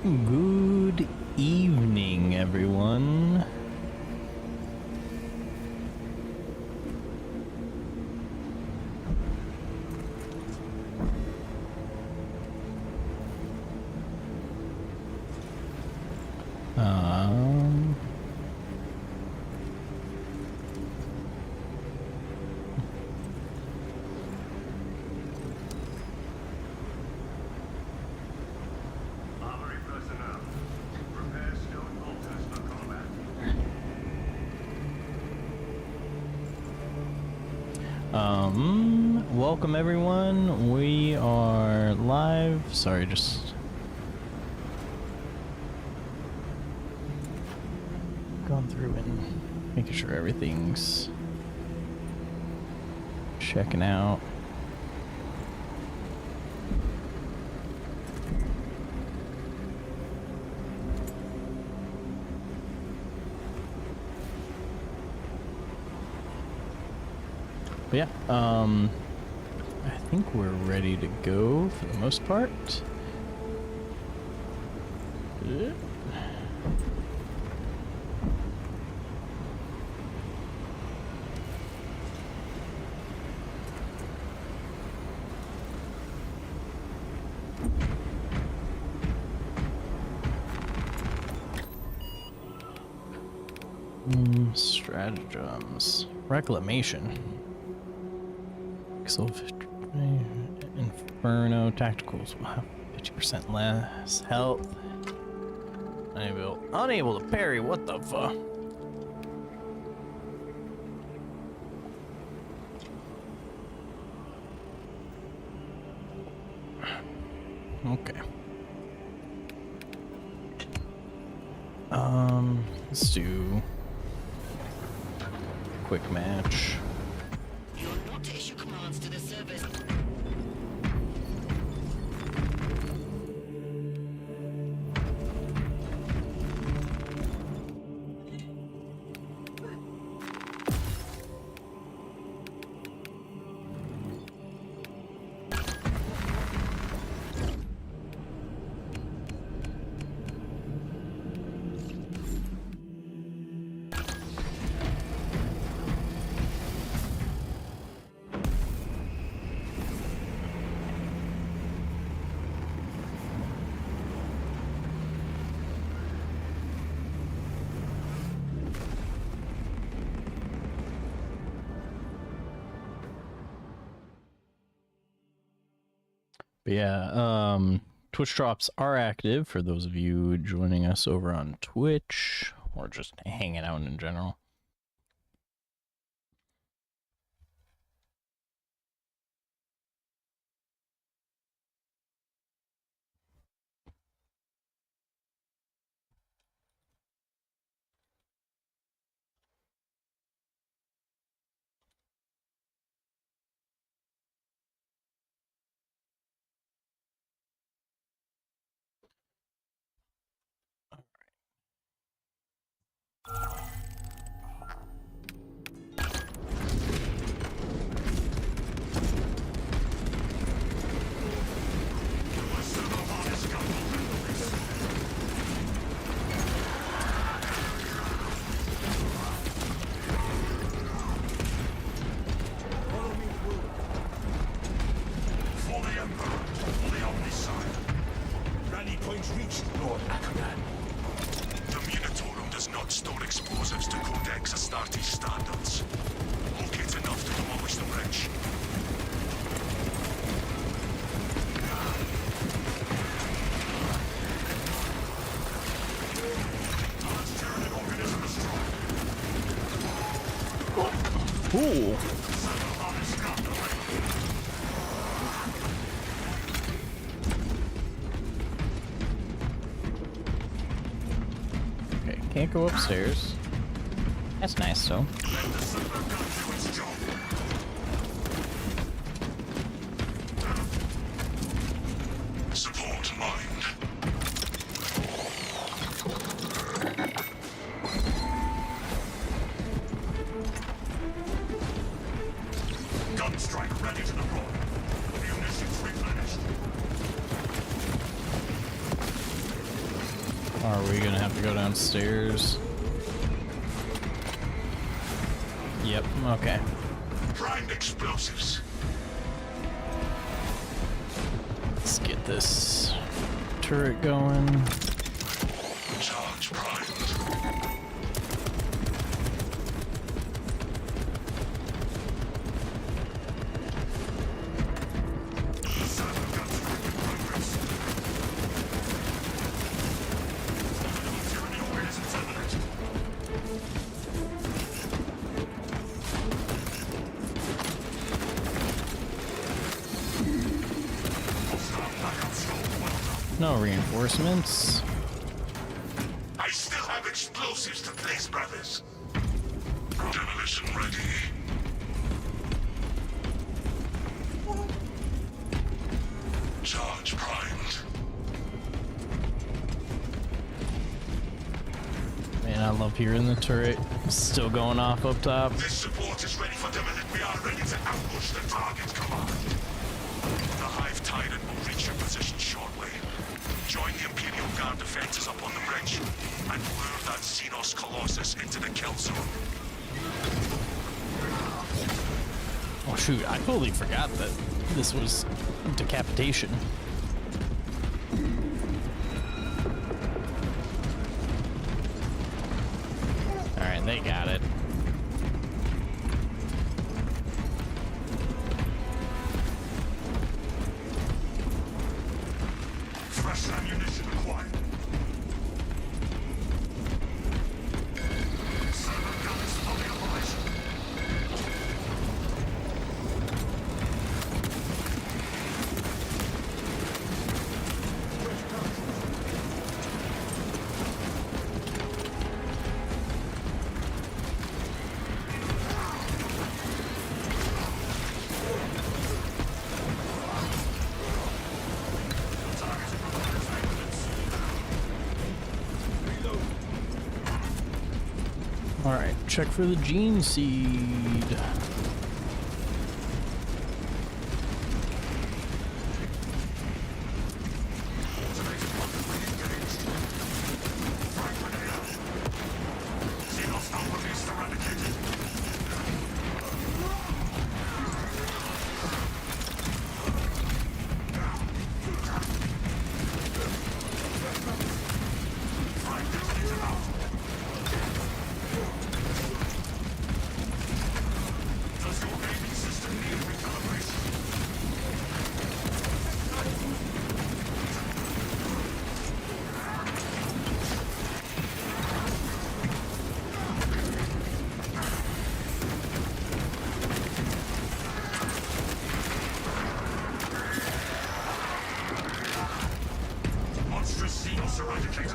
Good evening, everyone. Welcome everyone. We are live. Sorry, just going through and making sure everything's checking out. But yeah, I think we're ready to go for the most part. Stratagems. Reclamation. Inferno tacticals will have 50% less health. Unable to parry. What the fuck? Okay. Let's do a quick match. You're not to issue commands to the service. But yeah, Twitch drops are active for those of you joining us over on Twitch or just hanging out in general. Ooh. Okay, can't go upstairs. That's nice, though. Support mind. Gunstrike ready to deploy. Munitions replenished. Are we gonna have to go downstairs? Yep, okay. Prime explosives. Let's get this turret going. Charge primed. No reinforcements. I still have explosives to place, brothers. Demolition ready. Charge primed. Man, I love hearing the turret still going off up top. This support is ready for demolition. We are ready to ambush the target command. The Hive Titan will reach your position shortly. Join the Imperial Guard defenses up on the bridge and lure that Xenos Colossus into the kill zone. Oh shoot, I totally forgot that this was decapitation. Alright, they got it. Fresh ammunition acquired. Server guns fully operational. Alright, check for the gene seed. Xenos Alpha is eradicated. Does your gaming system need recalibration? Monstrous Xenos eradicated.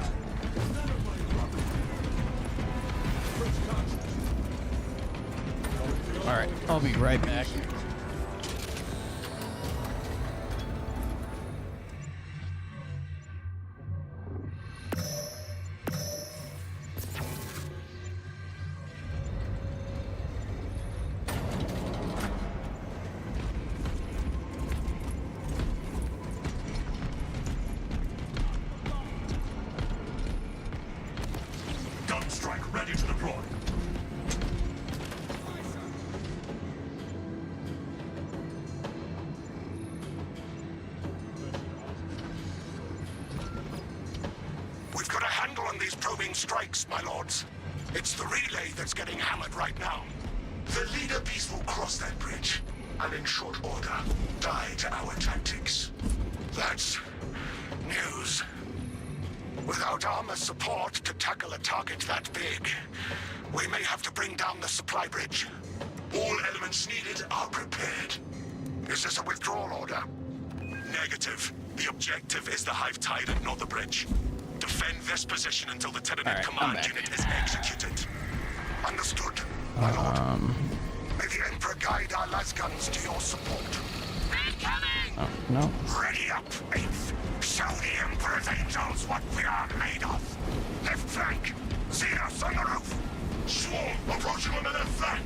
Alright, I'll be right back. Gun strike ready to deploy. We've got a handle on these probing strikes, my lords. It's the relay that's getting hammered right now. The leader beast will cross that bridge, and in short order, die to our tactics. That's news. Without armor support to tackle a target that big, we may have to bring down the supply bridge. All elements needed are prepared. Is this a withdrawal order? Negative. The objective is the Hive Titan, not the bridge. Defend this position until the Tyranid Alright, I'm command back. unit is executed. Understood, my lord. May the Emperor guide our lasguns to your support. Incoming! Oh, no. Ready up, 8th. Show the Emperor's angels what we are made of. Left flank. See us on the roof. Swarm approaching on the left flank.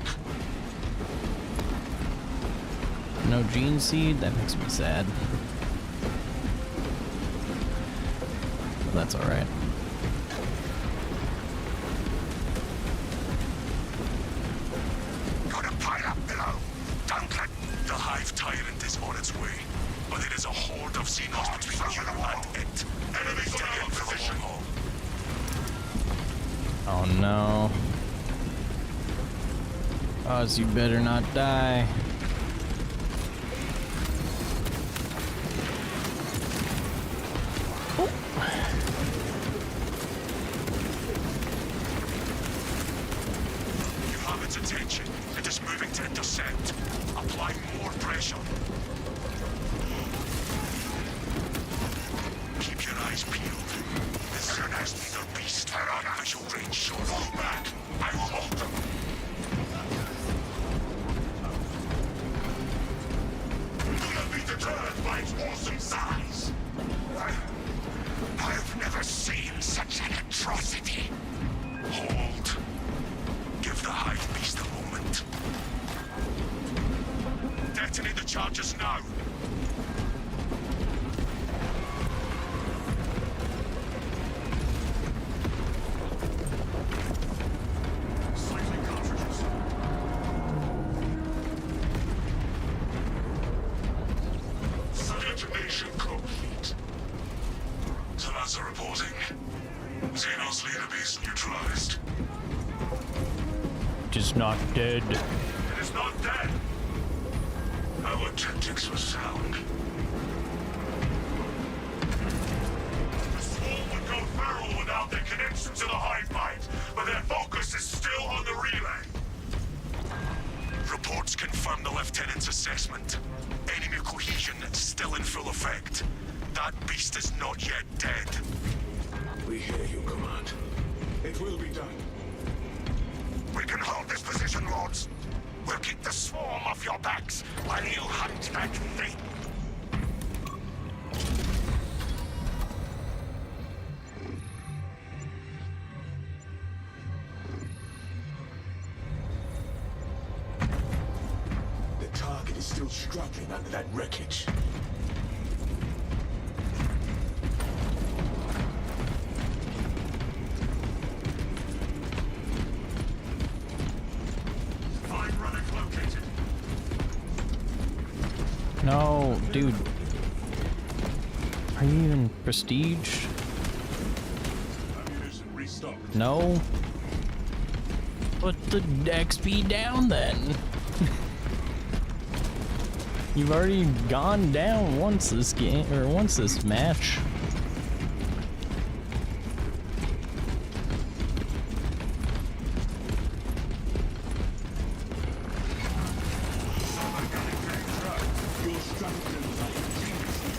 No gene seed? That makes me sad. But that's alright. its way, but it is a horde of Xenos between you and it. Enemies stay in position. Oh no. Oz, you better not die. You have its attention. It is moving to intercept. Apply more pressure. Keep your eyes peeled. This is an leader beast. Visual range short. Fall back. I will hold them. Do not be deterred by its awesome size. I've never seen such an atrocity. Hold. Give the hive beast a moment. Detonate the charges now. Cycling cartridges. Detonation complete. Salazar reporting. Xenos leader beast neutralized. Just not dead. It is not dead. Our tactics were sound. The swarm would go feral without their connection to the hive mind, but their focus is still on the relay. Reports confirm the lieutenant's assessment. Enemy cohesion still in full effect. That beast is not yet dead. We hear you, Command. It will be done. We can hold this position, Lords. We'll keep the swarm off your backs while you hunt back the... The target is still struggling under that wreckage. Find relic located. No, dude. Are you even prestige? Ammunition restocked. No. Put the XP down then. You've already gone down once this game, or once this match. Your stratagems are ingeniously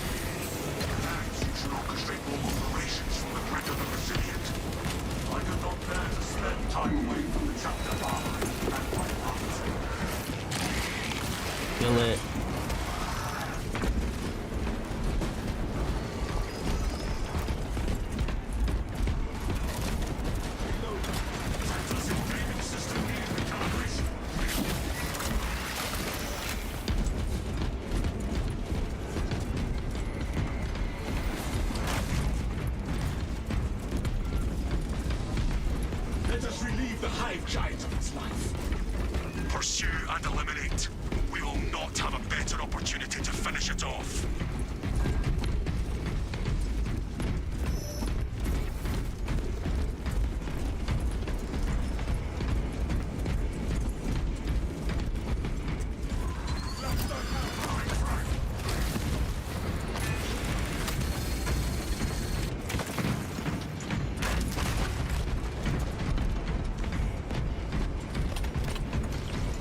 Perhaps you should orchestrate more operations from the grid of the resilient. I do not dare to spend time away from the chapter armor and my heart. Kill it. Gaming system needs recalibration. Let us relieve the hive giant of its life. Pursue and eliminate. We will not have a better opportunity to finish it off.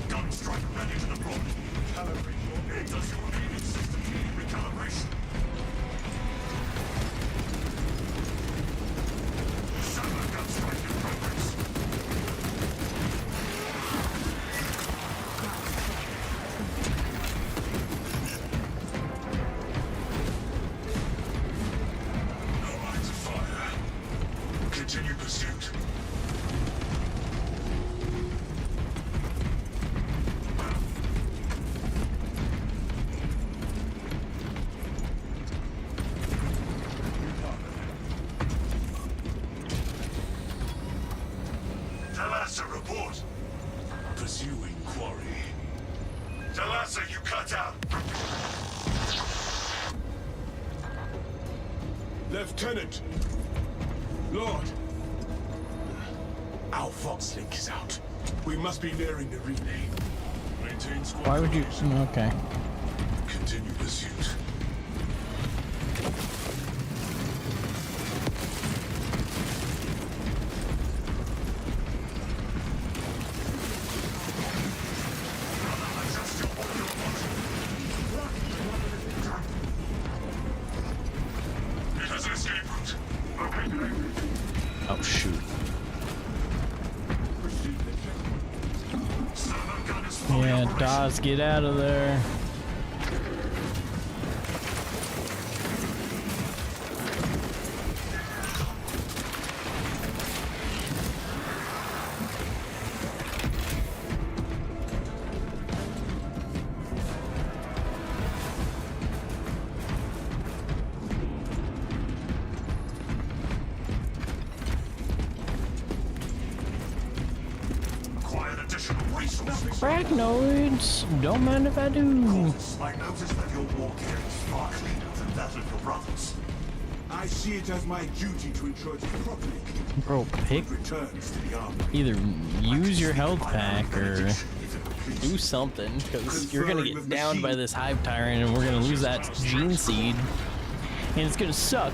Gun strike ready to deploy. Calibrate your... Does your gaming system need recalibration? Lieutenant! Lord! Our Vox link is out. We must be nearing the relay. Maintain squad. Why would you? Okay. Continue pursuit. It has an escape route. Oh shoot. Yeah, Dawes, get out of there. Acquired additional resources. Arachnoids, don't mind if I do. I noticed that your war gear is far cleaner than that of your brothers. I see it as my duty to ensure it is properly cleaned. Bro, pick Returns to the army. either use your health pack or do something, because you're gonna get downed by this hive tyrant and we're gonna lose that gene seed, and it's gonna suck.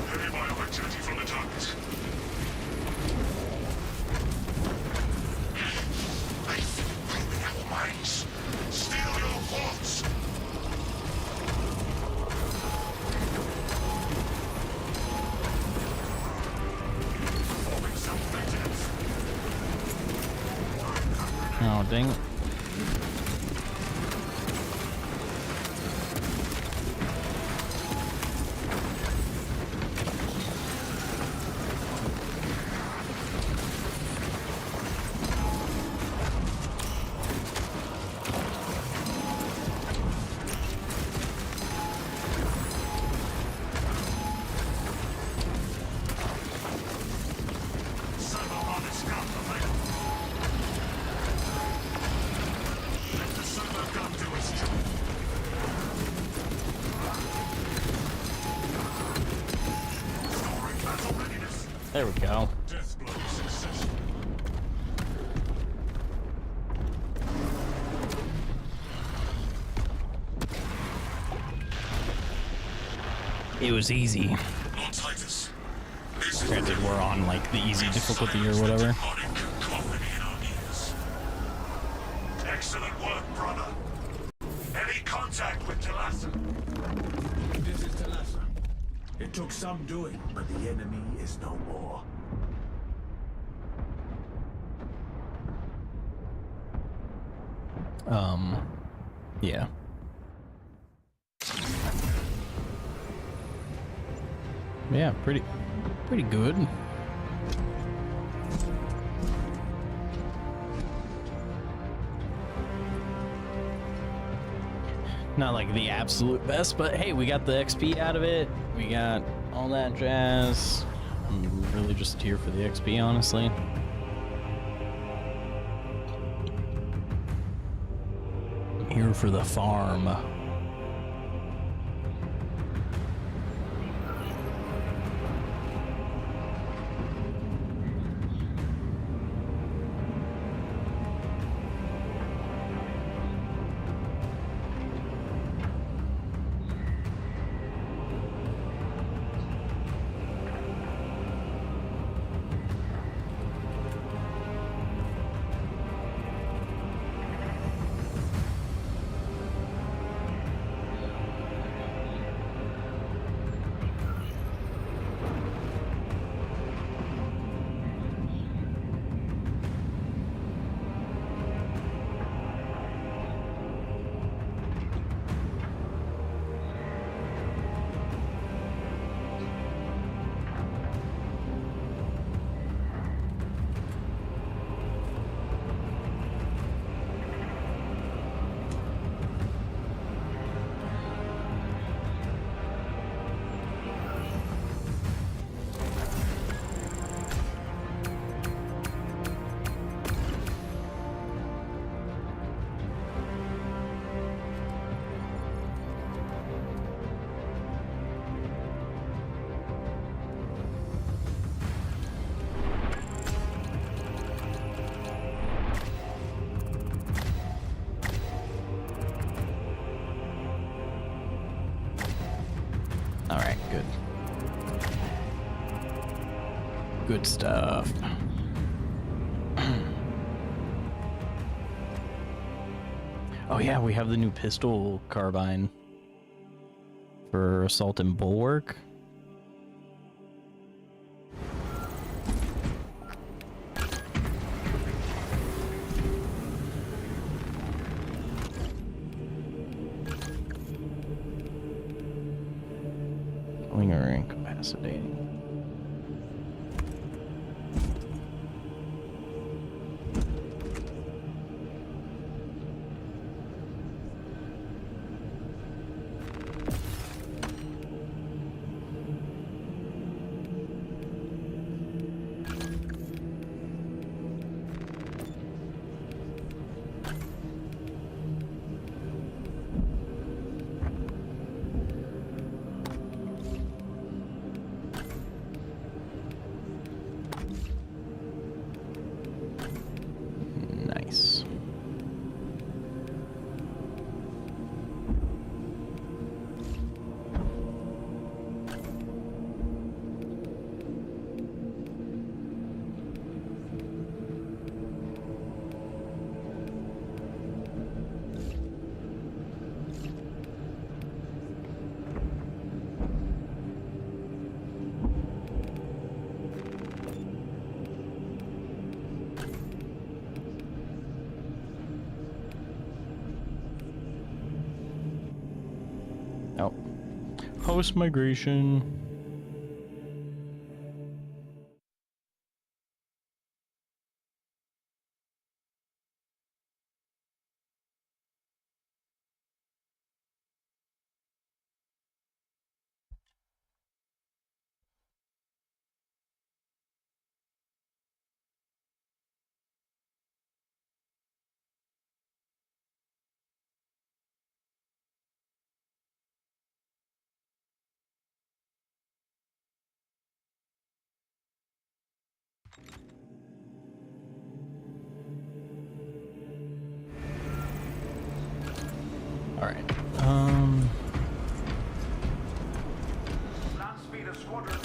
Heavy bioactivity from the target. Probing our minds. Steal your thoughts. Performing some vengeance. Oh, dang it. Server scout available. Let the server gun do its job. Storing battle readiness. There we go. Death blow successful. It was easy. Lord Titus, this is Granted, we're on like the easy difficulty or whatever. demonic cacophony in our ears. Excellent work, brother. Any contact with Talassa? This is Talassa. It took some doing, but the enemy is no more. Yeah. Yeah, pretty good. Not like the absolute best, but hey, we got the XP out of it. We got all that jazz. I'm really just here for the XP, honestly. I'm here for the farm. Alright, good. Good stuff. Oh yeah, we have the new pistol carbine for assault and bulwark. Or incapacitating. Nice. Oh. Post-migration. All right. Land speeder squadron.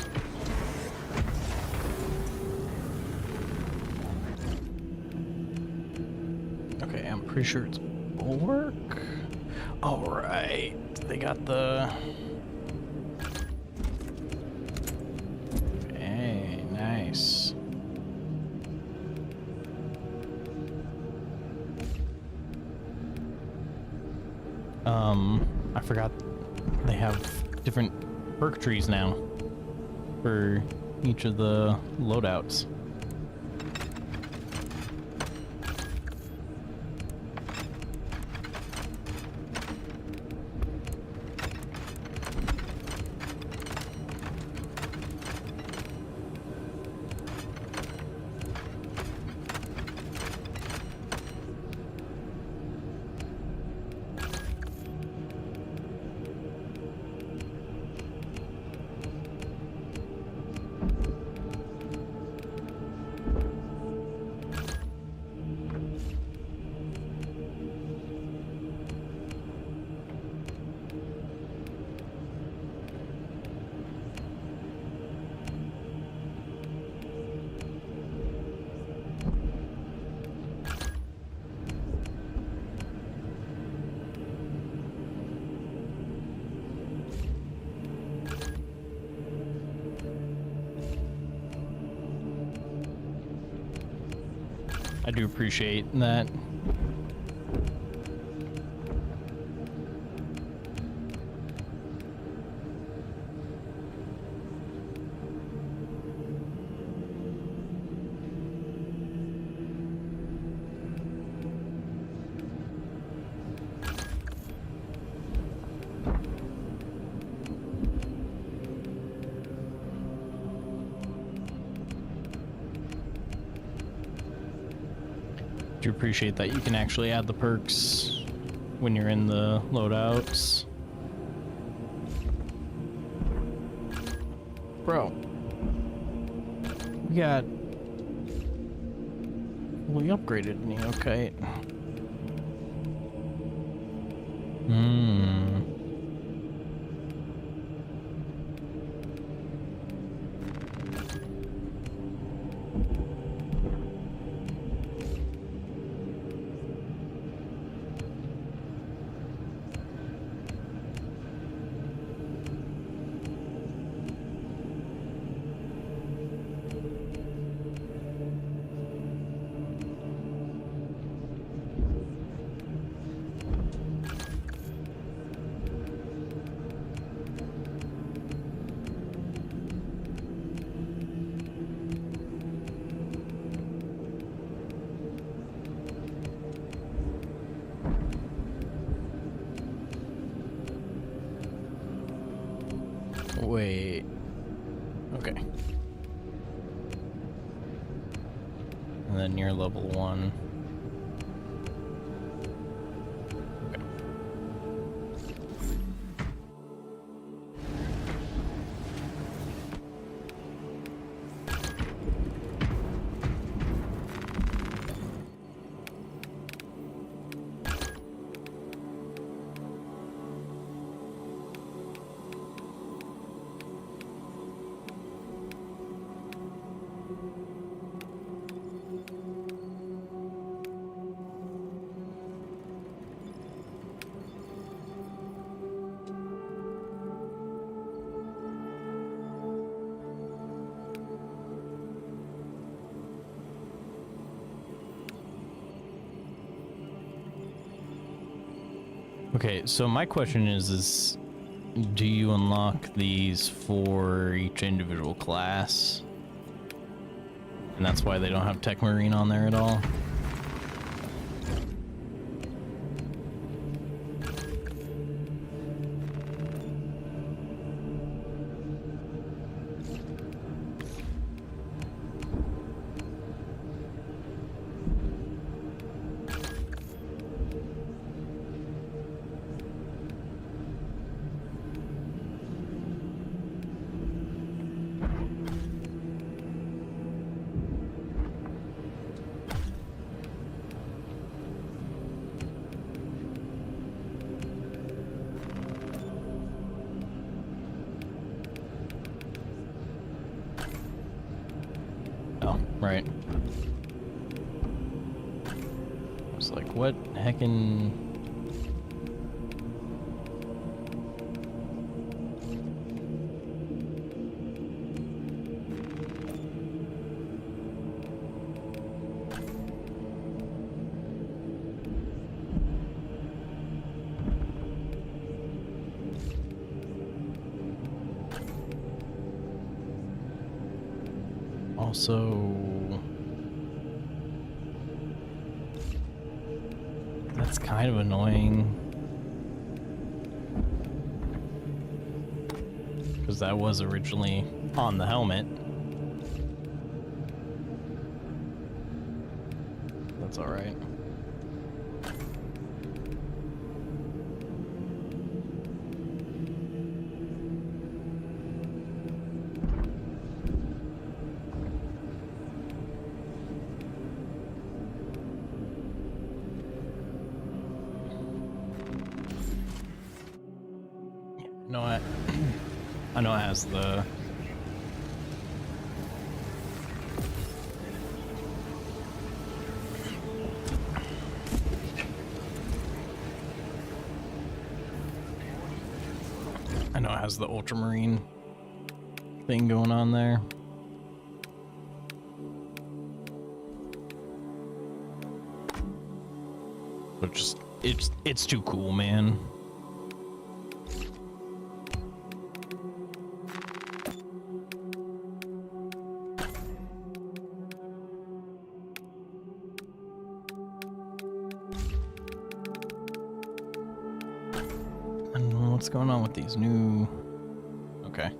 Okay, I'm pretty sure it's bulwark. All right, they got the. Hey, nice. I forgot they have different perk trees now for each of the loadouts. I do appreciate that. Do appreciate that you can actually add the perks when you're in the loadouts. Bro, we got fully upgraded me, okay. Wait. Okay. And then near level 1. Okay. Okay, so my question is do you unlock these for each individual class? And that's why they don't have Tech Marine on there at all? Oh, right. I was like, what heckin'... Also, that's kind of annoying because that was originally on the helmet. That's all right. No, I know it has the... I know it has the Ultramarine thing going on there. But just, it's too cool, man. What's going on with these new... Okay.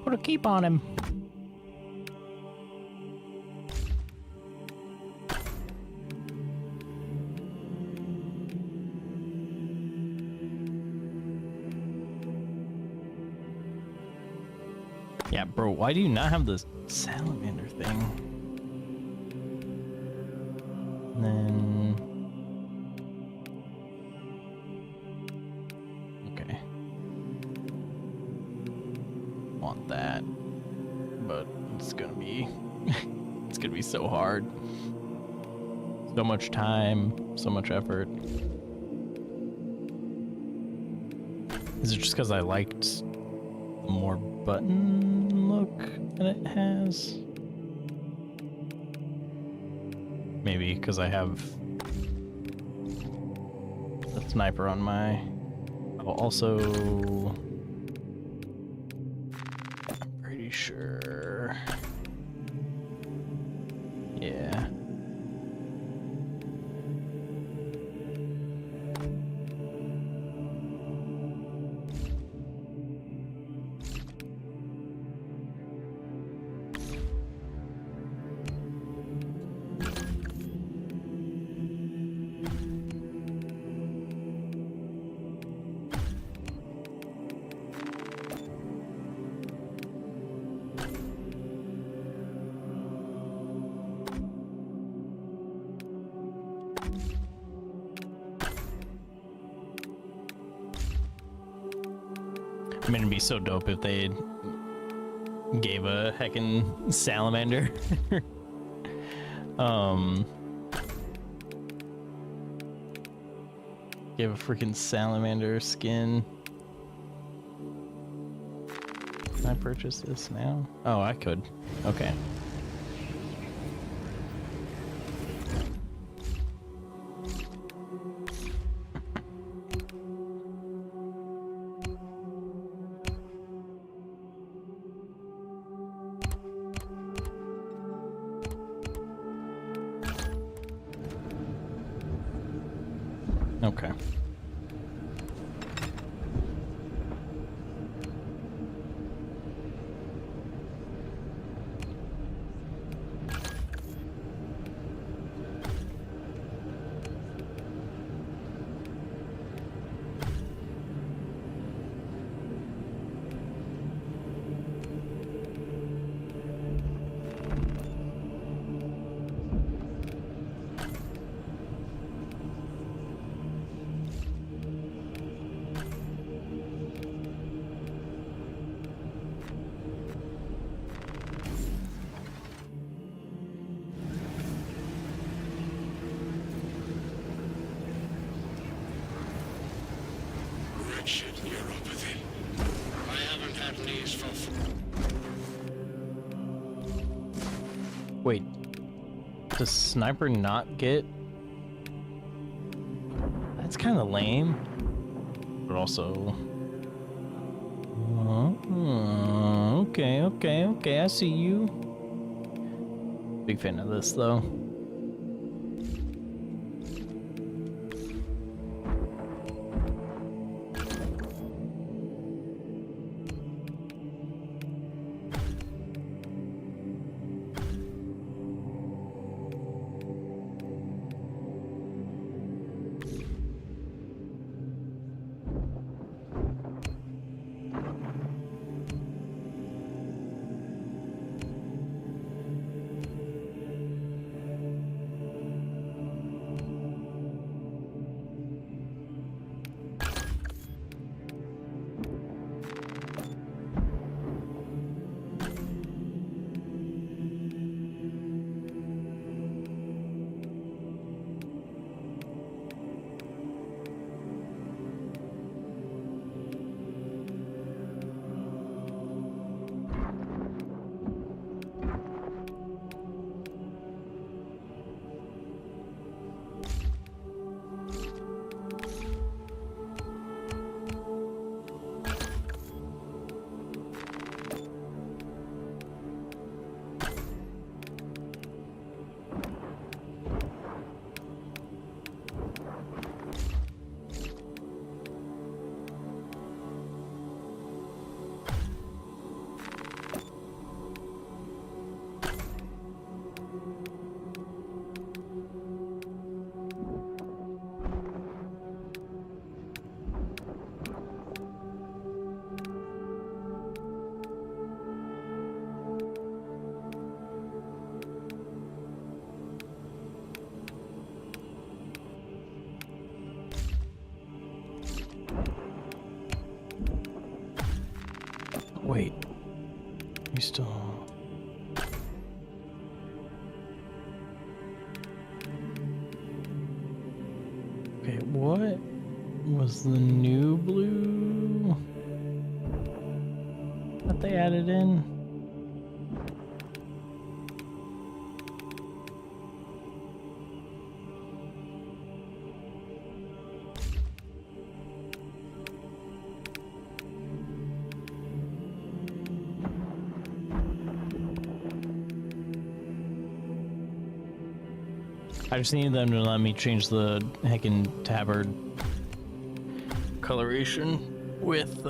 Put a keep on him. Yeah, bro, why do you not have the salamander thing? And then... Okay. Want that. But it's gonna be... it's gonna be so hard. So much time, so much effort. Is it just because I liked the more button look that it has? Maybe because I have the sniper on my... Oh, also... I'm pretty sure... Yeah. I mean, it'd be so dope if they gave a heckin' salamander. Gave a freaking salamander skin. Can I purchase this now? Oh, I could. Okay. Okay. Wretched neuropathy. I haven't had knees for... Wait. Does sniper not get... That's kind of lame. But also... Okay, I see you. Big fan of this, though. Wait. You still... Okay, what? was the new blue that they added in. I just need them to let me change the heckin' tabard coloration with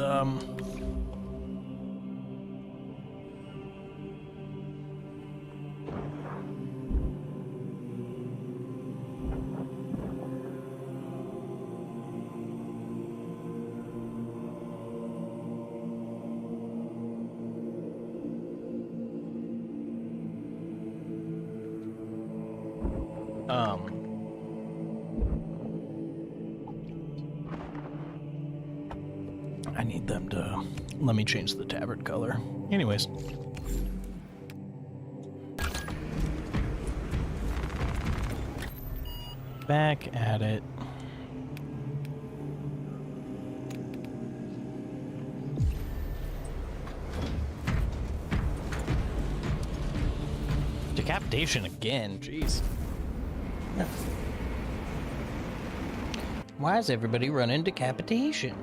I need them to let me change the tabard color. Anyways. Back at it. Decapitation again, jeez. Why is everybody running decapitation?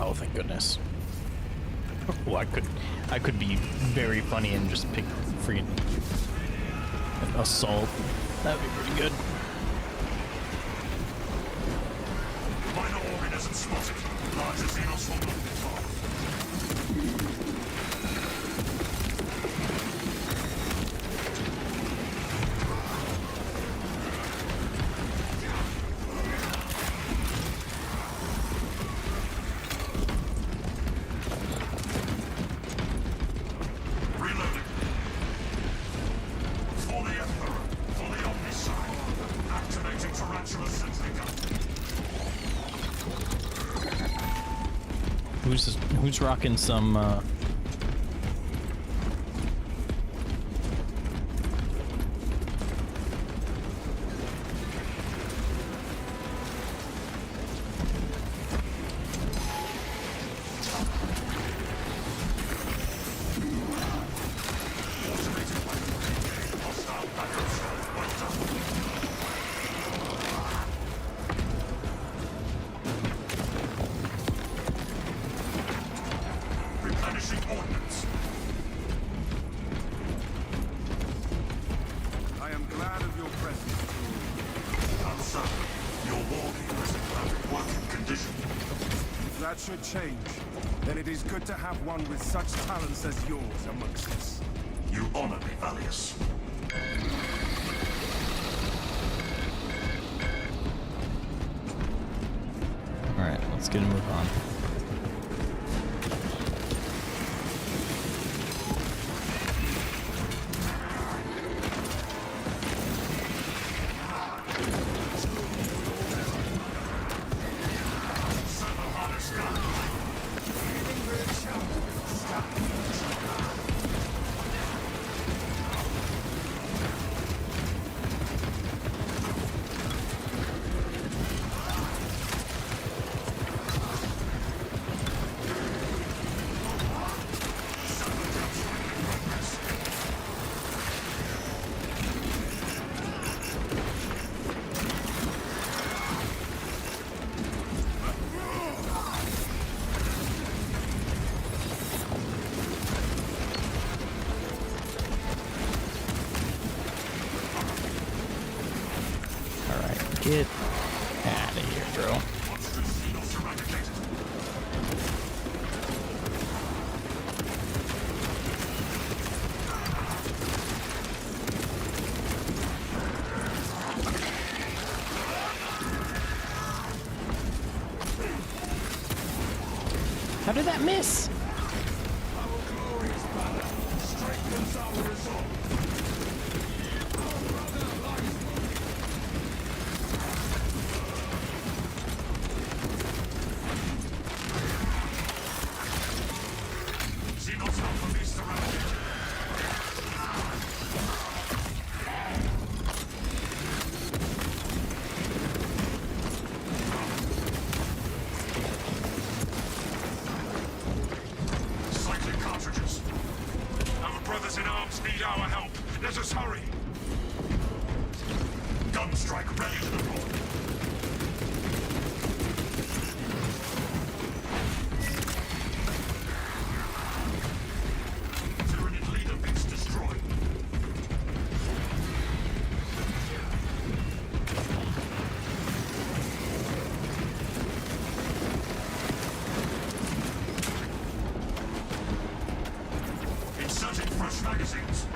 Oh, thank goodness. Well, I could be very funny and just pick freaking assault. That would be pretty good. Minor organism spotted. Larger xenos will not be far. Reloading. For the Emperor. For the Omnicide. Activating Tarantula Sentry Gun. Who's rocking some Hostile backers. Well done. Replenishing ordnance. I am glad of your presence. Sir, your war gear is in perfect working condition. That should change. Then it is good to have one with such talents as yours amongst us. You honor me, Valius. Alright, let's get a move on. Get out of here, bro. Miss. Our glorious banner strengthens our resolve. Our brother lies See not help from these surrounded. Cycling cartridges. Our brothers in arms need our help. Let us hurry. Gunstrike ready to deploy. Tyranid leader bits destroyed. Inserting fresh magazines.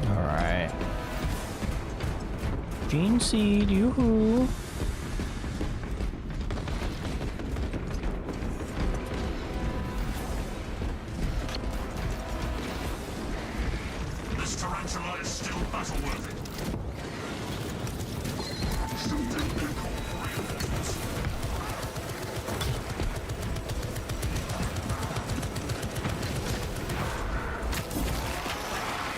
All right. Gene seed, yoo-hoo. This tarantula is still battle-worthy. Shooting reinforcements.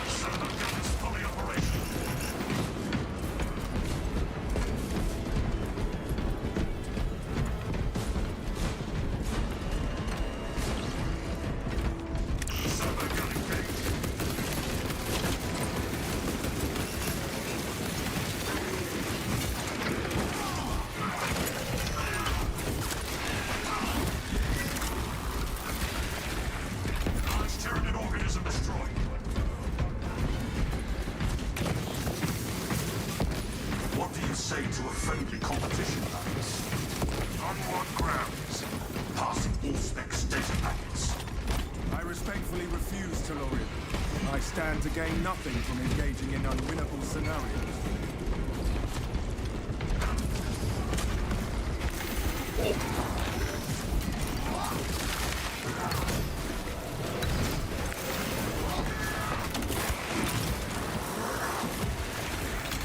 Server guns fully operational. Server gun engaged. Large Tyranid organism destroyed. What do you say to a friendly competition like this? On what grounds? Passing all specs data packets. I respectfully refuse, Tellurian. I stand to gain nothing from engaging in unwinnable scenarios.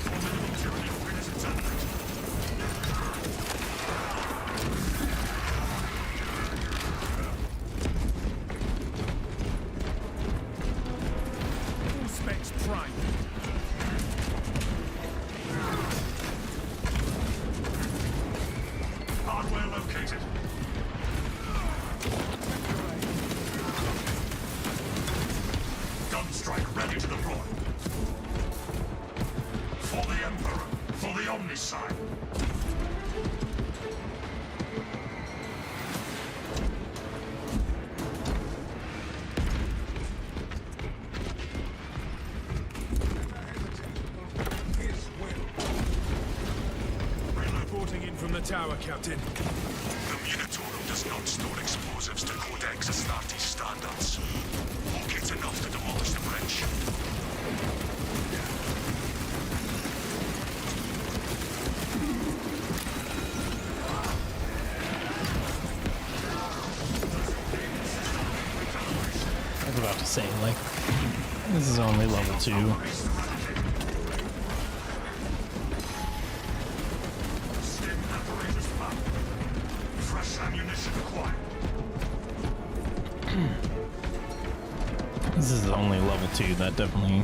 Formidable Tyranid organism terminated. All specs prime. Hardware located. Gunstrike ready to deploy. For the Emperor. For the Omnicide. Reporting in from the tower, Captain. The Minotaur does not store explosives to Codex Astarte standards. Or it's enough to demolish the bridge. I was about to say, like, this is only level 2. Stim apparatus found. Fresh ammunition acquired. This is only level 2. That definitely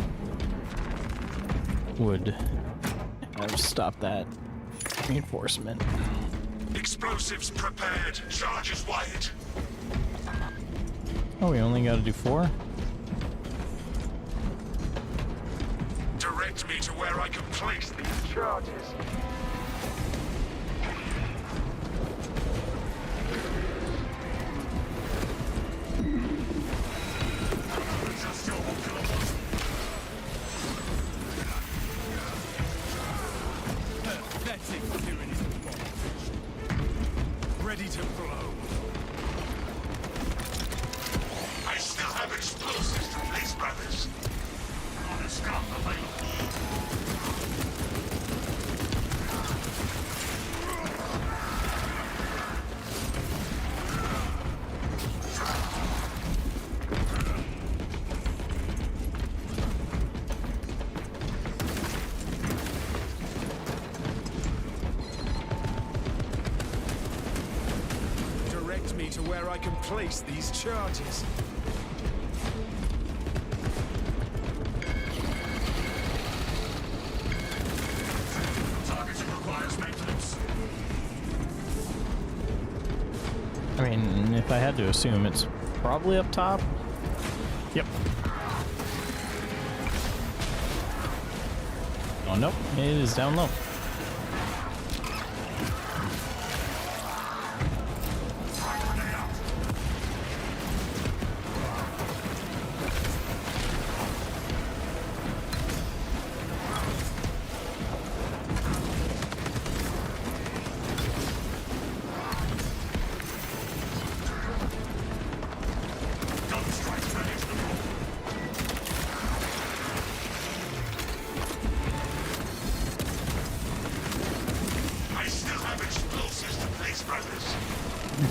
would have stopped that reinforcement. Explosives prepared. Charges wired. Oh, we only got to do 4? Direct me to where I can place these charges. Adjust your ocular muscle. Pathetic tyranny. Ready to blow. I still have explosives to place, brothers. On a scout available. me to where I can place these charges. Targeting requires maintenance. I mean, if I had to assume, it's probably up top. Yep. Oh, nope. It is down low.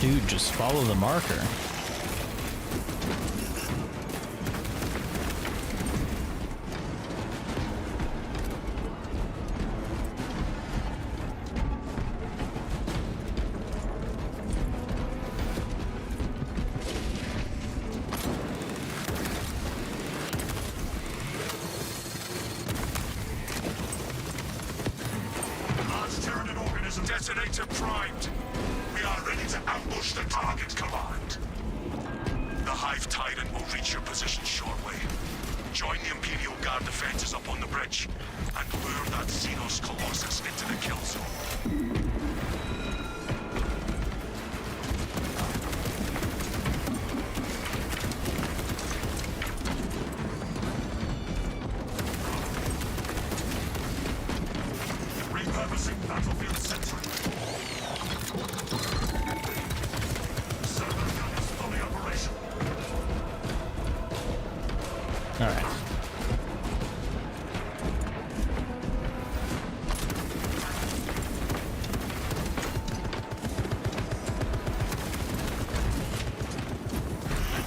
Dude, just follow the marker. Large Tyranid organism detonator primed. We are ready to ambush the target, Command. The Hive Tyrant will reach your position shortly. Join the Imperial Guard defenses up on the bridge and lure that Xenos Colossus into the kill zone. Repurposing battlefield sentry. Server gun is fully operational. All right.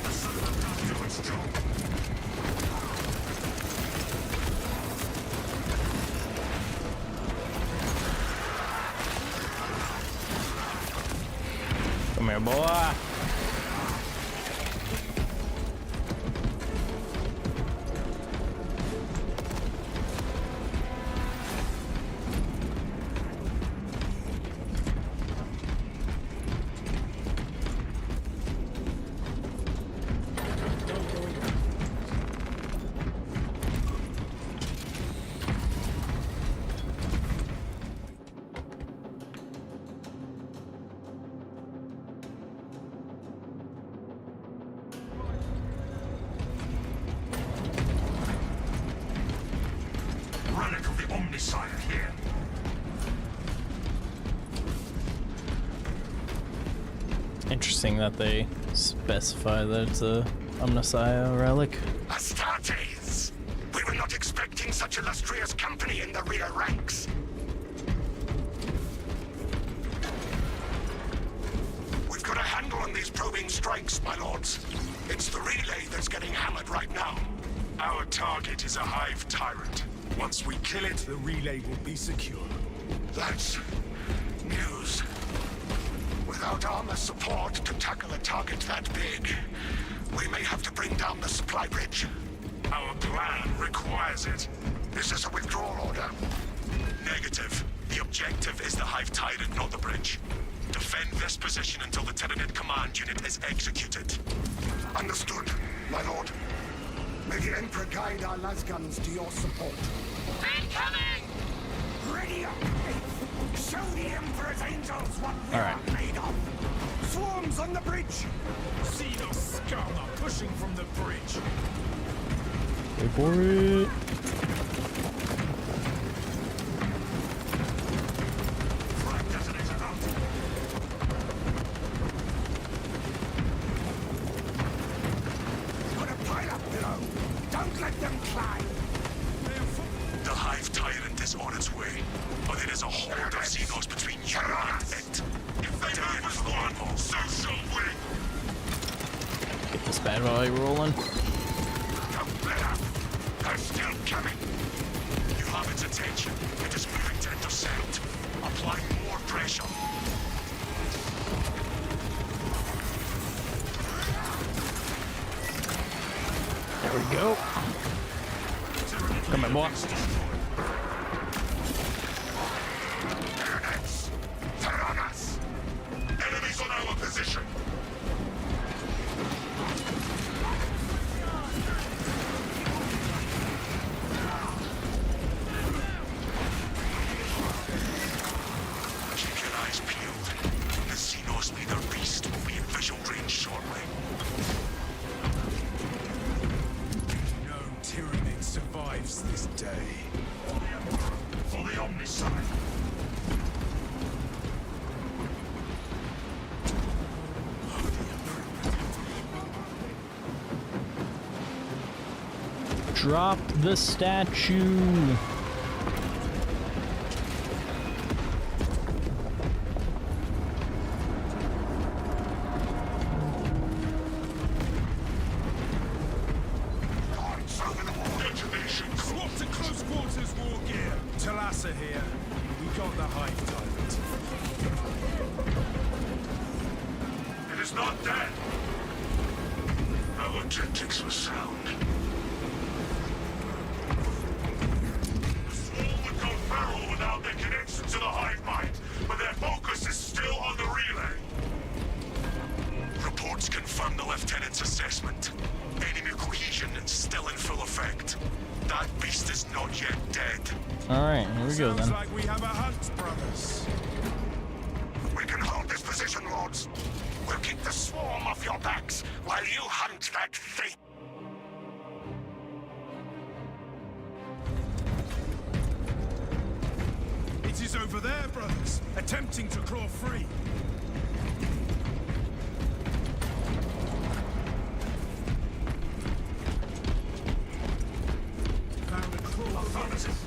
The server gun do its job. Come here, boy. Relic of the Omnisire here. Interesting that they specify that it's a Omnisaya relic. Astartes! We were not expecting such illustrious company in the rear ranks. We've got a handle on these probing strikes, my lords. It's the relay that's getting hammered right now. Our target is a Hive Tyrant. Once we kill it, The relay will be secure. that's news. Without armor support to tackle a target that big, we may have to bring down the supply bridge. Our plan requires it. This is a withdrawal order. Negative. The objective is the Hive Tyrant, not the bridge. Defend this position until the Tyranid command unit is executed. Understood, my lord. May the Emperor guide our lasguns to your support. Incoming! Ready up! Show the Emperor's angels what we All right. are made of! Swarms on the bridge! See those scum are pushing from the bridge. Wait for it. Frag detonator out! Put a pile up below! Don't let them climb! The Hive Tyrant is on its way, but it is a horde of Xenos between you and it. If they move as one, so shall we! Get this bad boy rolling. Don't let up! They're still coming! You have its attention. It is moving to intercept. Apply more pressure. we go. Come here, boy. Tyrannas! Enemies on our position! Keep your eyes peeled. The Xenos leader beast will be in visual range shortly. No Tyranid survives this day. For the Omnicide. Drop the statue. Swap to close quarters war gear. Talassa here. We got the hive tyrant. It is not dead. Our tactics were sound. The swarm would go feral without their connection to the hive mind, but their focus is still on the relay. Reports confirm the lieutenant's assessment. Enemy cohesion is still in full effect. That beast is not yet dead. Alright, here we go Sounds then. like we have a hunt, brothers. We can hold this position, Lords. We'll keep the swarm off your backs while you hunt that thing. It is over there, brothers, attempting to claw free. Found a claw. Affirmative.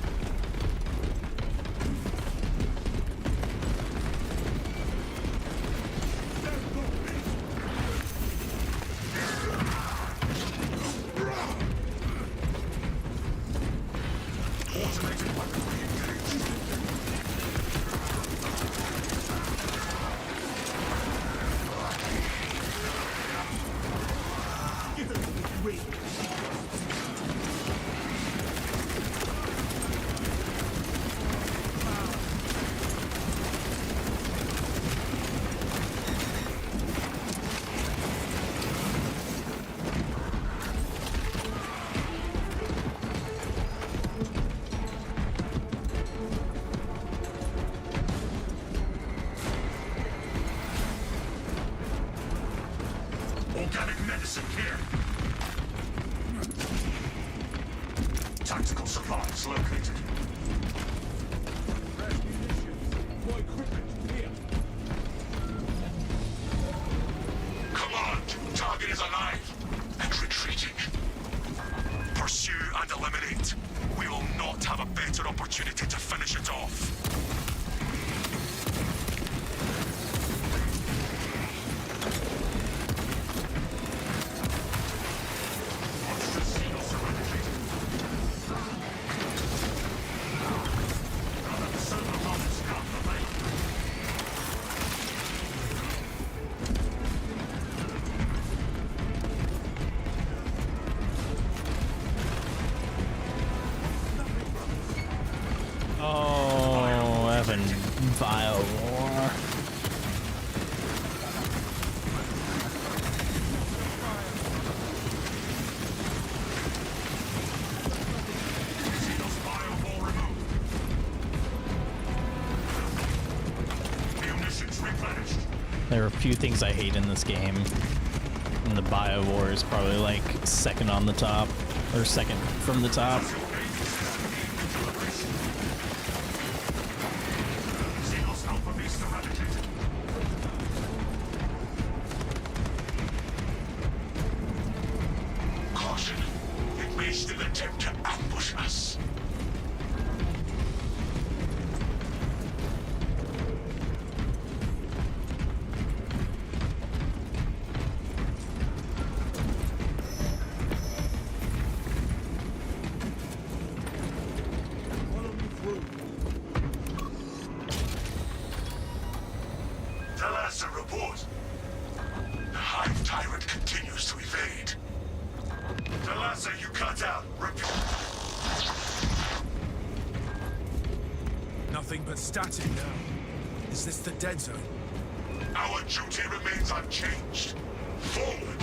Automated weaponry engaged. Organic medicine here. Tactical supplies located. More equipment here. Command, target is alive and retreating. Pursue and eliminate. We will not have a better opportunity to finish it off. Oh, Evan, vile war. Xenos fireball removed. Munitions replenished. There are a few things I hate in this game. And the bio war is probably like second on the top, or second from the top. Xenos alpha beast eradicated. Caution. It may still attempt to ambush us. Talassa report. The Hive Tyrant continues to evade. Talassa, you cut out. Nothing but static now. Is this the dead zone? Our duty remains unchanged. Forward.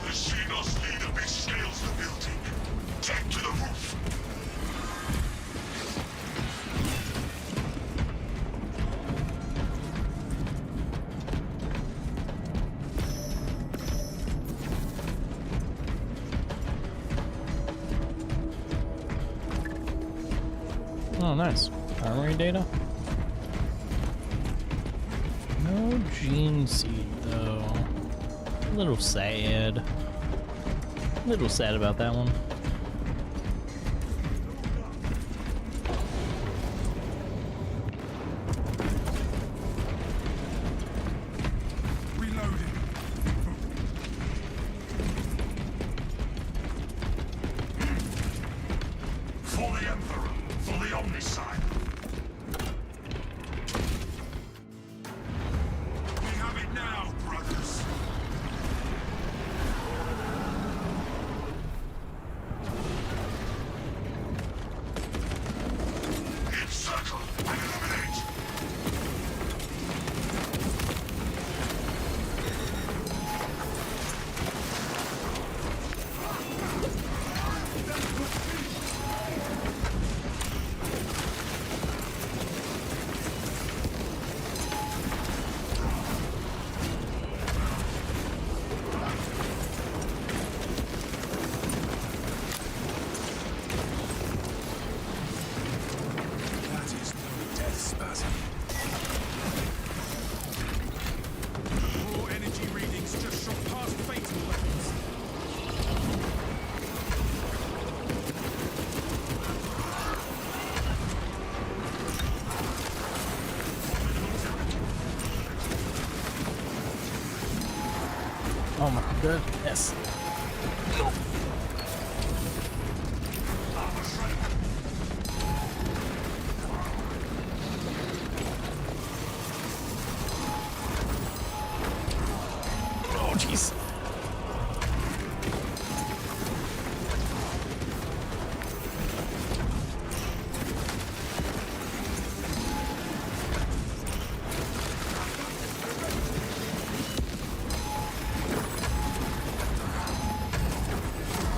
The Xenos leader beast scales the building. Take to the roof. Oh, nice. Armory data. No gene seed though. A little sad. A little sad about that one. Reloading. For the Emperor. For the Omnicide. We have it now, brothers. Encircle and eliminate. That is no death spasm. Raw energy readings just shot past fatal levels. Oh my goodness. Oh jeez.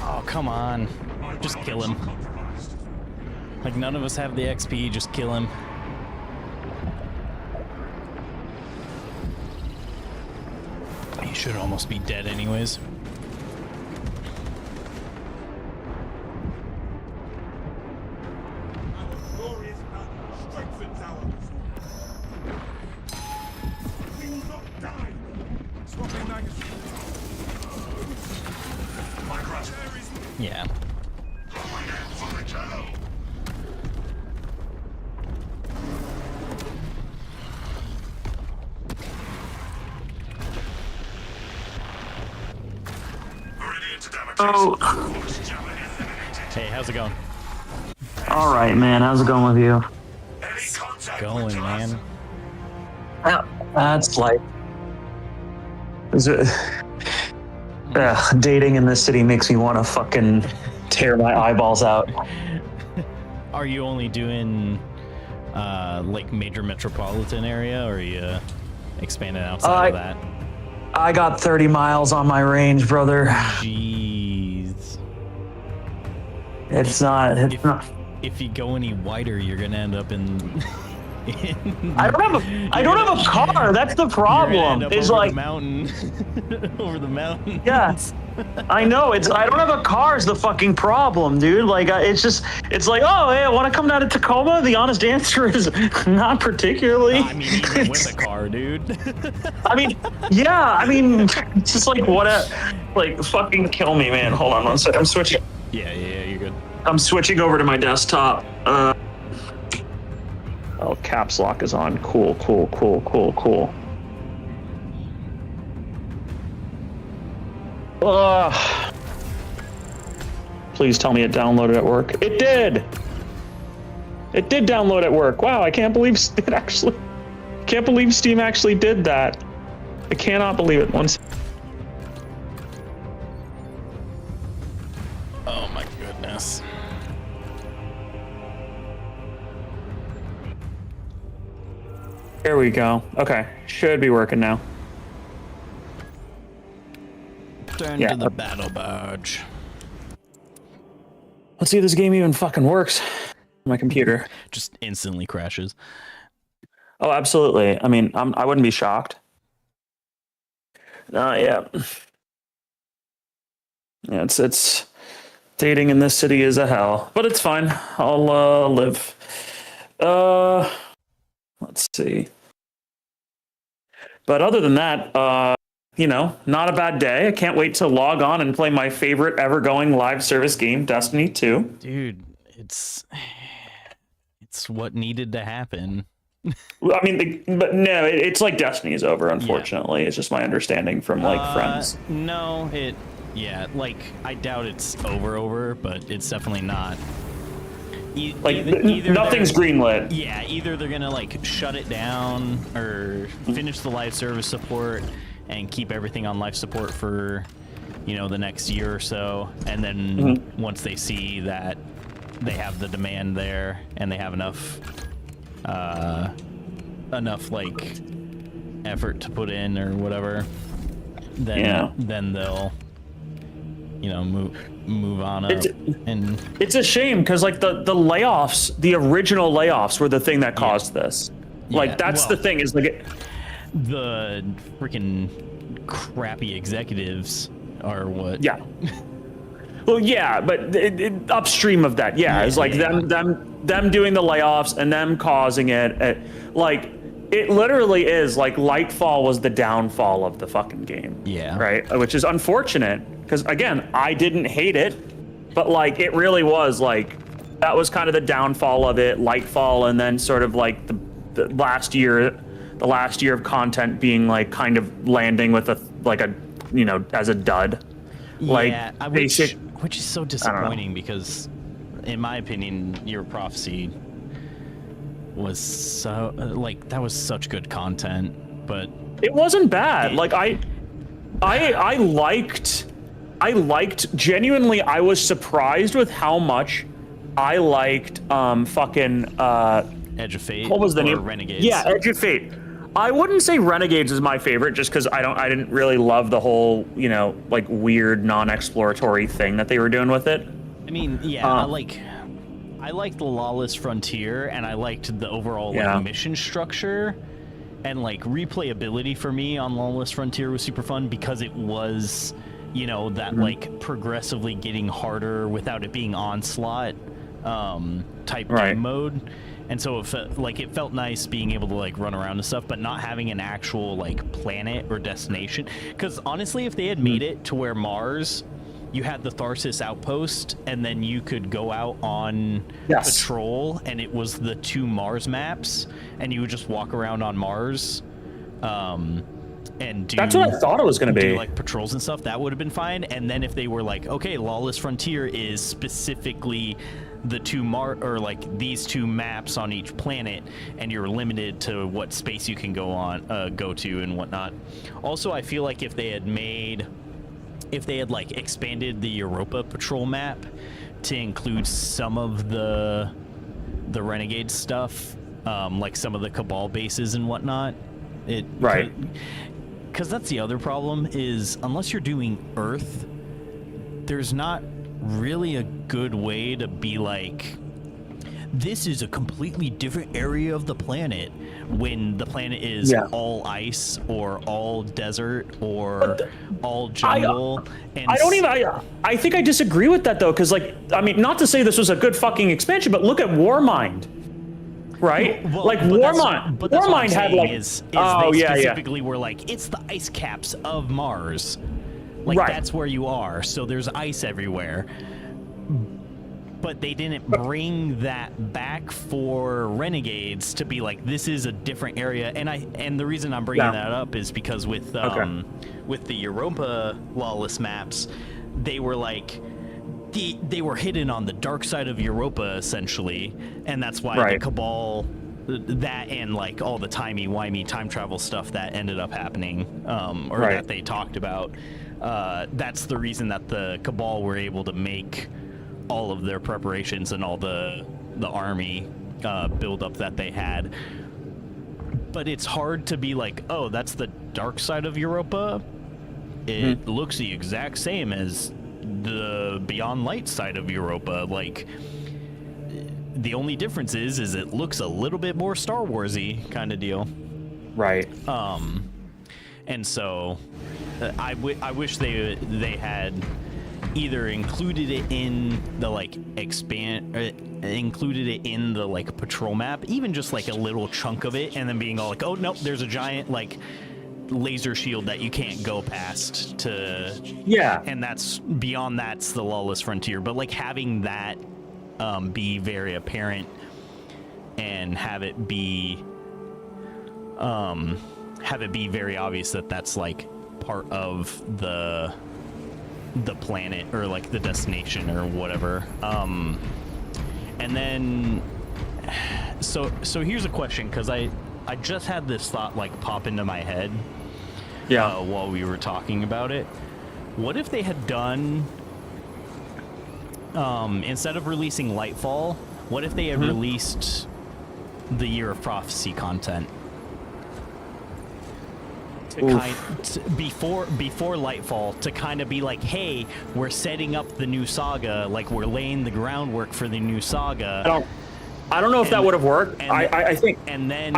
Oh, come on. Just kill him. Like, none of us have the XP, just kill him. He should almost be dead anyways. Our glorious battle strengthens our resolve. We will not die. Swapping magazine. Yeah. Going in for the kill. Meridian to damage. Oh, Hey, how's it going? all right, man. How's it going with you? Any contact Going, with man. That's like, is it? Dating in this city makes me want to fucking tear my eyeballs out. Are you only doing like major metropolitan area, or are you expanding outside of that? I got 30 miles on my range, brother. Jeez. It's not. If you go any wider, you're gonna end up in. I don't have a car. That's the problem. It's over like the mountain, over the mountain. Yeah, I know. I don't have a car is the fucking problem, dude. Like, it's like, oh, hey, I want to come down to Tacoma. The honest answer is not particularly. I mean, even with a car, dude. I mean, yeah. I mean, it's just like like fucking kill me, man. Hold on one second. I'm switching. Yeah, you're good. I'm switching over to my desktop. Oh, caps lock is on. Cool, cool, cool, cool, cool. Ugh. Please tell me it downloaded at work. It did! It did download at work. Wow, I can't believe can't believe Steam actually did that. I cannot believe it. Oh my goodness. There we go. Okay, should be working now. Turn to the battle barge. Let's see if this game even fucking works. My computer just instantly crashes. Oh, absolutely. I mean, I wouldn't be shocked. Yeah. Yeah, it's dating in this city is a hell, but it's fine. I'll live. Let's see. But other than that, you know, not a bad day. I can't wait to log on and play my favorite ever going live service game, Destiny 2. Dude, it's what needed to happen. I mean, but no, it's like Destiny's over, unfortunately. Yeah. It's just my understanding from like friends. No, like I doubt it's over, but it's definitely not. Either nothing's greenlit. Yeah, either they're gonna like shut it down or finish the live service support and keep everything on life support for, you know, the next year or so, and then once they see that they have the demand there and they have enough like effort to put in or whatever, then they'll, you know, move on up. And it's a shame because like the layoffs, the original layoffs were the thing that caused this. Like that's the thing is like the freaking crappy executives are what. Yeah. Well, yeah, but upstream of that, it's like them doing the layoffs and them causing it. Like it literally is like Lightfall was the downfall of the fucking game. Yeah. Right. Which is unfortunate because again, I didn't hate it, but like it really was like that was kind of the downfall of it. Lightfall, and then sort of like the last year of content being like kind of landing with a you know, as a dud. Like which is so disappointing because in my opinion Your Prophecy was so like that was such good content, but it wasn't bad. Like I liked genuinely. I was surprised with how much I liked fucking Edge of Fate. What was the name? Renegades. Yeah, Edge of Fate. I wouldn't say Renegades is my favorite just because I didn't really love the whole, you know, like weird non-exploratory thing that they were doing with it. I mean, I liked the Lawless Frontier, and I liked the overall like mission structure, and like replayability for me on Lawless Frontier was super fun because it was, you know, that like progressively getting harder without it being onslaught type game mode. And so it felt nice being able to like run around and stuff, but not having an actual like planet or destination. Because honestly, if they had made it to where Mars, you had the Tharsis outpost, and then you could go out on patrol, and it was the 2 Mars maps, and you would just walk around on Mars, and do. That's what I thought it was going to be. Like patrols and stuff, that would have been fine. And then if they were like, okay, Lawless Frontier is specifically the 2 these 2 maps on each planet, and you're limited to what space you can go to and whatnot. Also, I feel like if they had like expanded the Europa patrol map to include some of the Renegade stuff, like some of the Cabal bases and whatnot, because that's the other problem is unless you're doing Earth, there's not really a good way to be like, this is a completely different area of the planet when the planet is all ice or all desert or all jungle. I think I disagree with that though, because like, I mean, not to say this was a good fucking expansion, but look at Warmind. Right? Well, like Warmind had like they specifically were like, it's the ice caps of Mars. Like that's where you are. So there's ice everywhere. but they didn't bring that back for Renegades to be like, this is a different area. And the reason I'm bringing that up is because with the Europa Lawless maps, they were like, they were hidden on the dark side of Europa essentially, and that's why the Cabal, that and like all the timey-wimey time travel stuff that ended up happening, that they talked about, that's the reason that the Cabal were able to make all of their preparations and all the army build up that they had. But it's hard to be like, oh, that's the dark side of Europa. It looks the exact same as the Beyond Light side of Europa. Like, the only difference is it looks a little bit more Star Warsy kind of deal. Right. And so I wish they had either included it in the like included it in the like patrol map, even just like a little chunk of it, and then being all like, oh nope, there's a giant like laser shield that you can't go past to, and that's beyond, that's the Lawless Frontier. But like having that be very apparent and have it be very obvious that that's like part of the planet or like the destination or whatever. And then so here's a question, because I just had this thought like pop into my head while we were talking about it. What if they had done, instead of releasing Lightfall, what if they had released the Year of Prophecy content before Lightfall, to kind of be like, hey, we're setting up the new saga, like we're laying the groundwork for the new saga. I don't know if that would have worked. I think, and then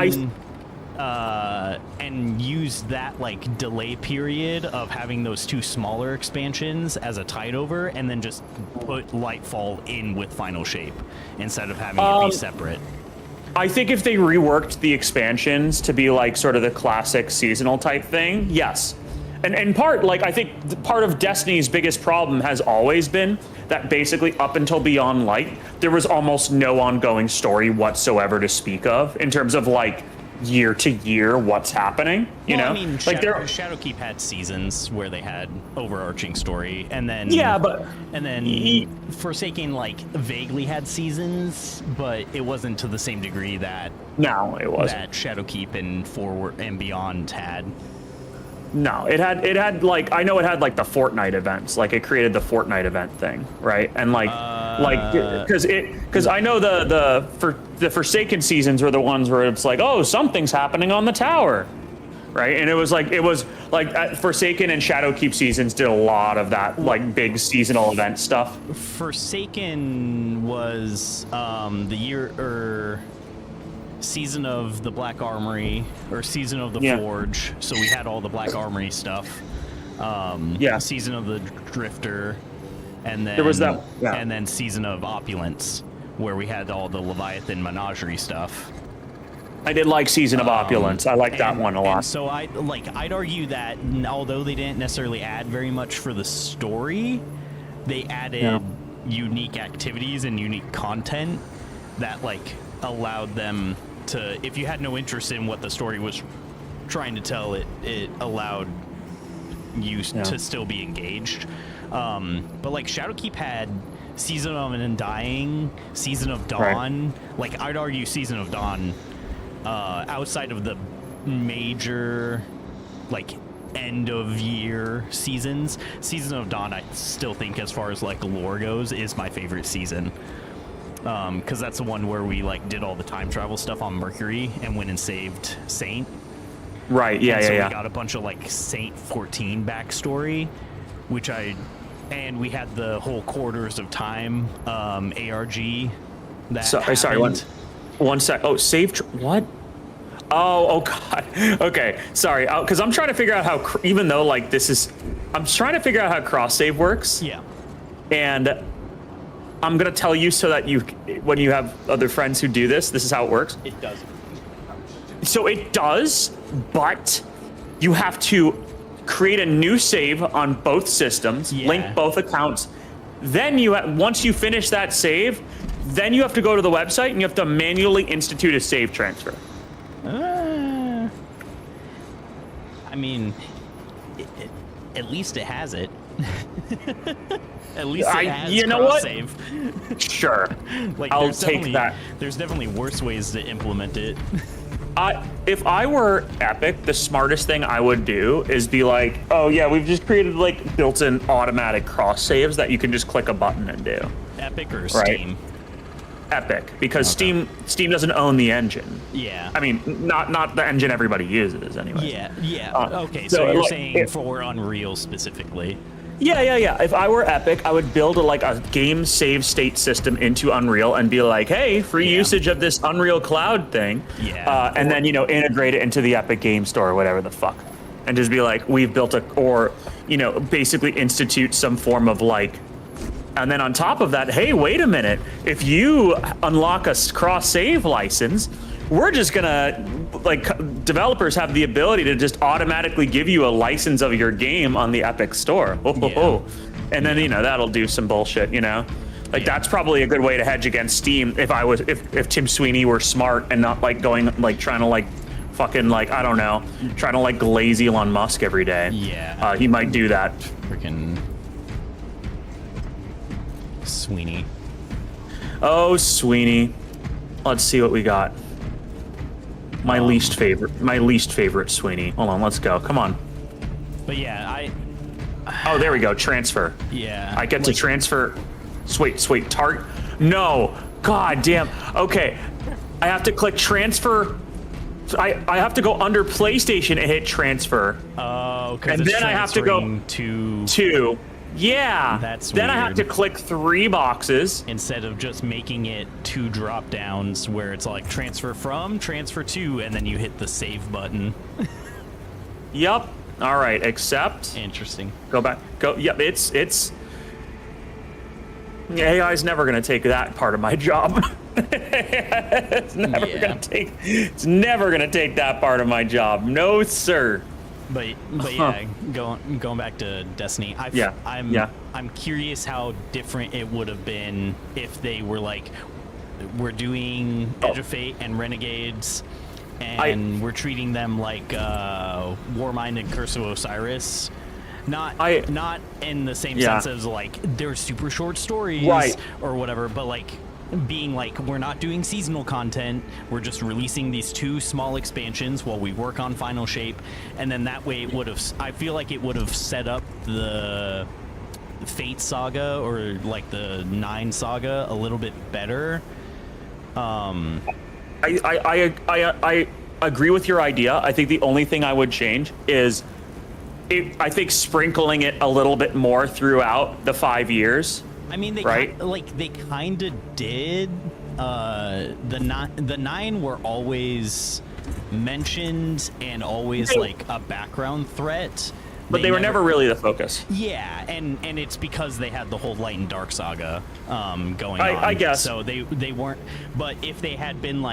and use that like delay period of having those two smaller expansions as a tide over, and then just put Lightfall in with Final Shape instead of having it be separate. I think if they reworked the expansions to be like sort of the classic seasonal type thing, yes. And part, like, I think part of Destiny's biggest problem has always been that basically up until Beyond Light, there was almost no ongoing story whatsoever to speak of in terms of like year to year what's happening, you know? I mean, like Shadowkeep had seasons where they had overarching story, and then Forsaken like vaguely had seasons, but it wasn't to the same degree that it wasn't. That Shadowkeep and Forward and Beyond had. No, it had like, I know it had like the Fortnite events, like it created the Fortnite event thing, right? And like because I know the Forsaken seasons were the ones where it's like, oh, something's happening on the tower, right? And it was like Forsaken and Shadowkeep seasons did a lot of that like big seasonal event stuff. Forsaken was the year or season of the Black Armory, or season of the Forge, so we had all the Black Armory stuff. Season of the Drifter, and then there was that, and then season of Opulence, where we had all the Leviathan Menagerie stuff. I did like Season of Opulence. I like that one a lot. And so I'd argue that although they didn't necessarily add very much for the story, they added unique activities and unique content that like allowed them to, if you had no interest in what the story was trying to tell, it allowed you to still be engaged. But like Shadowkeep had Season of Undying, Season of Dawn. Like I'd argue Season of Dawn, outside of the major like end of year seasons, Season of Dawn I still think, as far as like lore goes, is my favorite season. Because that's the one where we like did all the time travel stuff on Mercury and went and saved Saint. Right. Yeah. And so we got a bunch of like Saint 14 backstory, and we had the whole Quarters of Time ARG. Sorry. One sec. Oh, what? Oh God. Okay. Sorry. Because I'm trying to figure out how, even though like I'm trying to figure out how cross save works. Yeah. And I'm gonna tell you so that when you have other friends who do this is how it works. It does. So it does, but you have to create a new save on both systems, link both accounts, Then once you finish that save, then you have to go to the website and you have to manually institute a save transfer. I mean, at least it has it. At least it has you know what? save. Sure, Like, I'll there's take that. There's definitely worse ways to implement it. If I were Epic, the smartest thing I would do is be like, oh yeah, we've just created like built-in automatic cross saves that you can just click a button and do. Epic or Right. Steam? Epic, because Okay. Steam doesn't own the engine. Yeah. I mean, not the engine everybody uses anyway. Yeah. Okay, so, so you're like, saying for Unreal specifically. Yeah. If I were Epic, I would build a game save state system into Unreal and be like, hey, free Yeah. usage of this Unreal Cloud thing. Yeah. And then, integrate it into the Epic Game Store or whatever the fuck. And just be like, we've built basically institute some form of and then on top of that, hey, wait a minute. If you unlock a cross-save license, we're just gonna, developers have the ability to just automatically give you a license of your game on the Epic Store. And then, that'll do some bullshit, That's probably a good way to hedge against Steam if Tim Sweeney were smart and not trying to fucking I don't know, trying to glaze Elon Musk every day. Yeah. He might do that. Freaking Sweeney. Oh, Sweeney. Let's see what we got. My least favorite Sweeney. Hold on, let's go. Come on. But yeah, Oh, there we go. Transfer. yeah. I get to transfer. Sweet. No. God damn. Okay. I have to click transfer. I have to go under PlayStation and hit transfer. Oh, And then I have to go to Two. Yeah. That's then I have weird. to click 3 boxes. instead of just making it 2 drop downs where it's like transfer from, transfer to, and then you hit the save button. Yep. All right. Accept. Interesting. Go back. Go. Yep. It's. AI's never gonna take that part of my job. It's never Yeah. gonna take that part of my job. No, sir. But yeah, going back to Destiny, I'm curious how different it would have been if they were like, we're doing Edge of Fate and Renegades, and we're treating them like Warmind and Curse of Osiris. Not in the same sense as they're super short stories or whatever, but being we're not doing seasonal content, we're just releasing these 2 small expansions while we work on final shape, and then that way I feel like it would have set up the Fate saga or the 9 saga a little bit better. I agree with your idea. I think the only thing I would change is I think sprinkling it a little bit more throughout the 5 years. I mean, they they kind of did. The 9 were always mentioned and always a background threat. But they were never really the focus. Yeah, and it's because they had the whole Light and Dark saga going on. I guess. So they weren't. But if they had been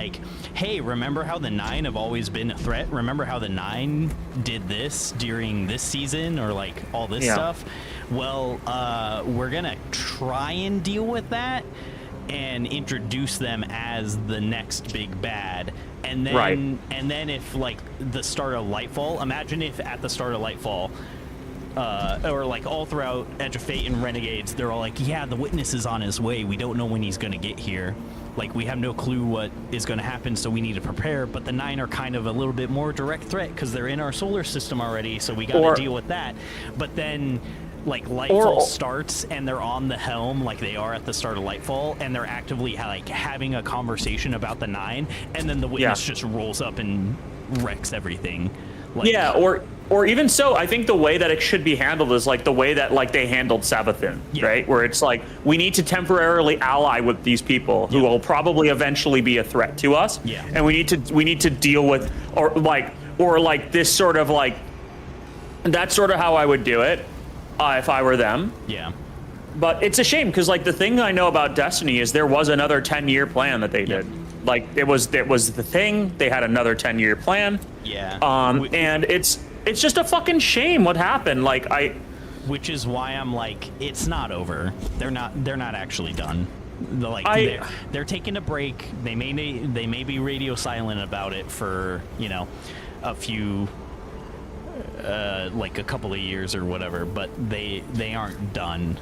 hey, remember how the 9 have always been a threat? Remember how the 9 did this during this season or all this stuff? Well, we're gonna try and deal with that and introduce them as the next big bad. And then if the start of Lightfall, imagine if at the start of Lightfall, or all throughout Edge of Fate and Renegades, they're all yeah, the Witness is on his way. We don't know when he's gonna get here. We have no clue what is gonna happen, so we need to prepare. But the 9 are kind of a little bit more direct threat because they're in our solar system already, so we gotta deal with that. But then Lightfall starts and they're on the helm they are at the start of Lightfall, and they're actively having a conversation about the 9, and then the Witness just rolls up and wrecks everything. Or even so, I think the way that it should be handled is the way that they handled Sabathun, right? Where it's we need to temporarily ally with these people who will probably eventually be a threat to us, and we need to deal with or this sort of that's sort of how I would do it. If I were them. Yeah. But it's a shame because the thing I know about Destiny is there was another 10-year plan that they did. It was the thing. They had another 10-year plan. Yeah. And it's just a fucking shame what happened. which is why I'm like, it's not over. They're not actually done. They're taking a break. They may be radio silent about it for, you know, a few like a couple of years or whatever, but they aren't done.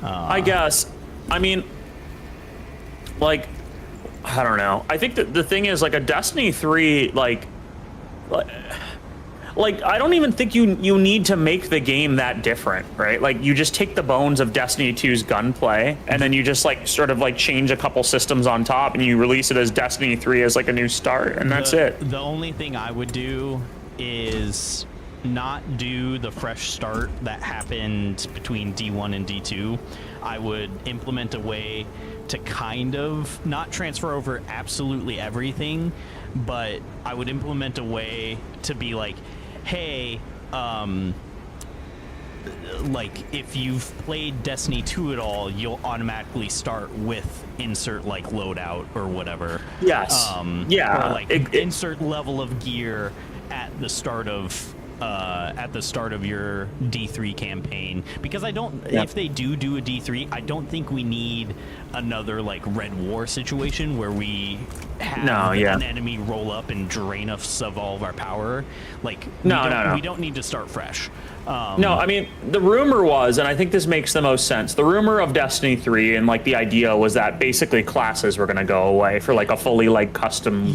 I guess. I mean, like, I don't know. I think that the thing is, like, a Destiny 3, like I don't even think you need to make the game that different, right? Like, you just take the bones of Destiny 2's gunplay, and then you just, like, sort of, like, change a couple systems on top, and you release it as Destiny 3 as, like, a new start, and that's it. The only thing I would do is not do the fresh start that happened between D1 and D2. I would implement a way to kind of not transfer over absolutely everything, but I would implement a way to be like, hey, like, if you've played Destiny 2 at all, you'll automatically start with insert, like, loadout or whatever. Yes. Yeah. Or, like, insert level of gear at the start of your D3 campaign, because if they do a D3, I don't think we need another, like, Red War situation where we have an enemy roll up and drain us of all of our power. Like, we don't need to start fresh. No, I mean, the rumor was, and I think this makes the most sense, the rumor of Destiny 3 and, like, the idea was that basically classes were going to go away for, like, a fully, like, custom,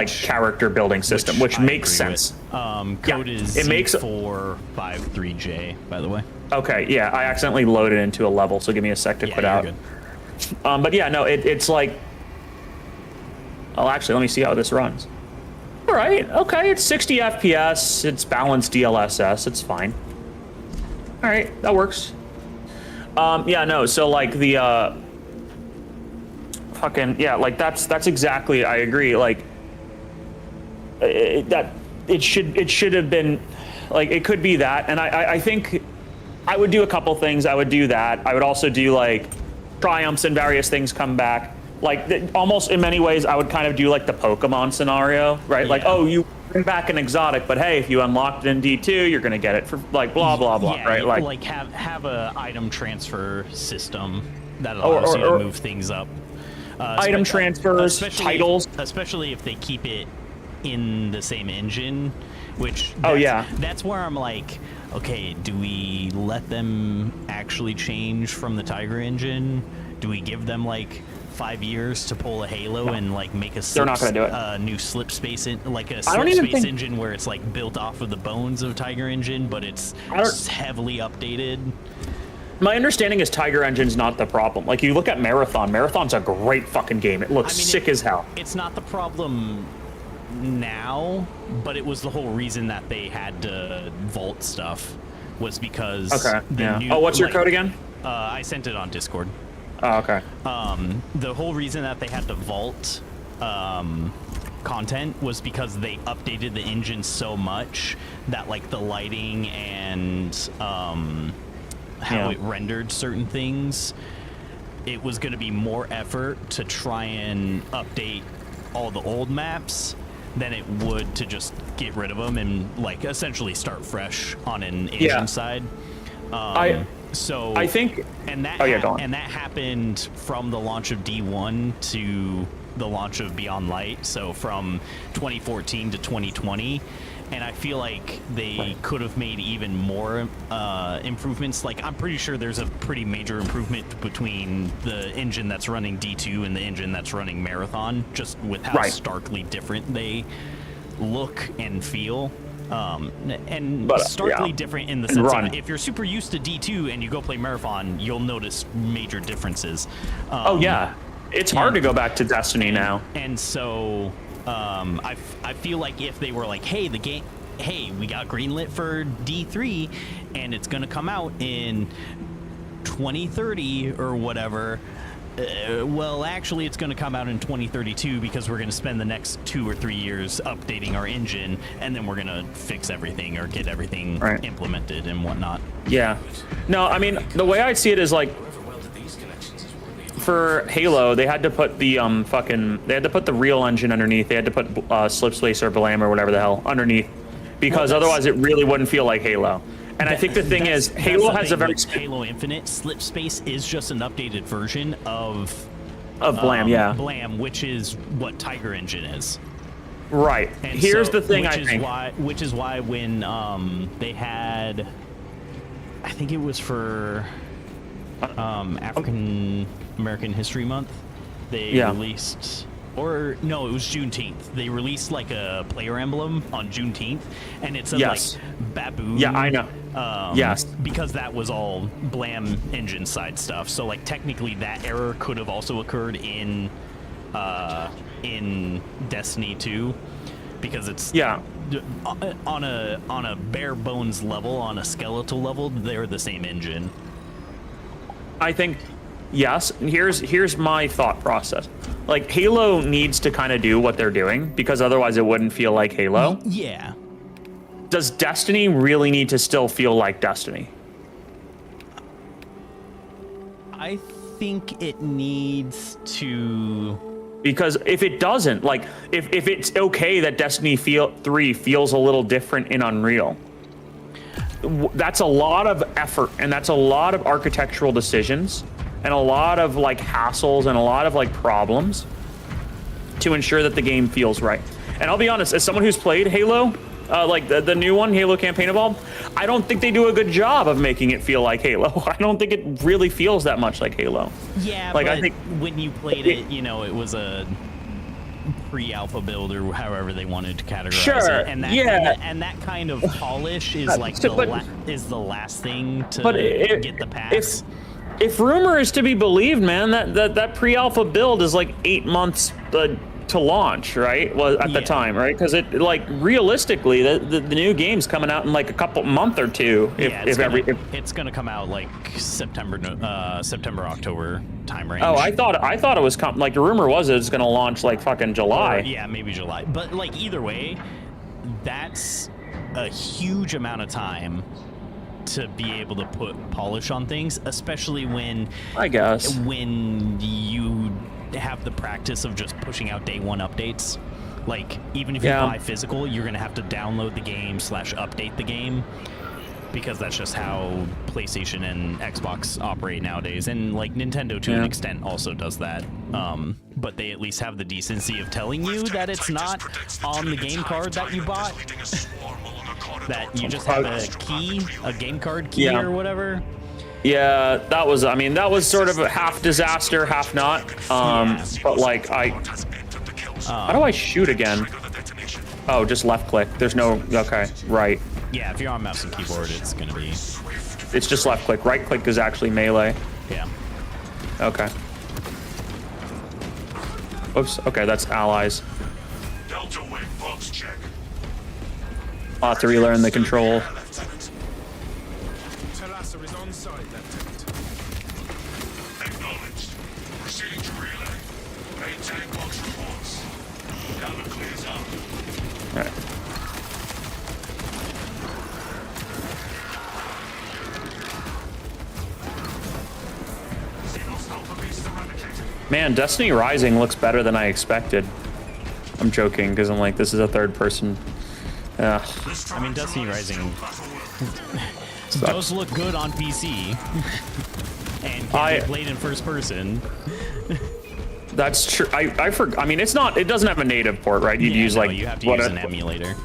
character building system, which makes sense. Code is Z453J, by the way. Okay, yeah, I accidentally loaded into a level, so give me a sec to quit out. Good. But yeah, no, it's like, actually, let me see how this runs. All right, okay, it's 60 FPS, it's balanced DLSS, it's fine. All right, that works. Yeah, no, so, like, the, like, that's exactly, I agree, like, it should have been, like, it could be that, and I think I would do a couple things. I would do that. I would also do, like, triumphs and various things come back. Like, almost in many ways, I would kind of do, like, the Pokemon scenario, right? Yeah. Like, oh, you bring back an exotic, but hey, if you unlocked it in D2, you're gonna get it for, like, blah blah blah, right? Like have a item transfer system that allows you to move things up. Item transfers, titles, especially if they keep it in the same engine, which that's where I'm like, okay, do we let them actually change from the Tiger engine? Do we give them, like, 5 years to pull a Halo and, like, make a they're not gonna do it. New slip space engine where it's, like, built off of the bones of Tiger engine, but it's heavily updated? My understanding is Tiger Engine's not the problem. Like, you look at Marathon. Marathon's a great fucking game. It looks sick as hell. It's not the problem now, but it was the whole reason that they had to vault stuff, was because what's your code again? I sent it on Discord. Oh, okay. The whole reason that they had to vault content was because they updated the engine so much that, like, the lighting and how it rendered certain things, it was going to be more effort to try and update all the old maps than it would to just get rid of them and, like, essentially start fresh on an Asian side. I think, and that happened from the launch of D1 to the launch of Beyond Light, so from 2014 to 2020. And I feel like they could have made even more improvements. Like, I'm pretty sure there's a pretty major improvement between the engine that's running D2 and the engine that's running Marathon, just with how starkly different they look and feel. Starkly different in the sense that if you're super used to D2 and you go play Marathon, you'll notice major differences. It's hard to go back to Destiny now. And so I feel like if they were like, hey, we got greenlit for D3 and it's gonna come out in 2030 or whatever, well, actually it's gonna come out in 2032 because we're gonna spend the next 2 or 3 years updating our engine, and then we're gonna fix everything or get everything implemented and whatnot. Yeah. No, I mean, the way I see it is, like, for Halo, they had to put the they had to put the real engine underneath. They had to put Slipspace or Blam or whatever the hell underneath, because otherwise it really wouldn't feel like Halo. And I think the thing is, Halo has a very Halo Infinite. Slip Space is just an updated version of Blam, yeah. Blam, which is what Tiger Engine is. Right. And Here's so, the thing, which is why when they had, I think it was for African American History Month, they released, or no, it was Juneteenth. They released like a player emblem on Juneteenth, and it said like baboon. Yeah, I know. Yes. Because that was all Blam engine side stuff. So like technically that error could have also occurred in Destiny 2, because it's on a bare bones level, on a skeletal level, they're the same engine. I think yes. Here's my thought process. Like, Halo needs to kind of do what they're doing, because otherwise it wouldn't feel like Halo. Yeah. Does Destiny really need to still feel like Destiny? I think it needs to. Because if it doesn't, like, if it's okay that Destiny 3 feels a little different in Unreal, that's a lot of effort, and that's a lot of architectural decisions, and a lot of like hassles, and a lot of like problems to ensure that the game feels right. And I'll be honest, as someone who's played Halo, like the new one, Halo Campaign Evolved, I don't think they do a good job of making it feel like Halo. I don't think it really feels that much like Halo. Yeah, like, but I think when you played it, you know, it was a pre-alpha build, or however they wanted to categorize it. And that, and that kind of polish is like the last thing to get the pass. If rumor is to be believed, man, that pre-alpha build is like 8 months to launch, right? Well, at the time, right? Because it, like, realistically, the new game's coming out in like a month or two. It's gonna come out like September, October time range. Oh, I thought it was like, the rumor was it's gonna launch like fucking July. Or, yeah, maybe July. But like either way, that's a huge amount of time to be able to put polish on things, especially when you have the practice of just pushing out day one updates. Like, even if you buy physical, you're gonna have to download the game / update the game, because that's just how PlayStation and Xbox operate nowadays. And like Nintendo to an extent also does that, but they at least have the decency of telling you that it's not on the game card that you bought, that you just have a game card key or whatever. Yeah, that was sort of a half disaster, half not. But like, how do I shoot again? Oh, just left click. There's no, okay, right. Yeah, if you're on mouse and keyboard, it's gonna be. It's just left click. Right click is actually melee. Yeah. Okay. Oops. Okay, that's allies. Delta Wing box check. I'll have to relearn the control. Talassa is on site, Lieutenant. Acknowledged. Proceeding to relay. Maintain box reports. Delta clears out. All right. Man, Destiny Rising looks better than I expected. I'm joking, because I'm like, this is a third person. I mean, Destiny Rising does look good on PC and can be played in first person. That's true. I mean, it's not. It doesn't have a native port, right? You'd use like you have to use an emulator.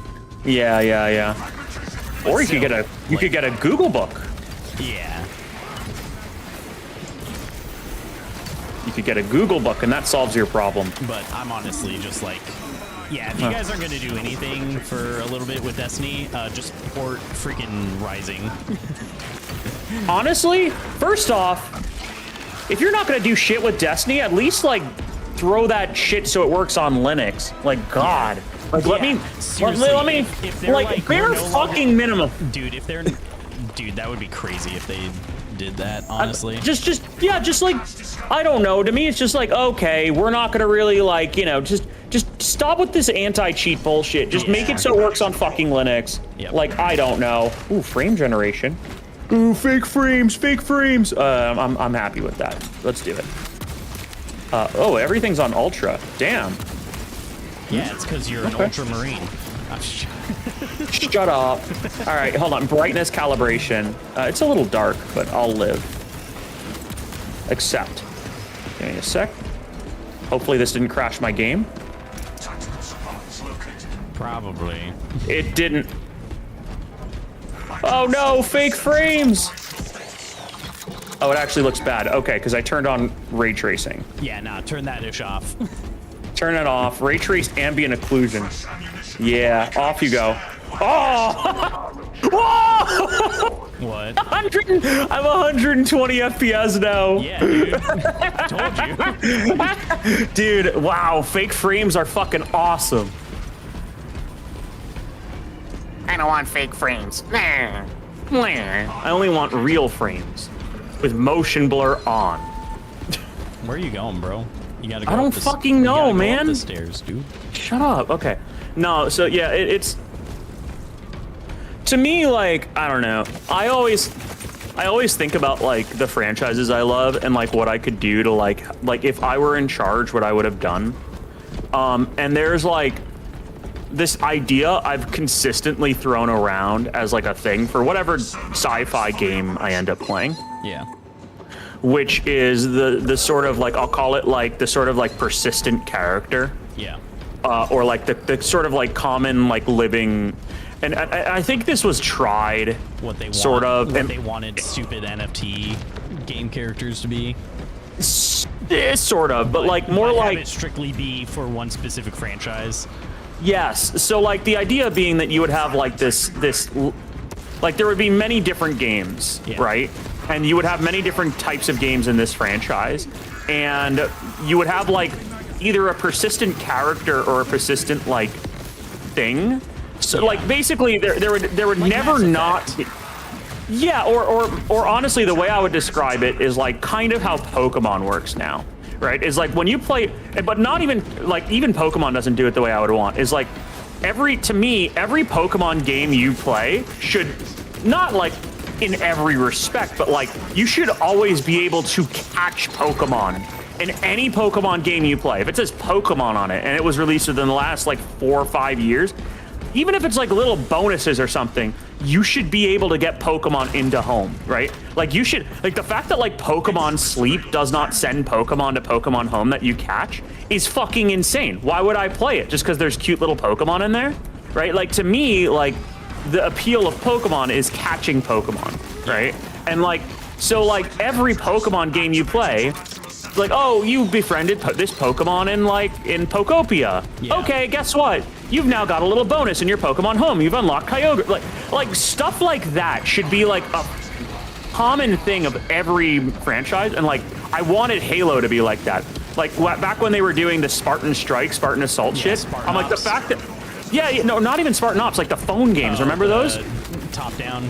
Yeah. Or you could get a Google book. Yeah. You could get a Google book, and that solves your problem. But I'm honestly just like, yeah, if you guys aren't going to do anything for a little bit with Destiny, just port freaking Rising. Honestly, first off, if you're not going to do shit with Destiny, at least, like, throw that shit so it works on Linux. Like, God. Like, let me, if they're like, bare fucking minimum. Dude, dude, that would be crazy if they did that, honestly. Just like, I don't know. To me, it's just like, okay, we're not gonna really, like, you know, just stop with this anti-cheat bullshit. Just make it so it works on fucking Linux. Yep. Like, I don't know. Ooh, frame generation. Ooh, fake frames. I'm happy with that. Let's do it. Oh, everything's on ultra. Damn. Yeah, it's because you're an ultramarine. Shut up. All right, hold on. Brightness calibration. It's a little dark, but I'll live. Accept. Give me a sec. Hopefully this didn't crash my game. Tactical supplies located. Probably. It didn't. Oh no, fake frames! Oh, it actually looks bad. Okay, because I turned on ray tracing. Yeah, nah, turn that ish off. Turn it off. Ray traced ambient occlusion. Yeah, off you go. Oh! Whoa! What? 100, I'm 120 FPS now. Yeah, dude. Told you. Dude, wow, fake frames are fucking awesome. I don't want fake frames. Nah. I only want real frames with motion blur on. Where are you going, bro? You gotta go I don't up the, fucking you know, gotta go man. Up the stairs, dude. Shut up. Okay. No, so yeah, it's to me, like, I don't know. I always think about like the franchises I love and like what I could do to like if I were in charge, what I would have done. And there's like this idea I've consistently thrown around as like a thing for whatever sci-fi game I end up playing. Yeah. Which is the sort of like, I'll call it like the sort of like persistent character. Yeah. Or like the sort of like common like living, and I think this was tried. What they want, sort of, what and they wanted stupid NFT game characters to be. Sort of, but like more have like it strictly be for one specific franchise. yes. So like the idea being that you would have like this like there would be many different games, Yeah. right? And you would have many different types of games in this franchise, and you would have like either a persistent character or a persistent like thing. So Yeah. like basically there would Like never Mass not Effect. yeah, or honestly the way I would describe it is like kind of how Pokemon works now, right? Is like when you play, but not even like even Pokemon doesn't do it the way I would want. Is like every Pokemon game you play should not like in every respect, but like you should always be able to catch Pokemon in any Pokemon game you play. If it says Pokemon on it and it was released within the last like 4 or 5 years, even if it's like little bonuses or something, you should be able to get Pokemon into home, right? Like you should, like the fact that like Pokemon Sleep does not send Pokemon to Pokemon Home that you catch is fucking insane. Why would I play it? Just because there's cute little Pokemon in there, right? Like to me, like the appeal of Pokemon is catching Pokemon, right? And like, so like every Pokemon game you play, like, oh, you befriended this Pokemon in Pokopia. Yeah. Okay, guess what? You've now got a little bonus in your Pokemon Home. You've unlocked Kyogre. Like stuff like that should be like a common thing of every franchise. And like, I wanted Halo to be like that. Like back when they were doing the Spartan Strike, Spartan Assault shit. Spartan I'm like the Ops. fact that, yeah, no, not even Spartan Ops, like the phone games. Remember those? Top down.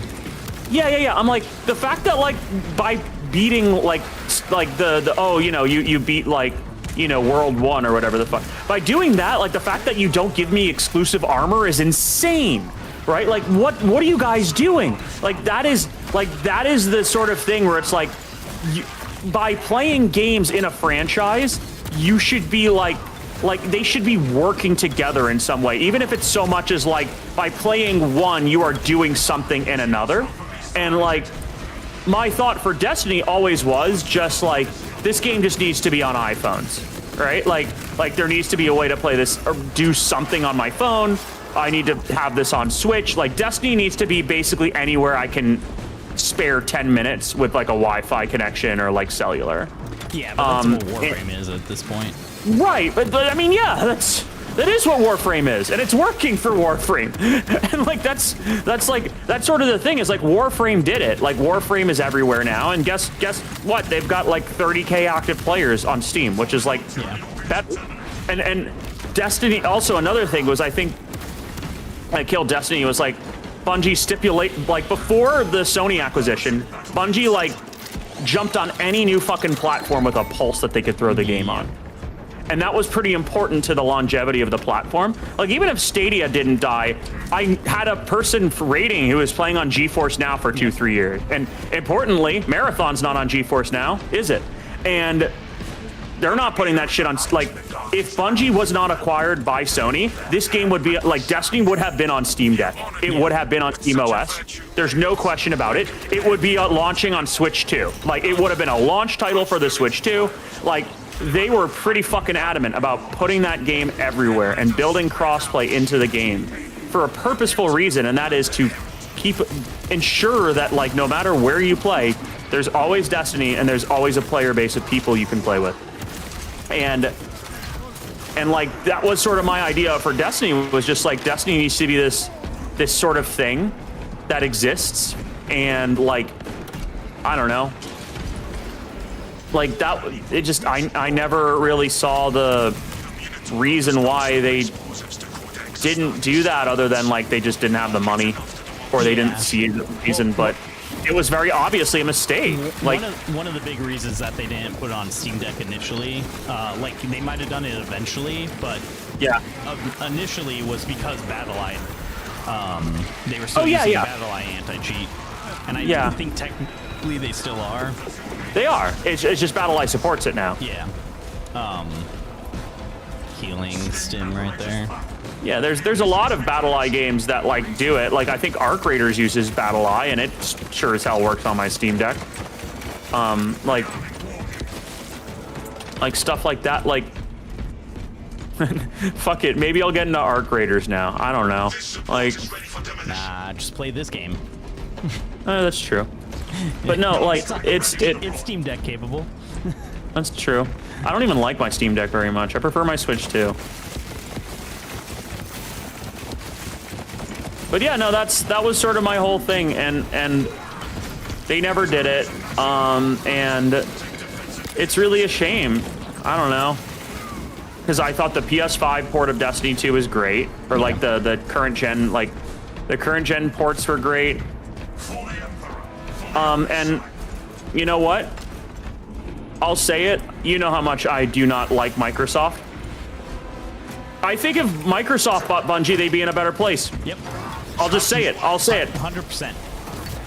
Yeah. I'm like the fact that like by beating like the oh, you know, you beat like, you know, World 1 or whatever the fuck. By doing that, like the fact that you don't give me exclusive armor is insane, right? Like what are you guys doing? Like that is the sort of thing where it's like by playing games in a franchise, you should be like they should be working together in some way, even if it's so much as like by playing one, you are doing something in another. And like my thought for Destiny always was just like, this game just needs to be on iPhones, right? Like there needs to be a way to play this or do something on my phone. I need to have this on Switch. Like Destiny needs to be basically anywhere I can spare 10 minutes with like a Wi-Fi connection or like cellular. Yeah, but that's what Warframe is at this point. Right, but I mean, yeah, that is what Warframe is, and it's working for Warframe. And like that's sort of the thing is like Warframe did it. Like Warframe is everywhere now, and guess what? They've got like 30K active players on Steam, which is like that. And Destiny. Also, another thing was I think I killed Destiny was like Bungie stipulate like before the Sony acquisition, Bungie like jumped on any new fucking platform with a pulse that they could throw the game on. And that was pretty important to the longevity of the platform. Like even if Stadia didn't die, I had a person rating who was playing on GeForce Now for 2-3 years. And importantly, Marathon's not on GeForce Now, is it? And they're not putting that shit on. Like, if Bungie was not acquired by Sony, this game would be like Destiny would have been on Steam Deck. It would have been on Steam OS. There's no question about it. It would be launching on Switch 2. Like, it would have been a launch title for the Switch 2. Like, they were pretty fucking adamant about putting that game everywhere and building crossplay into the game for a purposeful reason, and that is to ensure that, like, no matter where you play, there's always Destiny and there's always a player base of people you can play with. And like, that was sort of my idea for Destiny, was just like, Destiny needs to be this sort of thing that exists, and like, I don't know, like that, it just, I never really saw the reason why they didn't do that, other than like they just didn't have the money, or they didn't see the reason. But it was very obviously a mistake. Like, one of the big reasons that they didn't put it on Steam Deck initially, like they might have done it eventually, but yeah, initially was because BattleEye, they were still using BattleEye anti-cheat, and I think technically they still are. They are. It's just BattleEye supports it now. Yeah. Healing stim right there. Yeah, there's a lot of BattleEye games that like do it. Like, I think Arc Raiders uses BattleEye, and it sure as hell works on my Steam Deck. Like stuff like that. Like, fuck it. Maybe I'll get into Arc Raiders now. I don't know. Like, nah, just play this game. That's true. But no, like, it's Steam Deck capable. That's true. I don't even like my Steam Deck very much. I prefer my Switch 2. But yeah, no, that was sort of my whole thing, and they never did it. And it's really a shame. I don't know, because I thought the PS5 port of Destiny 2 was great, or like the current gen, like the current gen ports were great. And you know what? I'll say it. You know how much I do not like Microsoft. I think if Microsoft bought Bungie, they'd be in a better place. Yep. I'll just say it. I'll say it. 100%.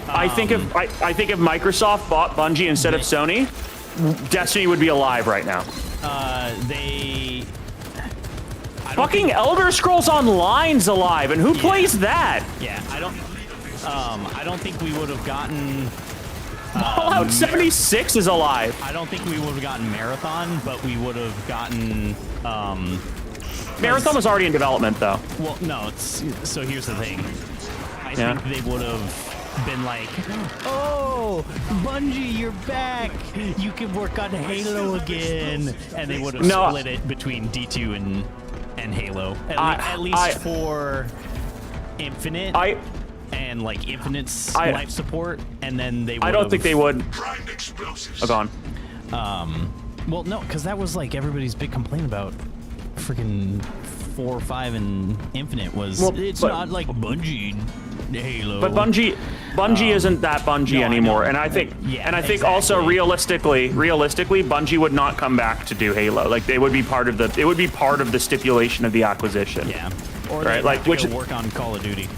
I think if Microsoft bought Bungie instead of Sony, Destiny would be alive right now. Fucking Elder Scrolls Online's alive, and who plays that? Yeah, I don't think we would have gotten. Fallout 76 is alive. I don't think we would have gotten Marathon, but we would have gotten. Marathon was already in development, though. Well, no. So here's the thing. I think they would have been like, "Oh, Bungie, you're back! You can work on Halo again," and they would have split it between D2 and Halo, at least for Infinite. And like Infinite's life support, and then they would I don't think they would. Oh, gone. Well, no, because that was like everybody's big complaint about freaking 4 or 5 and Infinite was it's not like Bungie Halo. But Bungie isn't that Bungie anymore, and I think also realistically, Bungie would not come back to do Halo. Like, they would be part of the stipulation of the acquisition. Yeah. Or right, like which work on Call of Duty.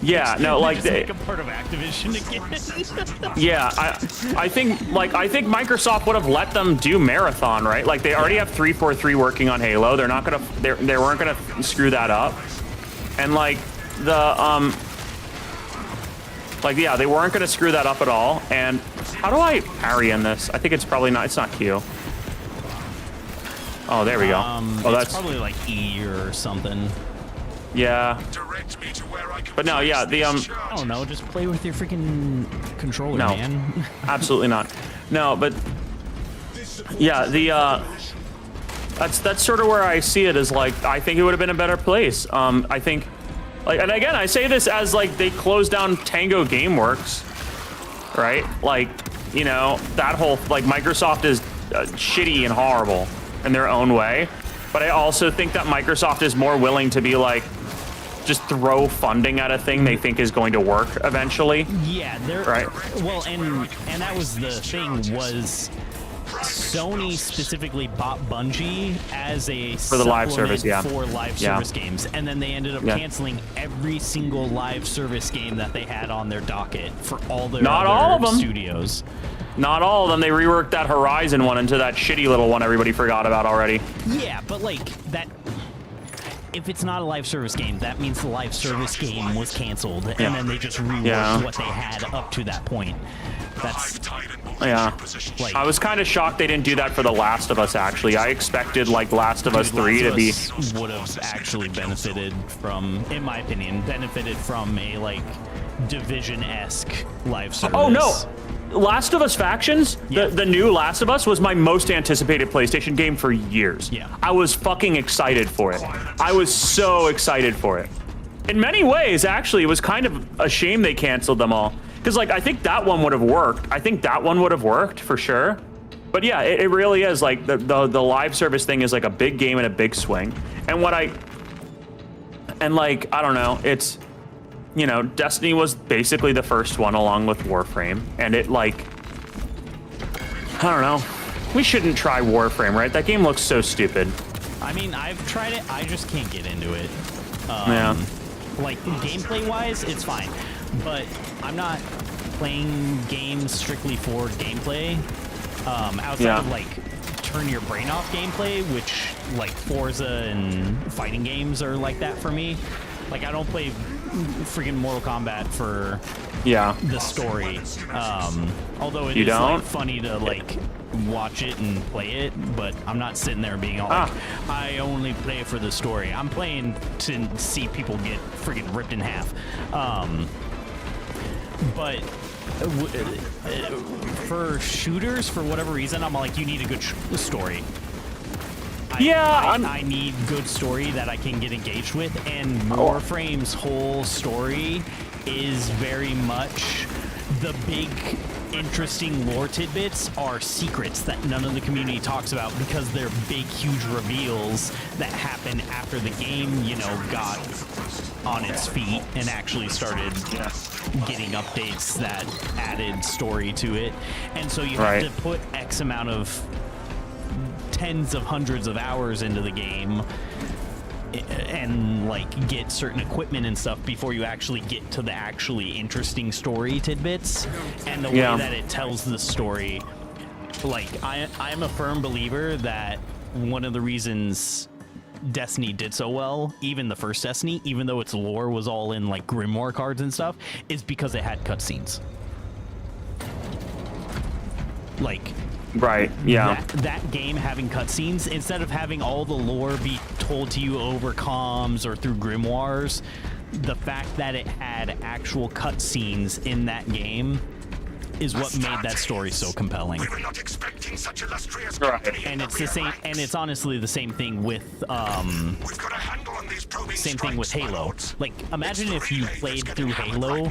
Yeah, no, like they make a part of Activision again. Yeah, I think Microsoft would have let them do Marathon, right? Like, they already have 343 working on Halo. They're not gonna, they weren't gonna screw that up, and like they weren't gonna screw that up at all. And how do I parry in this? I think it's probably not. It's not Q. Oh, there we go. Oh, that's probably like E or something. Yeah. But no, yeah, the I don't know, just play with your freaking controller, man. Absolutely not. No, but yeah, the that's sort of where I see it, is like, I think it would have been a better place. I think, like, and again, I say this as like they closed down Tango Gameworks, right? Like, you know, that whole, like, Microsoft is shitty and horrible in their own way, but I also think that Microsoft is more willing to be like, just throw funding at a thing they think is going to work eventually. Yeah, they're right. Well, and that was the thing, was Sony specifically bought Bungie as a for the live service, for live service games, and then they ended up canceling every single live service game that they had on their docket for all their not all of them studios. Not all of them. They reworked that Horizon one into that shitty little one everybody forgot about already. Yeah, but like that. If it's not a live service game, that means the live service game was canceled, and then they just reworked what they had up to that point. That's like, I was kind of shocked they didn't do that for The Last of Us. Actually, I expected like Last of Us 3 to be would have actually benefited from, in my opinion, benefited from a like Division-esque live service. Oh no. Last of Us Factions, the new Last of Us was my most anticipated PlayStation game for years. Yeah. I was fucking excited for it. I was so excited for it. In many ways, actually, it was kind of a shame they canceled them all. Because, like, I think that one would have worked. I think that one would have worked for sure. But yeah, it really is, like, the live service thing is like a big game and a big swing. And like, I don't know, it's... You know, Destiny was basically the first one along with Warframe, and it like, I don't know, we shouldn't try Warframe, right? That game looks so stupid. I mean, I've tried it, I just can't get into it. Like, gameplay-wise, it's fine, but I'm not playing games strictly for gameplay. Outside of, like, turn your brain off gameplay, which, like, Forza and fighting games are like that for me. Like, I don't play freaking Mortal Kombat for the story. Although it is like funny to like watch it and play it, but I'm not sitting there being all like, I only play for the story. I'm playing to see people get freaking ripped in half. But for shooters, for whatever reason, I'm like, you need a good story. I need good story that I can get engaged with, and Warframe's whole story is very much the big interesting lore tidbits are secrets that none of the community talks about because they're big, huge reveals that happen after the game, you know, got on its feet and actually started getting updates that added story to it. And so you have to put X amount of tens of hundreds of hours into the game and like get certain equipment and stuff before you actually get to the actually interesting story tidbits. And the way that it tells the story, like I'm a firm believer that one of the reasons Destiny did so well, even the first Destiny, even though its lore was all in like grimoire cards and stuff, is because it had cutscenes. Like that game having cutscenes, instead of having all the lore be told to you over comms or through grimoires, the fact that it had actual cutscenes in that game is what made that story so compelling. We were not expecting such illustrious and it's the same, and it's honestly the same thing with We've got a handle on these probing same thing with strikes, Halo. Like, imagine if you played through Halo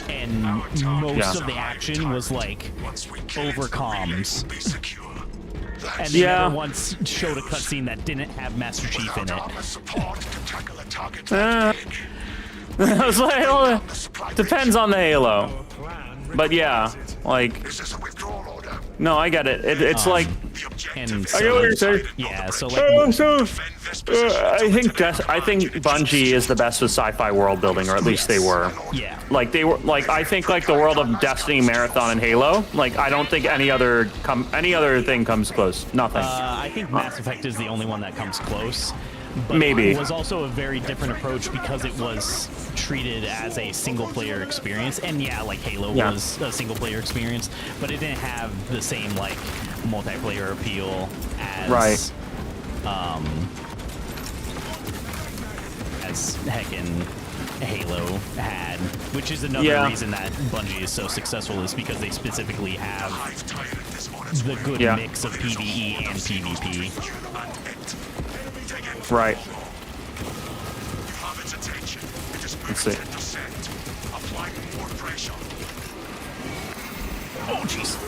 and most of the action was like over comms. And they never once showed a cutscene that didn't have Master Chief in it. I was like, well, depends on the Halo. But yeah, like, no, I get it. It's like, and so, I get what you're saying. Yeah, so like, I think Bungie is the best with sci-fi world building, or at least they were. Yeah. Like they were, like I think like the world of Destiny, Marathon, and Halo. Like I don't think any other thing comes close. Nothing. I think Mass Effect is the only one that comes close. But maybe it was also a very different approach because it was treated as a single-player experience, and like Halo was a single-player experience, but it didn't have the same like multiplayer appeal as as heckin' Halo had, which is another reason that Bungie is so successful, is because they specifically have the good mix of PvE and PvP. Right. Let's see. Oh, jeez.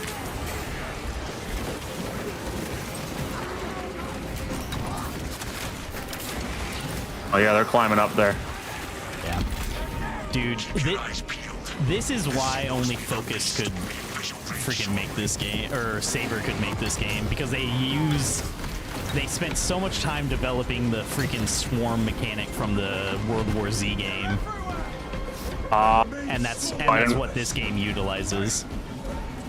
Oh yeah, they're climbing up there. Yeah. Dude, this is why only Focus could freaking make this game, or Saber could make this game, because they spent so much time developing the freaking swarm mechanic from the World War Z game. And that's what this game utilizes.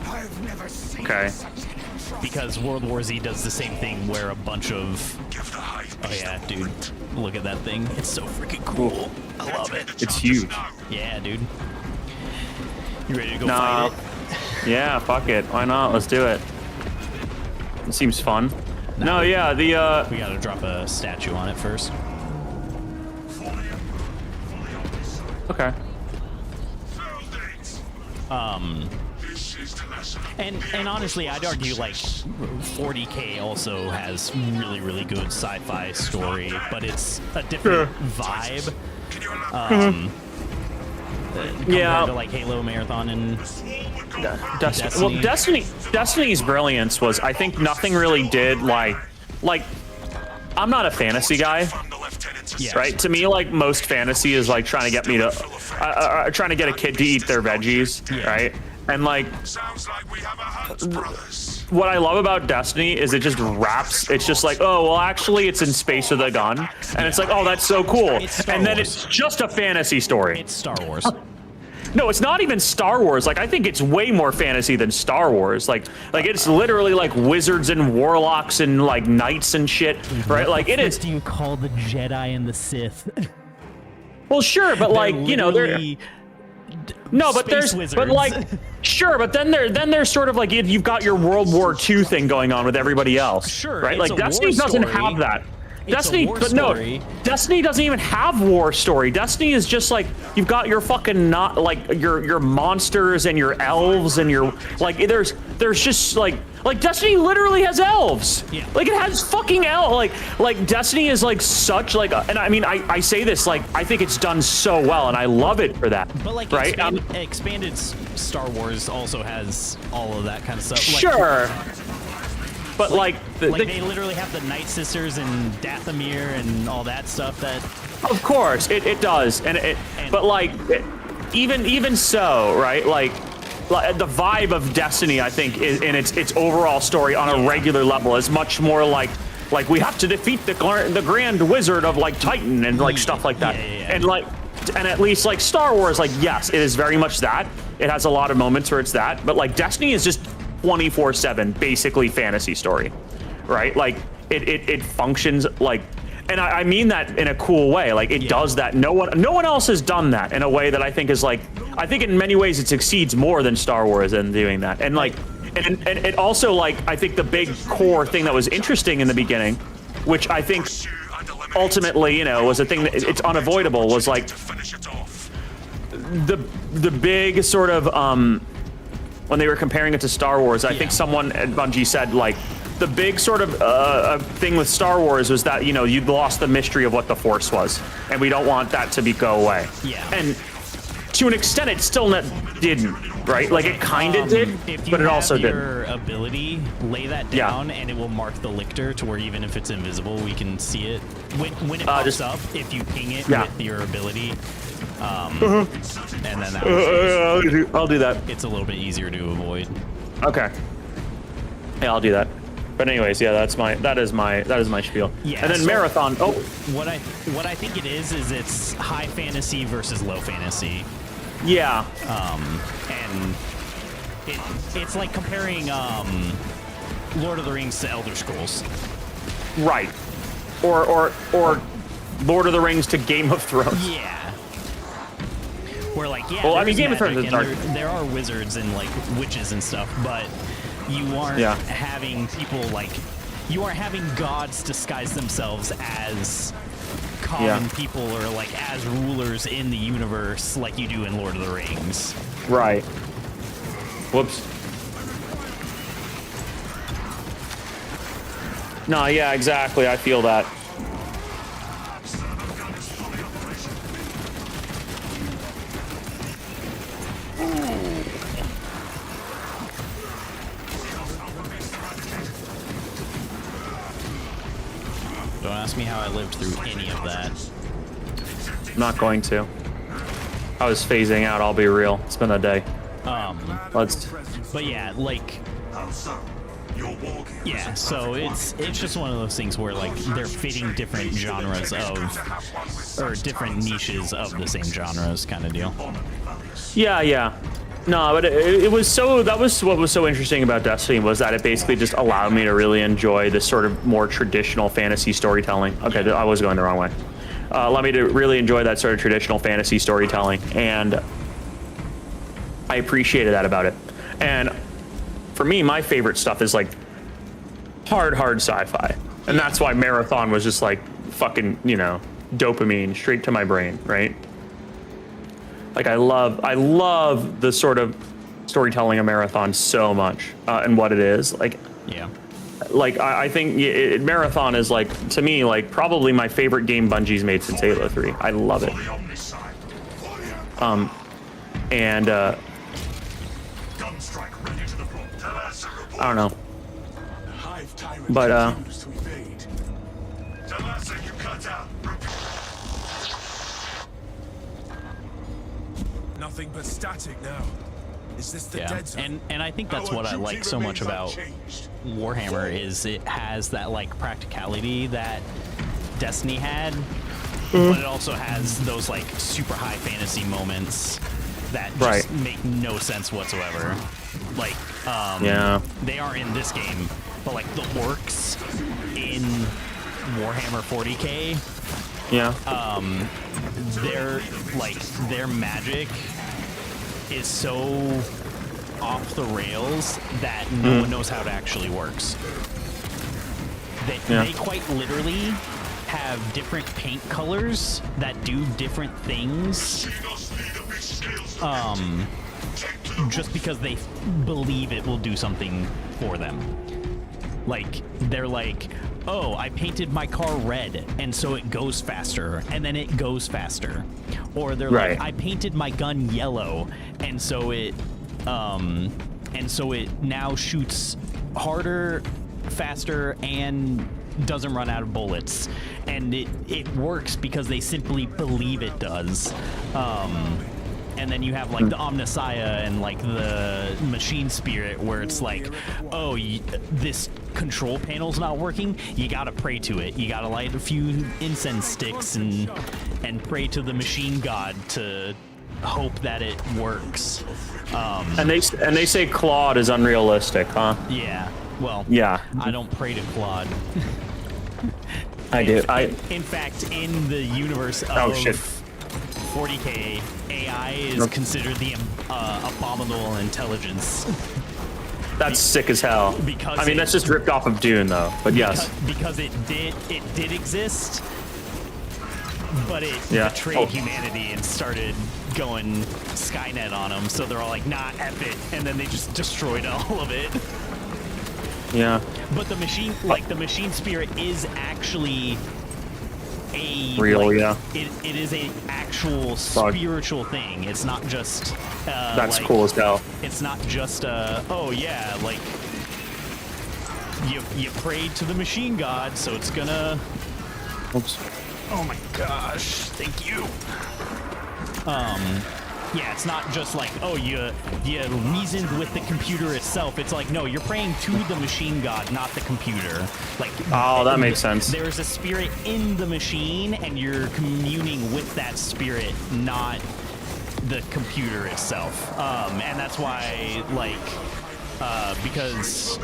I have never seen Okay. such atrocity. Because World War Z does the same thing where a bunch of... Give the hive Oh beast yeah, a dude. moment. Look at that thing. It's so freaking cool. I love it. It's huge. Yeah, dude. You ready to go Nah. fight Yeah, fuck it. Why not? Let's do it. It seems fun. No, yeah, it? We gotta drop a statue on it first. Okay. This is the lesson. And honestly, I'd argue like 40K also has really good sci-fi story, but it's a different vibe. Can you unlock Yeah. Compared to like Halo Marathon and Well, Destiny's brilliance was, I think nothing really did like, I'm not a fantasy guy, from the lieutenant's Yeah. right? To me, like most fantasy is like trying to get me to, trying to get a kid to eat their veggies, Yeah. right? And like, Sounds like we have a hunt, brothers. what I love about Destiny is it just wraps. It's just like, oh, well, actually, it's in space with a gun, and it's like, oh, that's so cool. It's Star And then Wars. it's just a fantasy story. it's Star Wars. No, it's not even Star Wars. Like, I think it's way more fantasy than Star Wars. Like it's literally like wizards and warlocks and like knights and shit, right? Like it is. do you call the Jedi and the Sith? Well, sure, but like you know, they're no, but space there's, wizards. but like, sure, but then there's sort of like you've got your World War II thing going on with everybody else, Sure, right? it's Like a war Destiny doesn't story. have that. It's a Destiny, war but story. no, Destiny doesn't even have war story. Destiny is just like you've got your fucking not like your monsters and your elves and your like there's just like Destiny literally has elves. Yeah. Like it has fucking elves. Like Destiny is like such like and I mean I say this like I think it's done so well and I love it for that. But like right? expanded Star Wars also has all of that kind of stuff. Like, Sure. But like, they literally have the Night Sisters and Dathomir and all that stuff that of course it does, but like even so, right? Like the vibe of Destiny, I think, is in its overall story on a regular level is much more like we have to defeat the Grand Wizard of like Titan and like stuff like that, and at least like Star Wars, like yes, it is very much that. It has a lot of moments where it's that, but like Destiny is just 24/7 basically fantasy story, right? Like it functions like, and I mean that in a cool way. Like it does that. No one else has done that in a way that I think is like, I think in many ways it succeeds more than Star Wars in doing that. And like, and it also like, I think the big core thing that was interesting in the beginning, which I think ultimately, you know, was a thing that it's unavoidable, was like Finish it off. the big sort of when they were comparing it to Star Wars, I think someone at Bungie said like the big sort of thing with Star Wars was that, you know, you'd lost the mystery of what the Force was, and we don't want that to go away. Yeah. And to an extent, it still didn't, right? Like it kind of did, but it also didn't. If you have your ability, lay that down, and it will mark the lictor to where even if it's invisible, we can see it. When it pops up, if you ping it with your ability, and then that I'll do that. it's a little bit easier to avoid. Okay. Yeah, I'll do that. But anyways, yeah, that is my spiel. Yeah, and then so- Marathon. Oh, What I think it is it's high fantasy versus low fantasy. yeah. And it's like comparing Lord of the Rings to Elder Scrolls. Right. Or Lord of the Rings to Game of Thrones. Yeah. Where like Well, I there's mean, Game of Thrones magic is and dark. there are wizards and like witches and stuff, but you aren't having people like you aren't having gods disguise themselves as common people or like as rulers in the universe like you do in Lord of the Rings. Right. Whoops. No, yeah, exactly. I feel that. Don't ask me how I lived through any of that. Not going to. I was phasing out, I'll be real. It's been a day. Let's. But yeah, like How so? Your war gear is yeah, so it's just one of those things where like they're fitting different genres of or different niches of the same genres kind of deal. Yeah, yeah. No, but it was so, that was what was so interesting about Destiny, was that it basically just allowed me to really enjoy this sort of more traditional fantasy storytelling. Okay, I was going the wrong way. Allowed me to really enjoy that sort of traditional fantasy storytelling, and I appreciated that about it. And for me, my favorite stuff is like hard sci-fi, and that's why Marathon was just like fucking, you know, dopamine straight to my brain, right? Like I love the sort of storytelling of Marathon so much, and what it is. Like, Yeah. like I think Marathon is like, to me, like probably my favorite game Bungie's made since Halo 3. I love it. And I don't know, but Nothing but static now. Is this the Yeah, dead zone? and I think that's what I like so much about Warhammer is it has that like practicality that Destiny had, but it also has those like super high fantasy moments that just make no sense whatsoever. Like, yeah, they are in this game, but like the orcs in Warhammer 40K, yeah, their magic is so off the rails that no one knows how it actually works. They quite literally have different paint colors that do different things, just because they believe it will do something for them. Like, they're like, oh, I painted my car red, and so it goes faster, and then it goes faster. Or they're like, I painted my gun yellow, and so it now shoots harder, faster, and doesn't run out of bullets. And it works because they simply believe it does. And then you have like the Omnissiah and like the Machine Spirit, where it's like, oh, this control panel's not working. You gotta pray to it. You gotta light a few incense sticks and pray to the machine god to hope that it works. and they say Claude is unrealistic, huh? Yeah. Well. Yeah. I don't pray to Claude. I do. In fact, in the universe of 40K, AI is considered the abominable intelligence. That's sick as hell. Because I mean, that's just ripped off of Dune, though. But yes, because it did exist, but it betrayed humanity and started going Skynet on them. So they're all like, "Nah, F it," and then they just destroyed all of it. Yeah. But the machine spirit is actually a real, It is a actual spiritual thing. It's not just. That's cool as hell. It's not just oh yeah, like you prayed to the machine god, so it's gonna. Oops. Oh my gosh! Thank you. Yeah, it's not just like, oh, you reasoned with the computer itself. It's like, no, you're praying to the machine god, not the computer. Like, oh, that makes sense. There's a spirit in the machine, and you're communing with that spirit, not the computer itself. And that's why, like, because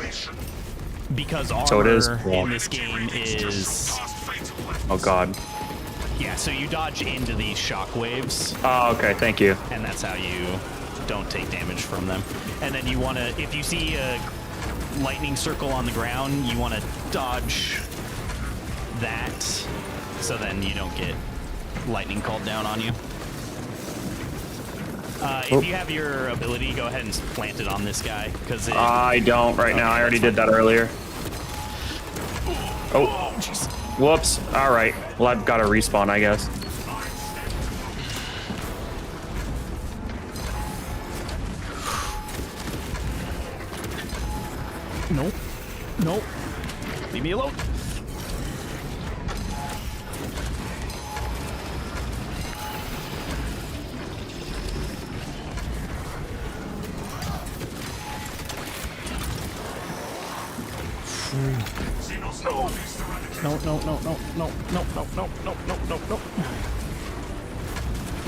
armor in this game is. Oh God. Yeah, so you dodge into these shockwaves. Oh, okay, thank you. And that's how you don't take damage from them. And then you want to, if you see a lightning circle on the ground, you want to dodge that, so then you don't get lightning called down on you. If you have your ability, go ahead and plant it on this guy, because I don't right now. I already did that earlier. Oh, jeez. Whoops. All right. Well, I've got to respawn, I guess. Nope. Nope. Leave me alone. No, no, no, no, no, no, no, no, no, no, no, no.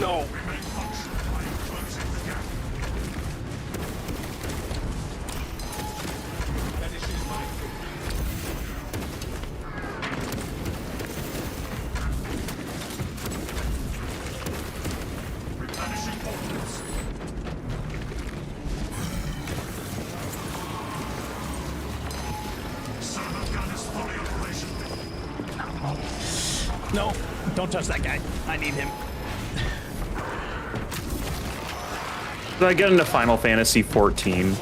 No. No, don't touch that guy. I need him. Did I get into Final Fantasy 14?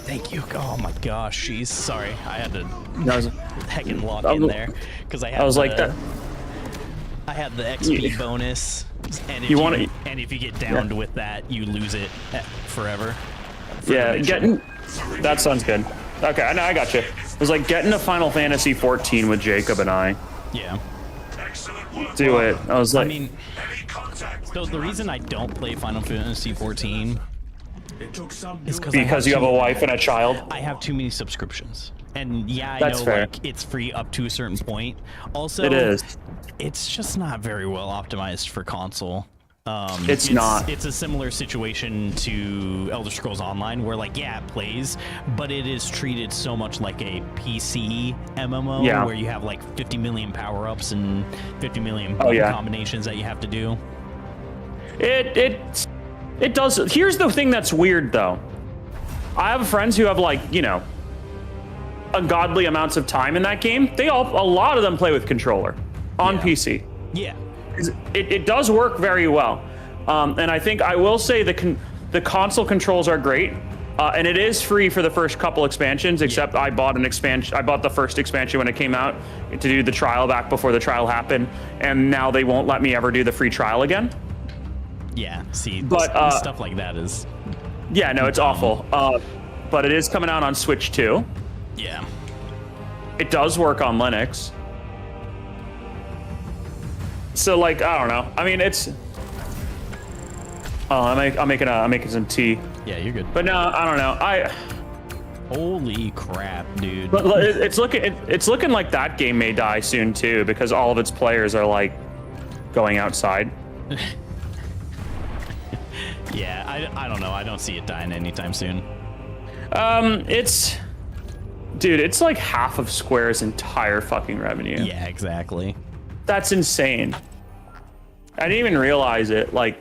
Thank you. Oh my gosh, jeez. Sorry, I had to heckin' lock I in was- there because I had. I was like that. I had the XP Yeah. bonus, and if You you wanna- and if you get downed with that, you lose it forever. For Yeah, the mission. getting that sounds good. Okay, I know, I got you. It was like getting to Final Fantasy 14 with Jacob and I. Yeah. Excellent work. Do it. I was I like, mean, Any contact so the reason I don't play Final Fantasy 14 It took some is because you have a wife and a child. I have too many subscriptions. And yeah, I That's know fair. like it's free up to a certain point. Also, It is. It's just not very well optimized for console. It's not. It's a similar situation to Elder Scrolls Online, where like yeah, it plays, but it is treated so much like a PC MMO, Yeah. where you have like 50 million power-ups and 50 million Oh, yeah. combinations that you have to do. It does. Here's the thing that's weird though. I have friends who have like, you know, ungodly amounts of time in that game. A lot of them play with controller on Yeah. PC. Yeah. It does work very well, and I think I will say the console controls are great, and it is free for the first couple expansions. Except I bought an expansion. I bought the first expansion when it came out to do the trial back before the trial happened, and now they won't let me ever do the free trial again. Yeah. See, But, stuff like that is. Yeah, no, it's awful. But it is coming out on Switch too. Yeah. It does work on Linux. So like, I don't know. I mean, it's. Oh, I'm making some tea. Yeah, you're good. But no, I don't know. Holy crap, dude. But it's looking like that game may die soon too, because all of its players are like going outside. Yeah, I don't know. I don't see it dying anytime soon. It's like half of Square's entire fucking revenue. Yeah, exactly. That's insane. I didn't even realize it. Like,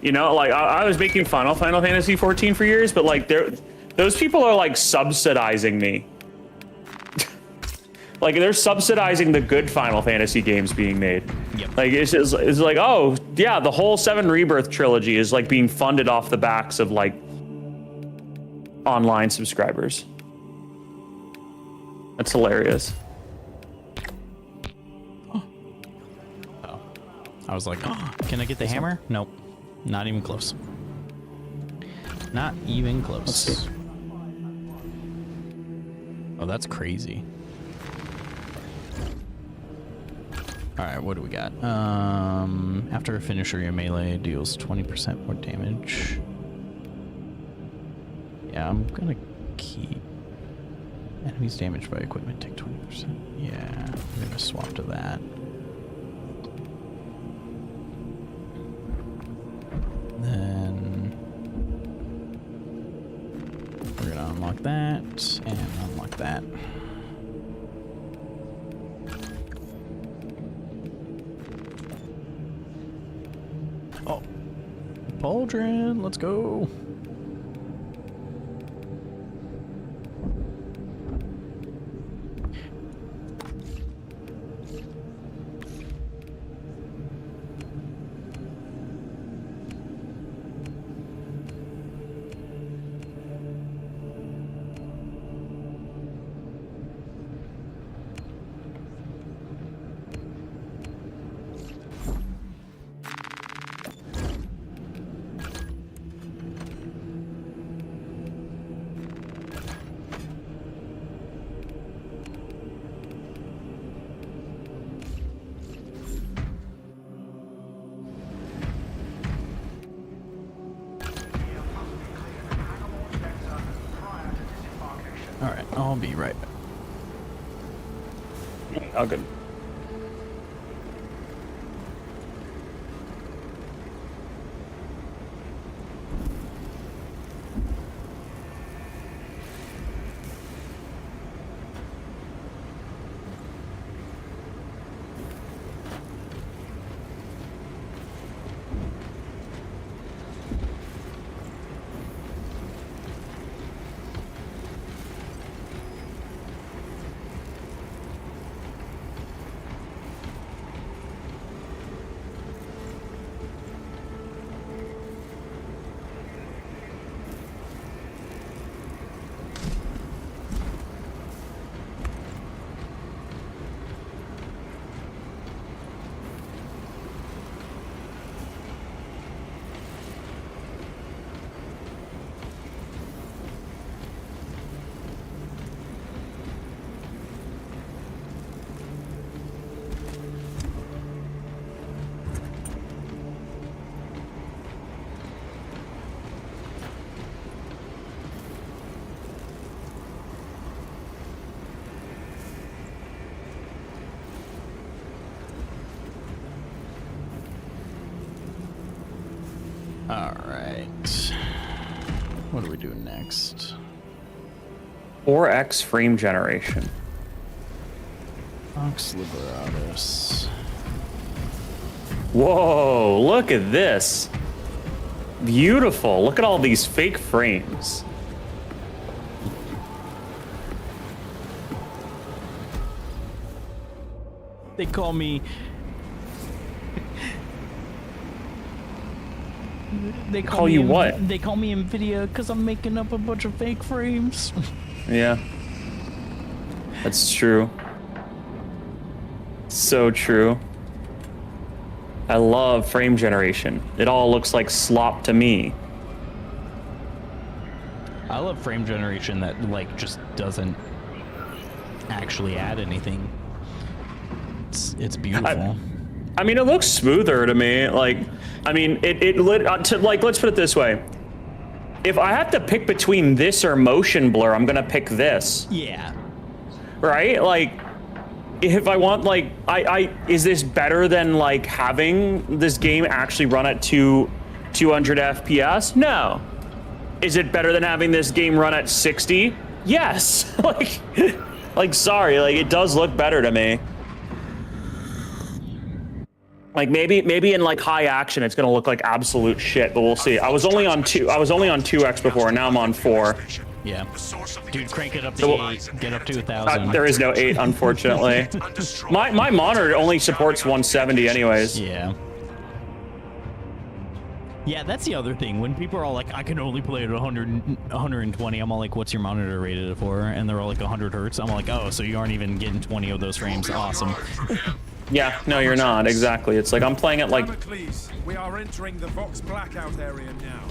you know, like I was making fun of Final Fantasy 14 for years, but like those people are like subsidizing me. Like they're subsidizing the good Final Fantasy games being made. Yep. Like it's like, oh yeah, the whole 7 Rebirth trilogy is like being funded off the backs of like online subscribers. That's hilarious. I was like, oh, can I get the hammer? Nope. Not even close. Not even close. Oh, that's crazy. Alright, what do we got? After a finisher, your melee deals 20% more damage. Yeah, I'm gonna keep enemies damaged by equipment take 20%. Yeah, I'm gonna swap to that. Then we're gonna unlock that and unlock that. Oh, Pauldron, let's go. Alright, I'll be right back. Oh, good. What are we doing next? 4x frame generation. Vox Liberatus. Whoa, look at this. Beautiful. Look at all these fake frames. They call me. They Call you what? They call me Nvidia because I'm making up a bunch of fake frames. Yeah. That's true. So true. I love frame generation. It all looks like slop to me. I love frame generation that like just doesn't actually add anything. It's beautiful. I mean, it looks smoother to me. Like, I mean, let's put it this way. If I have to pick between this or motion blur, I'm gonna pick this. Yeah. Right? Like, if I want, like, is this better than like having this game actually run at 200 FPS? No. Is it better than having this game run at 60? Yes. like, sorry, like it does look better to me. Like maybe in like high action it's gonna look like absolute shit, but we'll see. I was only on 2x before, now I'm on 4. Yeah. Dude, crank it up to 8, get up to 1,000. There is no 8, unfortunately. my monitor only supports 170 anyways. Yeah. Yeah, that's the other thing. When people are all like, I can only play at 120, I'm all like, what's your monitor rated for? And they're all like 100 hertz. I'm like, oh, so you aren't even getting 20 of those frames. Awesome. Yeah, no, you're not. Exactly. It's like I'm playing at like. We are entering the Vox blackout area now.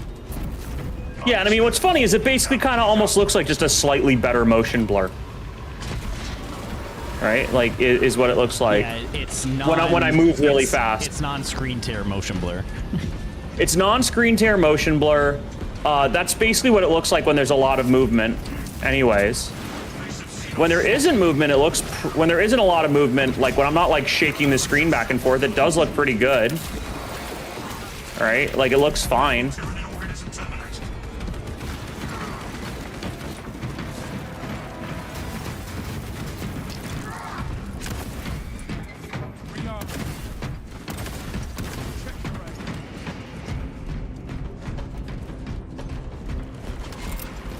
Yeah, and I mean, what's funny is it basically kind of almost looks like just a slightly better motion blur. Right? Like, is what it looks like. Yeah, it's when I move really fast. It's non-screen tear motion blur. It's non-screen tear motion blur. That's basically what it looks like when there's a lot of movement. Anyways. When there isn't movement, when there isn't a lot of movement, like when I'm not like shaking the screen back and forth, it does look pretty good. All right, like it looks fine.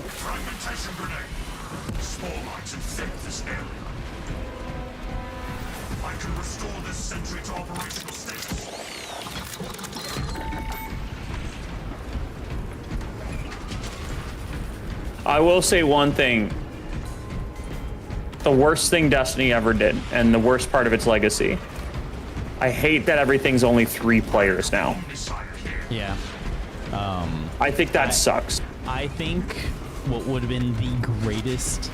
Fragmentation grenade. Small lights infect this area. I can restore this sentry to operational status. I will say one thing. The worst thing Destiny ever did, and the worst part of its legacy. I hate that everything's only 3 players now. Yeah. I think that sucks. I think what would have been the greatest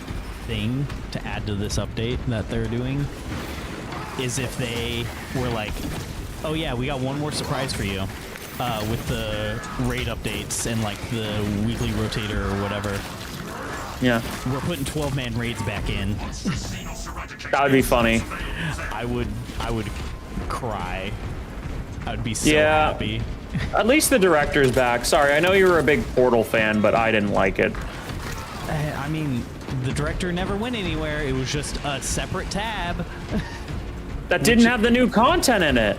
thing to add to this update that they're doing is if they were like, oh yeah, we got one more surprise for you with the raid updates and like the weekly rotator or whatever. Yeah. We're putting 12-man raids back in. That would be funny. I would cry. I would be so happy. At least the director's back. Sorry, I know you were a big Portal fan, but I didn't like it. I mean, the director never went anywhere. It was just a separate tab. That didn't have the new content in it.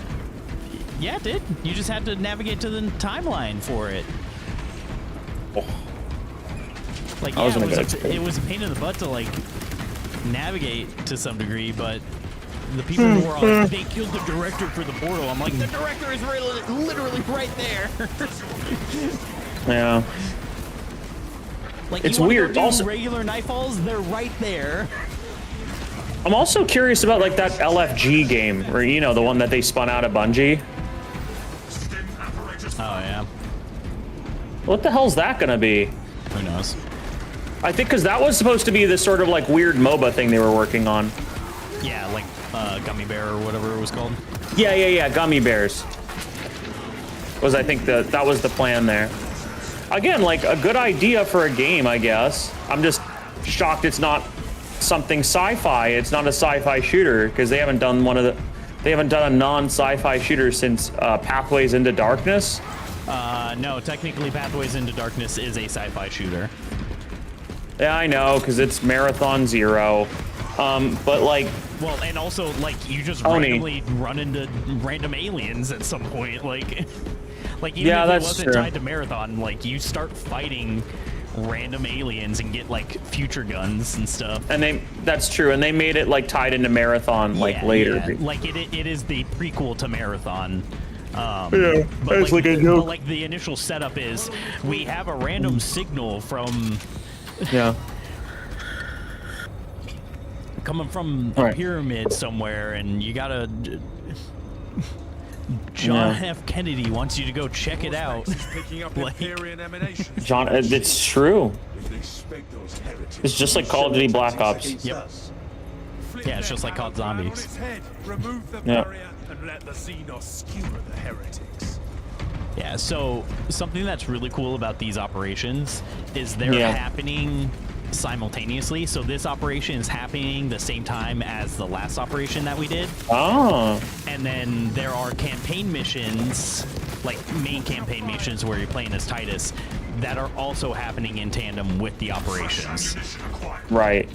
Yeah, it did. You just had to navigate to the timeline for it. Oh. Like, yeah, it was a pain in the butt to, like, navigate to some degree, but the people who were all like, they killed the director for the portal. I'm like, the director is literally right there. Yeah. Like, it's you weird. Go do also, regular nightfalls, they're right there. I'm also curious about like that LFG game, or you know, the one that they spun out of Bungie. Oh yeah. What the hell's that gonna be? Who knows? I think because that was supposed to be this sort of like weird MOBA thing they were working on. Yeah, like Gummy Bear or whatever it was called. Yeah, Gummy Bears. Was I think that was the plan there. Again, like a good idea for a game, I guess. I'm just shocked it's not something sci-fi. It's not a sci-fi shooter because they haven't done a non-sci-fi shooter since Pathways into Darkness. No, technically Pathways into Darkness is a sci-fi shooter. Yeah, I know, because it's Marathon Zero. But like... Well, and also, like, you just Oni. randomly run into random aliens at some point, like... Like, even Yeah, if it that's wasn't true. tied to Marathon, like, you start fighting random aliens and get, like, future guns and stuff. And that's true, and they made it, like, tied into Marathon, like, Yeah, later. yeah. Like, it is the prequel to Marathon. Yeah, But it's like a but, joke. like, the initial setup is, we have a random signal from... Yeah. coming from All a right. pyramid somewhere, and you gotta... John F. Kennedy wants you to go check it out. Space is picking up Like- Empyrean emanations. John, it's true. If they expect those heretics It's just like Call of Duty Black Ops. Yep. Flip Yeah, it's their just like COD battleground Zombies. on its head, remove the Yeah. barrier, and let the Xenos skewer the heretics. Yeah, so something that's really cool about these operations is they're Yeah. happening simultaneously. So this operation is happening the same time as the last operation that we did. Oh. And then there are campaign missions, like main campaign missions where you're playing as Titus, that are also happening in tandem with the operations. Right.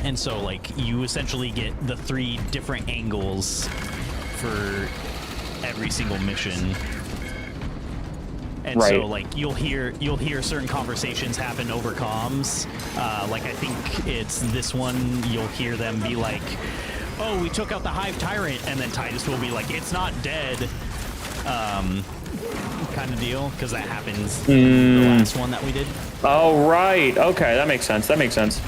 And so, like, you essentially get the 3 different angles for every single mission. And so, Right. like, you'll hear certain conversations happen over comms. Like, I think it's this one, you'll hear them be like, "Oh, we took out the Hive Tyrant," and then Titus will be like, "It's not dead," kind of deal, because that happens in the last one that we did. Oh, right. Okay, that makes sense. That makes sense.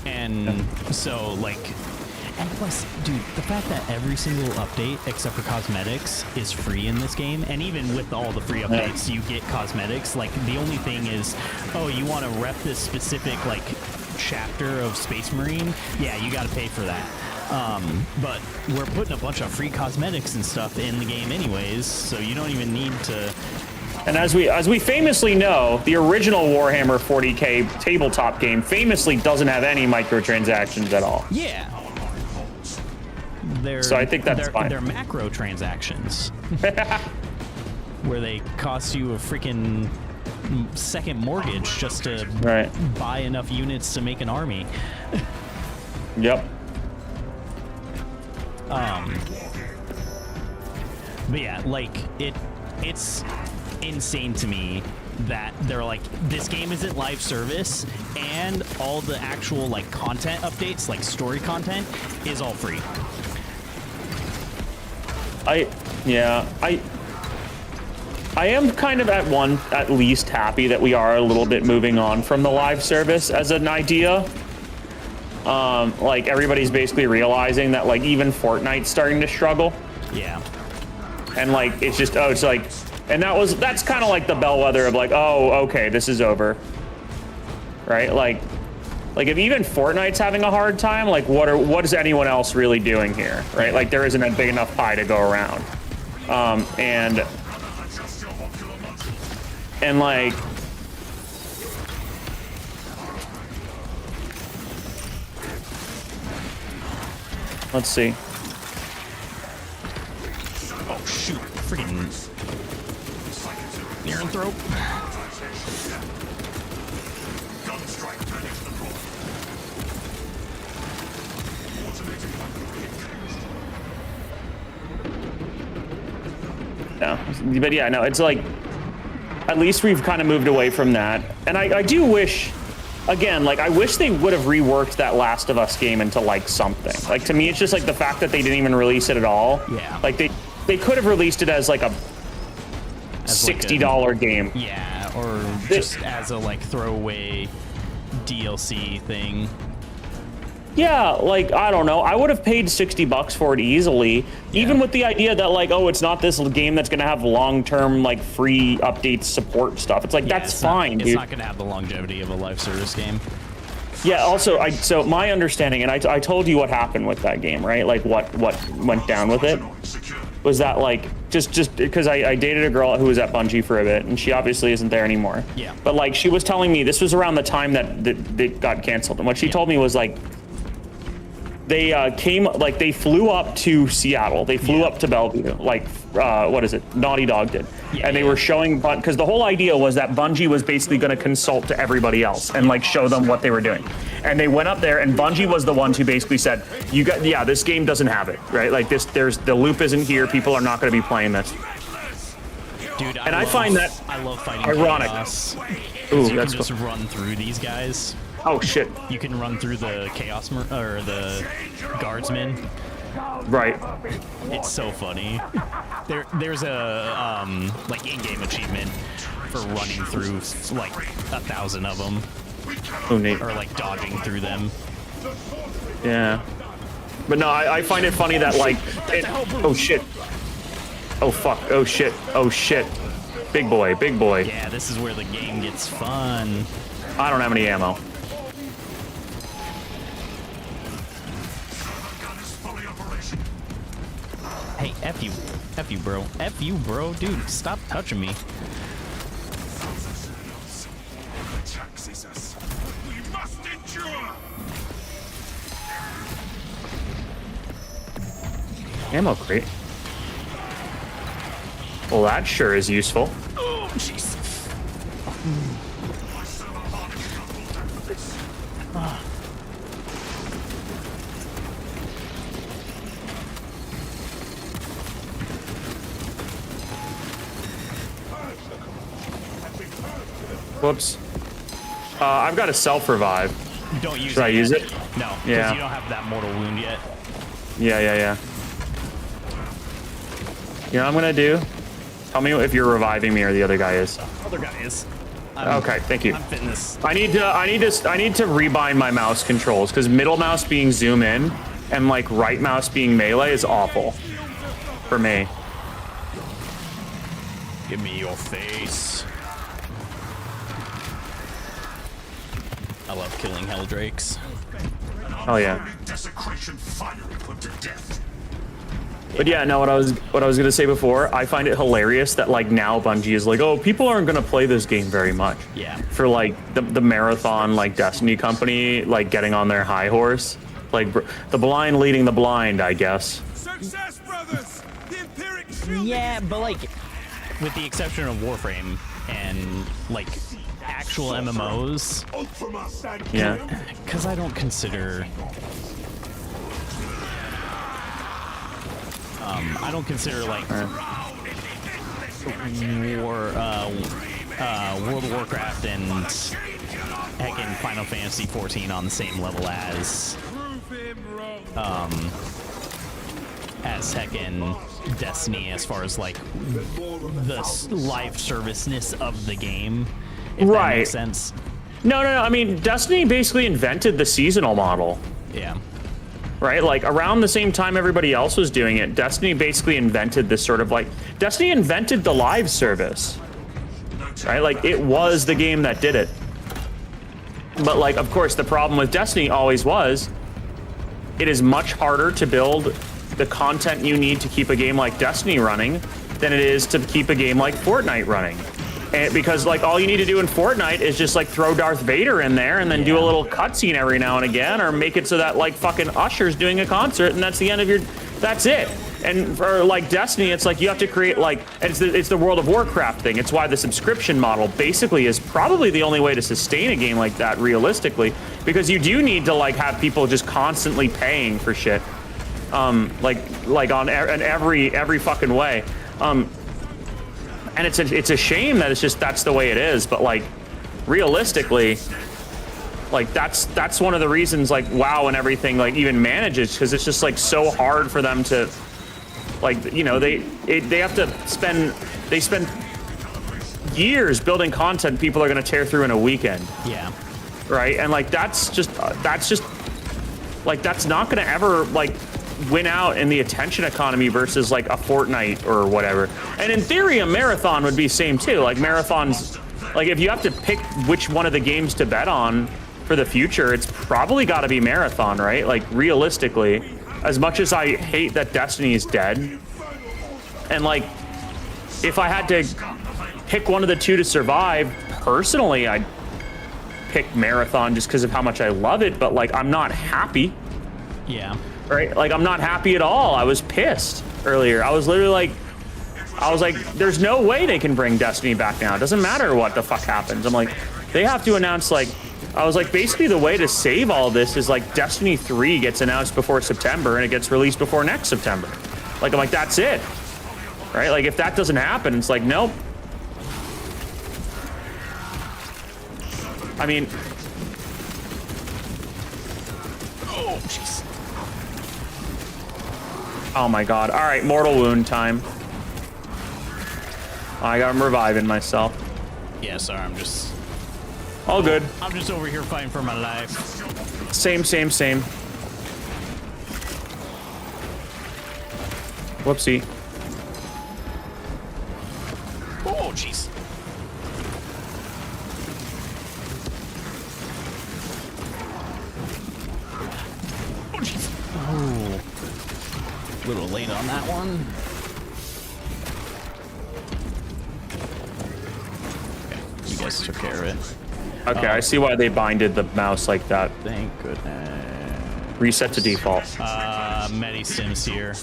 And so, like, and plus, dude, the fact that every single update except for cosmetics is free in this game, and even with all the free updates, you get cosmetics. Like, the only thing is, oh, you want to rep this specific, like, chapter of Space Marine? Yeah, you got to pay for that. But we're putting a bunch of free cosmetics and stuff in the game anyways, so you don't even need to... And as we famously know, the original Warhammer 40K tabletop game famously doesn't have any microtransactions at all. Yeah. So I think that's fine. They're macro transactions. Where they cost you a freaking second mortgage just to Right. buy enough units to make an army. Yep. But yeah, like, it's insane to me that they're like, this game isn't live service, and all the actual, like, content updates, like story content, is all free. I am kind of at least happy that we are a little bit moving on from the live service as an idea. Like, everybody's basically realizing that, like, even Fortnite's starting to struggle. Yeah. And, like, it's just, oh, it's like, and that's kind of like the bellwether of, like, oh, okay, this is over. Right? Like if even Fortnite's having a hard time, like, what is anyone else really doing here? Right? Like, there isn't a big enough pie to go around. And like, let's see. Oh, shoot. Freaking Neranthrope. No, but yeah, no, it's like, at least we've kind of moved away from that. And I do wish, again, like, I wish they would have reworked that Last of Us game into, like, something. Like, to me, it's just, like, the fact that they didn't even release it at all. Yeah. Like, they could have released it as, like, a As, like, $60 game. Yeah, or just as a, like, throwaway DLC thing. Yeah, like, I don't know. I would have paid $60 for it easily, even with the idea that, like, oh, it's not this game that's going to have long-term, like, free updates support stuff. It's like, Yeah, that's it's fine, not, dude. It's not going to have the longevity of a live service game. Yeah. Also, so my understanding, and I told you what happened with that game, right? Like what went down with it was that like just because I dated a girl who was at Bungie for a bit, and she obviously isn't there anymore. Yeah. But like she was telling me this was around the time that it got canceled, and what she told me was like they they flew up to Seattle, they flew up to Bellevue, like what is it? Naughty Dog did, and they were showing because the whole idea was that Bungie was basically going to consult to everybody else and like show them what they were doing, and they went up there, and Bungie was the ones who basically said, this game doesn't have it, right? Like the loop isn't here, people are not going to be playing this. Dude, I find that I love fighting ironic. chaos. Ooh, You can that's just cool. run through these guys. Oh shit! You can run through the chaos or the guardsmen. Right. It's so funny. There's a like in-game achievement for running through like 1,000 of them, Oh neat. or like dodging through them. Yeah. But no, I find it funny that like oh shit. Oh fuck. Oh shit. Oh shit. Big boy. Big boy. Yeah, this is where the game gets fun. I don't have any ammo. Hey, F you, bro. F you, bro. Dude, stop touching me. We must endure. Ammo crate. Well, that sure is useful. Oh, jeez. Whoops. I've got a self-revive. Don't use Should it. I use it? No, because Yeah. you don't have that mortal wound yet. Yeah. You know what I'm gonna do? Tell me if you're reviving me or the other guy is. Other guy is. Okay, thank you. I'm fitting this. I need to rebind my mouse controls because middle mouse being zoom in and like right mouse being melee is awful for me. Give me your face. I love killing Helldrakes. Oh yeah. Desecration finally put to death. But yeah, no, what I was gonna say before, I find it hilarious that like now Bungie is like, oh, people aren't gonna play this game very much. Yeah. For like the marathon like Destiny company like getting on their high horse, like the blind leading the blind, I guess. Success, brothers! The Empiric shield. Yeah, but like, with the exception of Warframe and like actual MMOs, Ultima stand Yeah. because I don't consider. I don't consider like World of Warcraft and heckin' Final Fantasy 14 on the same level as heckin' Destiny as far as like the live serviceness of the game. If that makes sense. No. I mean, Destiny basically invented the seasonal model. Yeah. Right? Like around the same time everybody else was doing it, Destiny basically invented this sort of like Destiny invented the live service. Right? Like it was the game that did it. But like of course the problem with Destiny always was it is much harder to build the content you need to keep a game like Destiny running than it is to keep a game like Fortnite running. And because like all you need to do in Fortnite is just like throw Darth Vader in there and then do a little cutscene every now and again, or make it so that like fucking Usher's doing a concert and that's the end of your, that's it. And for like Destiny, it's like you have to create like, it's the World of Warcraft thing. It's why the subscription model basically is probably the only way to sustain a game like that realistically, because you do need to like have people just constantly paying for shit, like on in every fucking way. And it's a shame that that's the way it is, but like realistically, like that's one of the reasons like WoW and everything like even manages, because it's just like so hard for them to like, you know, they have to spend years building content people are going to tear through in a weekend. Yeah. Right? And like that's just like that's not going to ever like win out in the attention economy versus like a Fortnite or whatever. And in theory, a marathon would be same too. Like marathons, like if you have to pick which one of the games to bet on for the future, it's probably got to be Marathon, right? Like, realistically, as much as I hate that Destiny is dead, and like, if I had to pick one of the two to survive, personally, I'd pick Marathon just because of how much I love it, but like, I'm not happy. Yeah. Right? Like, I'm not happy at all. I was pissed earlier. I was literally like, there's no way they can bring Destiny back now. It doesn't matter what the fuck happens. I'm like, they have to announce, like, I was like, basically the way to save all this is like Destiny 3 gets announced before September and it gets released before next September. Like, I'm like, that's it. Right? Like, if that doesn't happen, it's like, nope. I mean, Oh, jeez. oh my god. All right, mortal wound time. I'm reviving myself. Yeah, sorry, I'm just All good. over here fighting for my life. Same. Whoopsie. Oh, jeez. Oh, jeez. Oh. A little late on that one. Okay, you guys took care of it. Okay, I see why they binded the mouse like that. Thank goodness. Reset to default. Medisims here.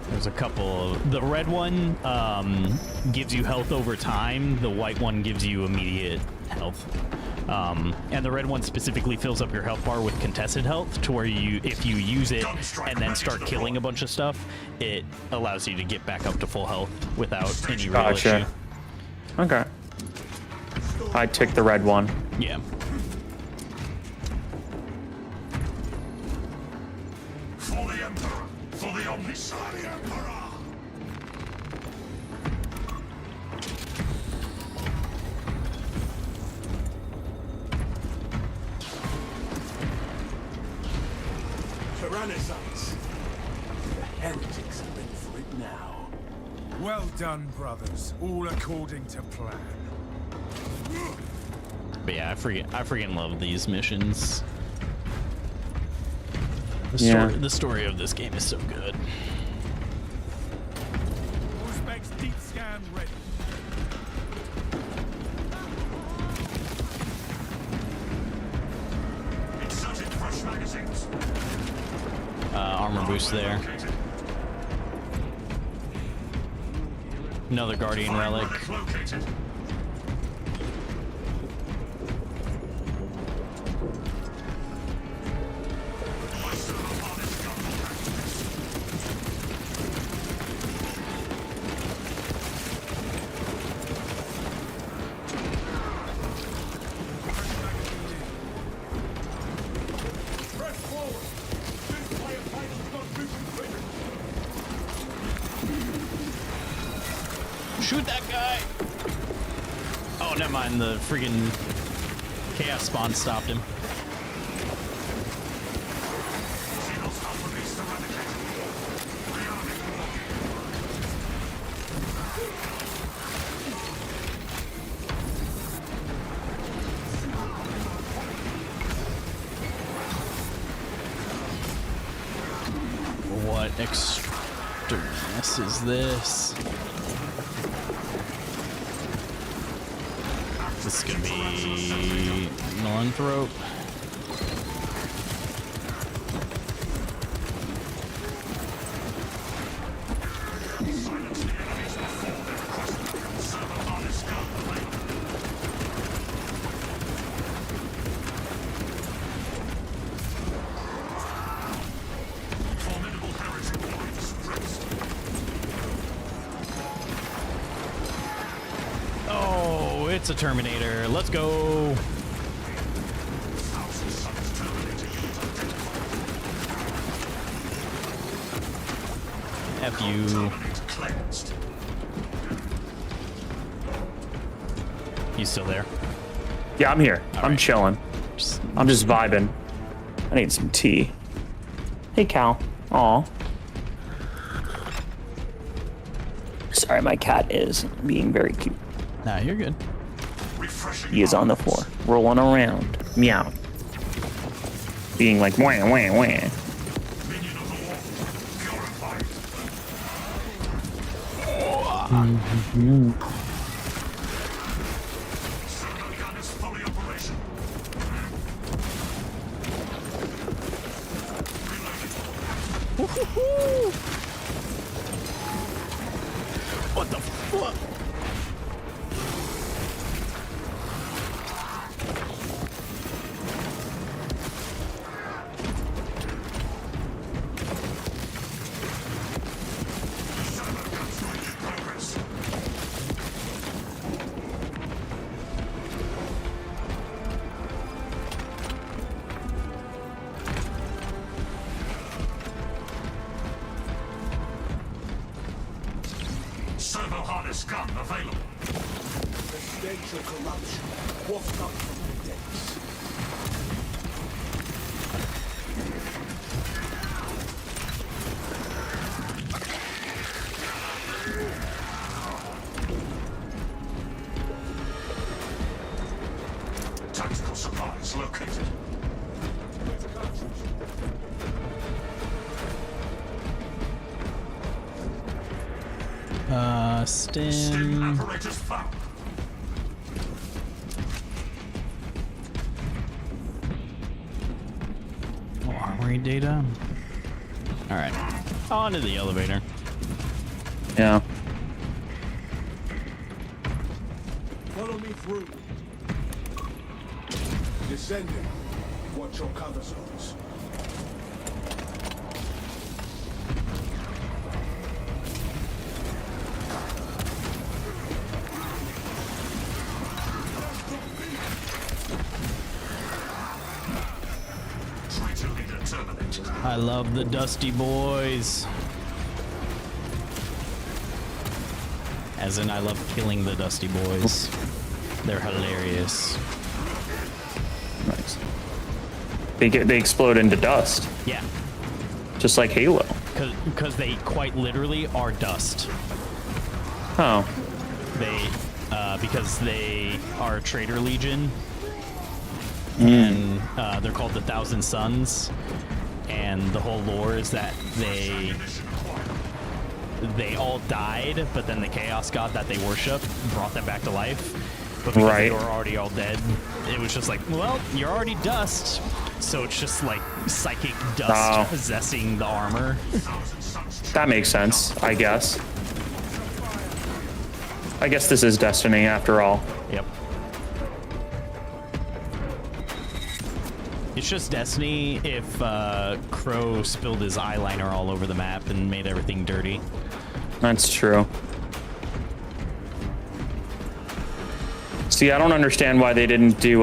There's a couple. The red one gives you health over time. The white one gives you immediate health. And the red one specifically fills up your health bar with contested health, to where if you use it and then start killing a bunch of stuff, it allows you to get back up to full health without any real issue. Okay. I took the red one. Yeah. For the Emperor! For the Omniscient Emperor! Tyrannosaurus. The heretics are ready for it now. Well done, brothers. All according to plan. But yeah, I freaking love these missions. The story of this game is so good. Specs deep scan ready. Inserted fresh magazines. Armor boost there. Another Guardian relic. Located. Press forward. This way of fight is not moving quicker. Shoot that guy! Oh, never mind. The friggin' chaos spawn stopped him. What externess is this? This is gonna be Milanthrope. Oh, it's a Terminator. Let's go. F you. You still there? Yeah, I'm here. I'm right. chilling. I'm just vibing. I need some tea. Hey, Cal. Aw. Sorry, my cat is being very cute. Nah, you're good. Refreshing He is on the floor, rolling around, meow, being like wah wah wah. minion of the wall. Purified. Servo gun is fully operational. What the fuck? Servo guns ready in progress. Servo harness gun available. The stench of corruption waft up from the depths. Tactical supplies located. Stim Stim. apparatus found. Oh, armory data. All right, on to the elevator. Yeah. Follow me through. Descending. Watch your cover zones. Traitor leader terminated. I love the Dusty Boys. As in, I love killing the Dusty Boys. They're hilarious. Nice. They explode into dust, Yeah, just like Halo. because they quite literally are dust. Oh, They, because they are a traitor legion, and they're called the Thousand Sons. And the whole lore is that they all died, but then the Chaos God that they worship brought them back to life. But because they Right. were already all dead, it was just like, well, you're already dust. So it's just like psychic dust Oh. possessing the armor. that makes sense, I guess. I guess this is Destiny after all. Yep. It's just Destiny if Crow spilled his eyeliner all over the map and made everything dirty. That's true. See, I don't understand why they didn't do,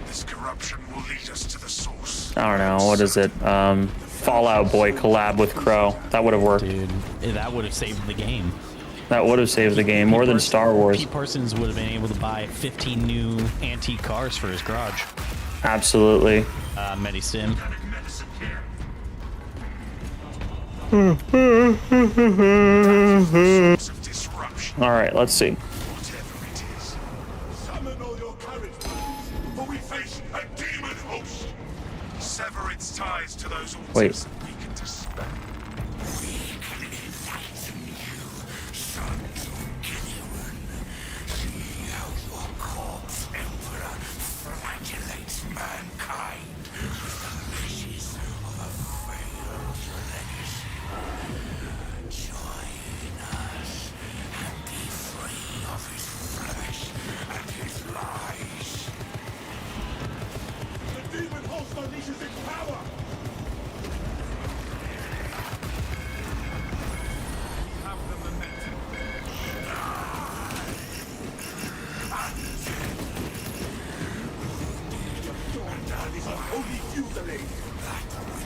This corruption will lead us to the source. I don't know, what is it? Fallout Boy collab with Crow. That would have worked. Dude, that would have saved the game. That would have saved the game more than Star Wars. Pete Parsons would have been able to buy 15 new antique cars for his garage. Absolutely. Medistim. Organic medicine here. Source of disruption, All right, let's see. whatever it is. Summon all your courage, brothers, for we face a demon host. Sever its ties to those altars. Wait. And we can dispel. The demon host unleashes its power. We have the momentum. That is a holy fusillade.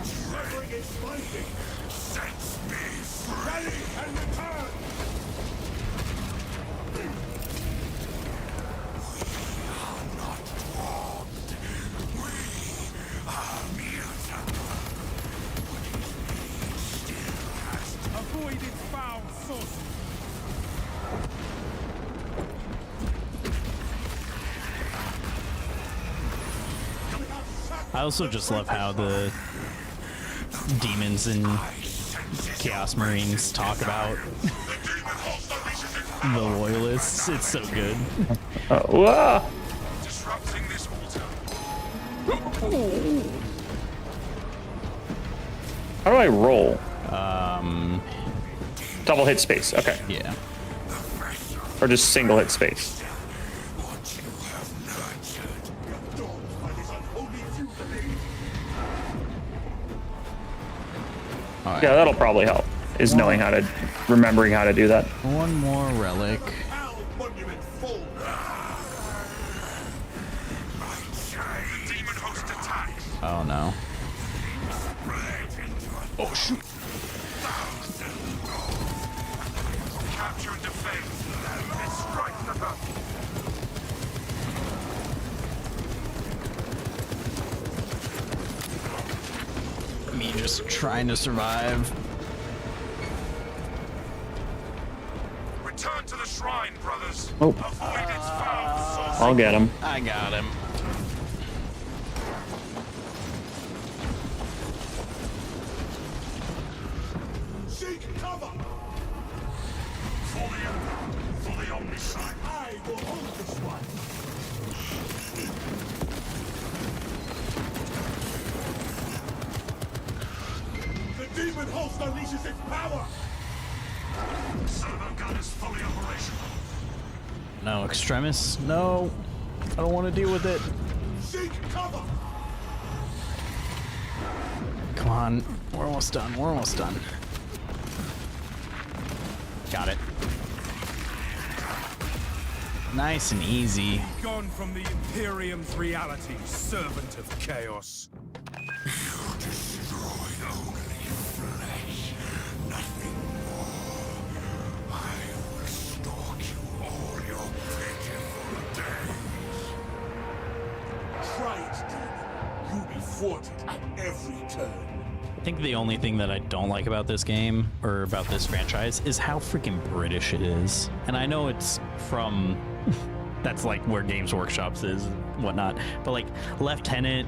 Severing its binding. Sets me free. Rally and return. Avoid its foul sources. I also just love how the demons and Chaos Marines talk about the loyalists. It's so good. Whoa. Disrupting this altar. How do I roll? Um, Double hit space. Okay. yeah. Or just single hit space. All right. Yeah, that'll probably help. Is knowing how to, remembering how to do that. One more relic. Hell monument full. The demon host attacks. Oh no. Oh shoot. Capture and defend. And strike the hub. Me just trying to survive. Return to the shrine, brothers. Oh. Avoid its foul source. I'll get him. I got him. Seek cover. For the Omniscient. I will hold this one. The demon host unleashes its power. Servo gun is fully operational. No, Extremis. No. I don't want to deal with it. Seek cover. Come on. We're almost done. We're almost done. Got it. Nice and easy. Gone from the Imperium's reality, servant of chaos. Try it, demon. You'll be thwarted at every turn. I think the only thing that I don't like about this game, or about this franchise, is how freaking British it is. And I know it's from... that's like where Games Workshops is and whatnot. But like Lieutenant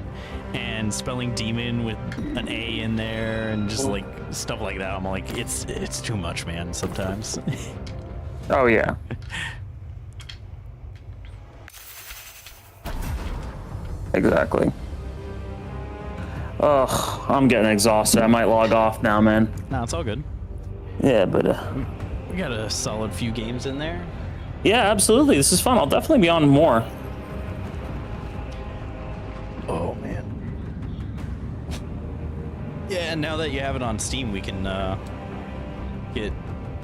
and spelling demon with an A in there and just like stuff like that. I'm like, it's too much, man, sometimes. Oh, yeah. Exactly. Ugh, I'm getting exhausted. I might log off now, man. No, it's all good. Yeah, but We got a solid few games in there. yeah, absolutely. This is fun. I'll definitely be on more. Oh, man. Yeah, and now that you have it on Steam, we can get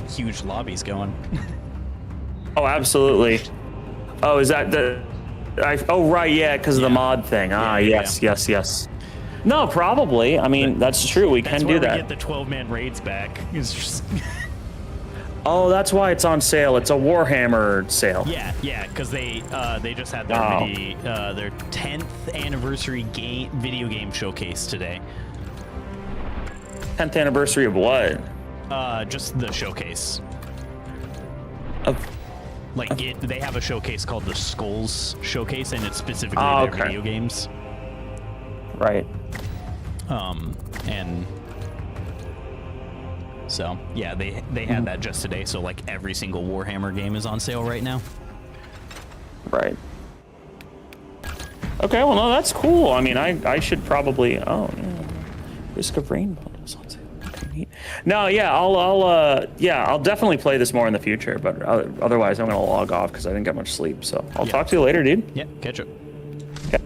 huge lobbies going. Oh, absolutely. Oh, is that the? Oh, right, yeah, because of the Yeah. mod thing. Ah, Yeah, yes, yes, yes. No, probably. I mean, that's true. We That's can where do we that. get the 12-man raids back. It's just... Oh, that's why it's on sale. It's a Warhammer sale. yeah, because they just had their Wow. their 10th anniversary video game showcase today. 10th anniversary of what? Just the showcase. Of Like they have a showcase called the Skulls Showcase, and it's specifically Oh, their okay. video games. right. And so yeah, they had that just today. So like every single Warhammer game is on sale right now. Right. Okay, well, no, that's cool. I mean, I should probably. Oh, yeah. Risk of Rainbow is on sale. Okay, neat. No, yeah, I'll definitely play this more in the future. But otherwise, I'm gonna log off because I didn't get much sleep. So I'll Yeah. talk to you later, dude. Yeah, catch up. Okay.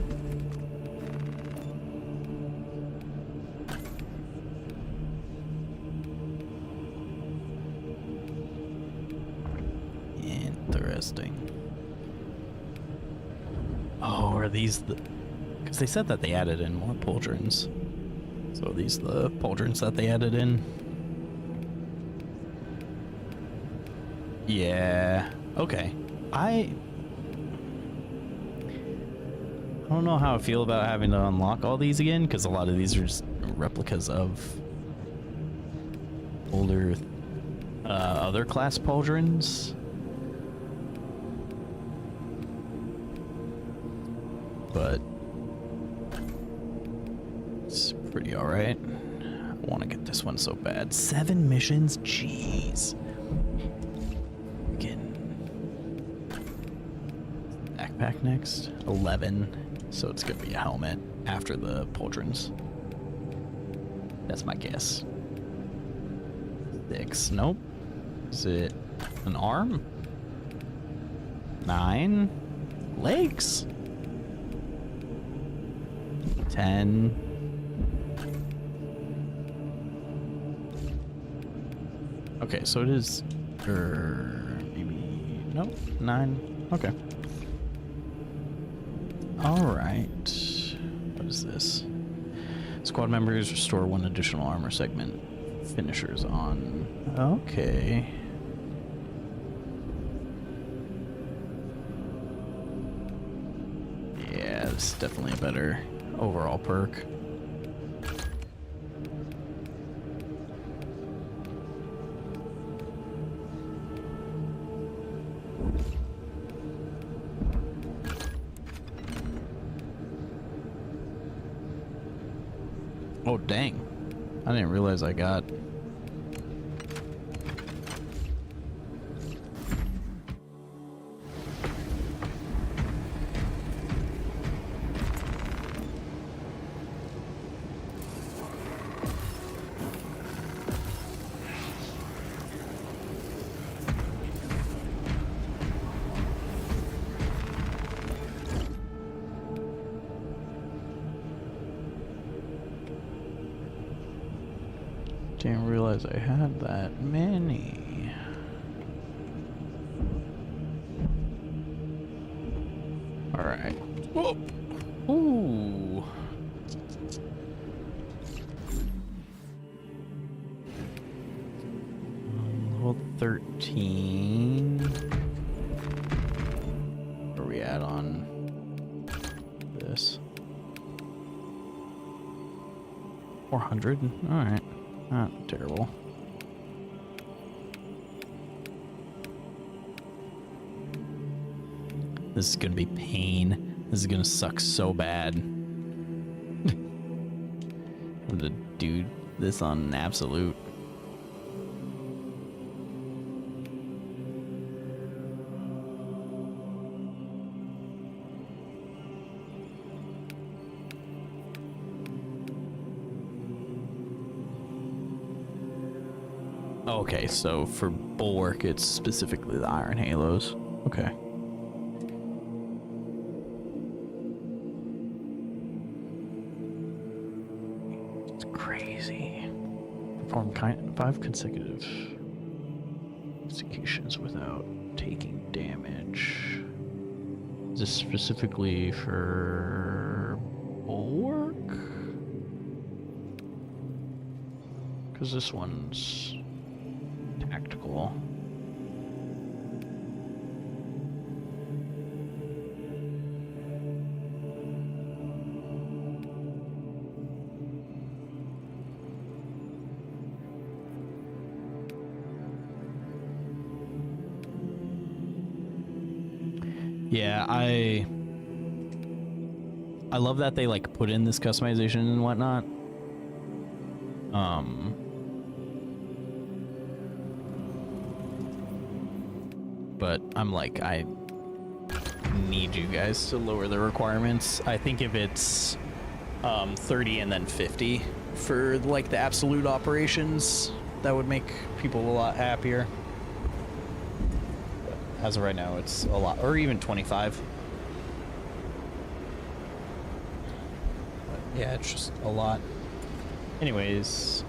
Interesting. Oh, are these the... Because they said that they added in more pauldrons. So are these the pauldrons that they added in? Yeah. Okay. I don't know how I feel about having to unlock all these again, because a lot of these are just replicas of older other class pauldrons. But pretty alright. I want to get this one so bad. 7 missions? Jeez. Again. Backpack next. 11. So it's going to be a helmet after the pauldrons. That's my guess. 6. Nope. Is it an arm? 9. Legs? 10. Okay, so it is, maybe, nope, 9. Okay. All right. What is this? Squad members restore 1 additional armor segment. Finishers on. Okay. Yeah, this is definitely a better overall perk. Oh, dang. I didn't realize I got... Didn't realize I had that many. All right. Whoa. Ooh. Level 13. Where are we at on this? 400. All right. Not terrible. This is gonna be pain. This is gonna suck so bad. I'm gonna do this on an absolute. Okay, so for bulwark, it's specifically the iron halos. Okay. It's crazy. Perform 5 consecutive executions without taking damage. Is this specifically for bulwark? Because this one's tactical. Yeah, I love that they like put in this customization and whatnot. But I'm like, I need you guys to lower the requirements. I think if it's 30 and then 50 for like the absolute operations, that would make people a lot happier. But as of right now, it's a lot, or even 25. But yeah, it's just a lot. Anyways,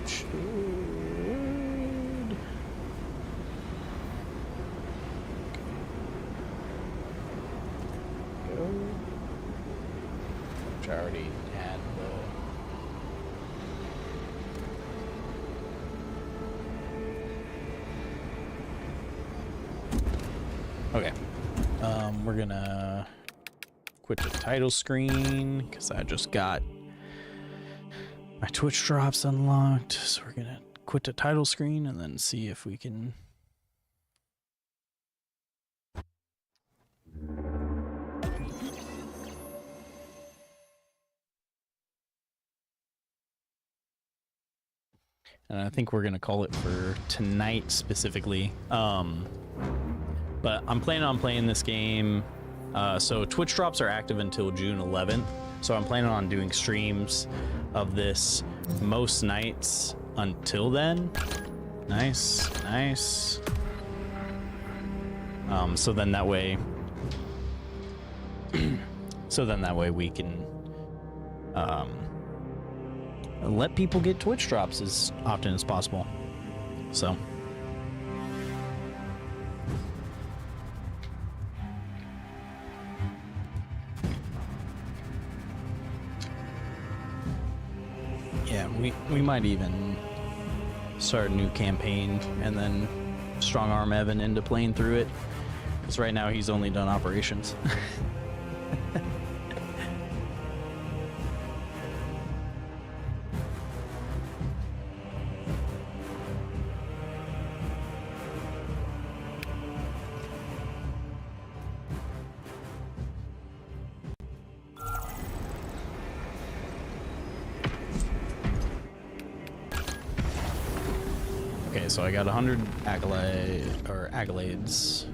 which I already had though. Okay. We're gonna quit the title screen because I just got my Twitch drops unlocked. So we're gonna quit the title screen and then see if we can. And I think we're gonna call it for tonight specifically. But I'm planning on playing this game. So Twitch drops are active until June 11th. So I'm planning on doing streams of this most nights until then. Nice, nice. So then that way we can let people get Twitch drops as often as possible. So yeah, we might even start a new campaign and then strong arm Evan into playing through it, because right now he's only done operations. Okay, so I got 100 accolades.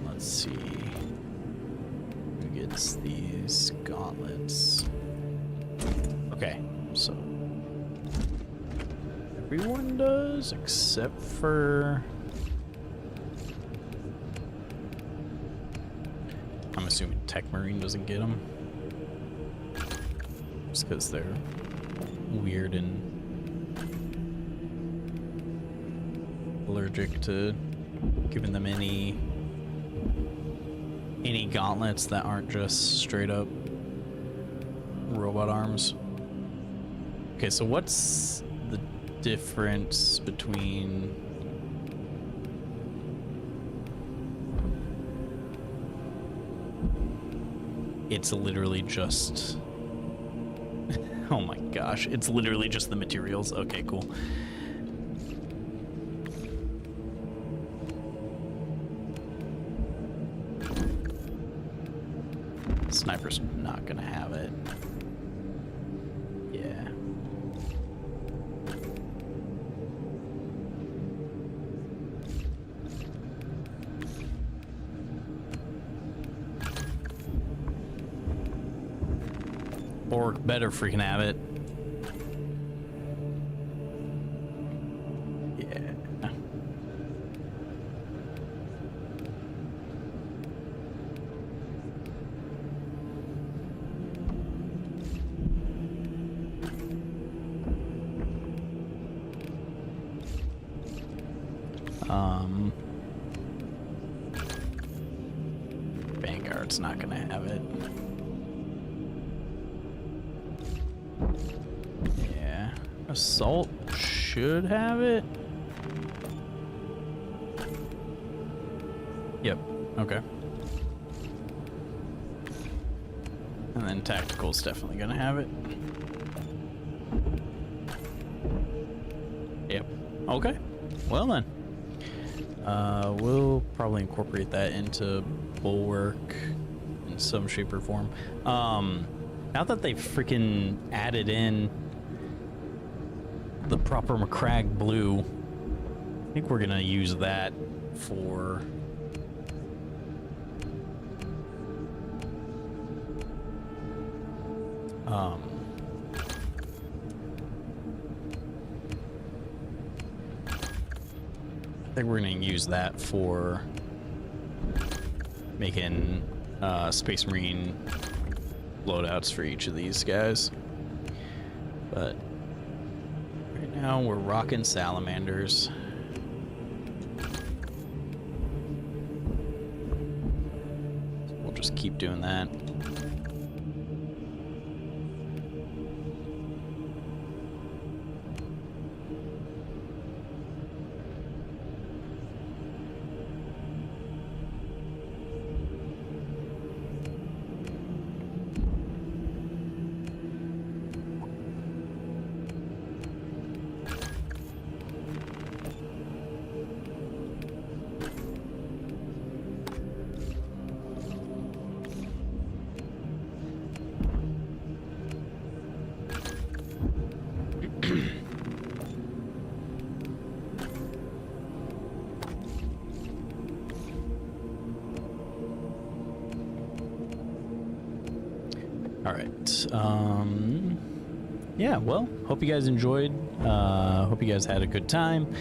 Let's see. Who gets these gauntlets? Okay, so everyone does except for, I'm assuming Tech Marine doesn't get them. Just because they're weird and allergic to giving them any gauntlets that aren't just straight up robot arms. Okay, so what's the difference between it's literally just oh my gosh, it's literally just the materials. Okay, cool. Sniper's not gonna have it. Yeah. Orc better freaking have it. Yeah. Vanguard's not gonna have it. Yeah. Assault should have it. Yep. Okay. And then Tactical's definitely gonna have it. Yep. Okay. Well then. We'll probably incorporate that into Bulwark in some shape or form. Now that they've freaking added in the proper McCrag blue, I think we're gonna use that for I think we're gonna use that for making Space Marine loadouts for each of these guys. But right now we're rocking salamanders. So we'll just keep doing that. All right. Yeah, well, hope you guys enjoyed. Hope you guys had a good time.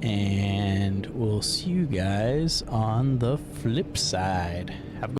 And we'll see you guys on the flip side.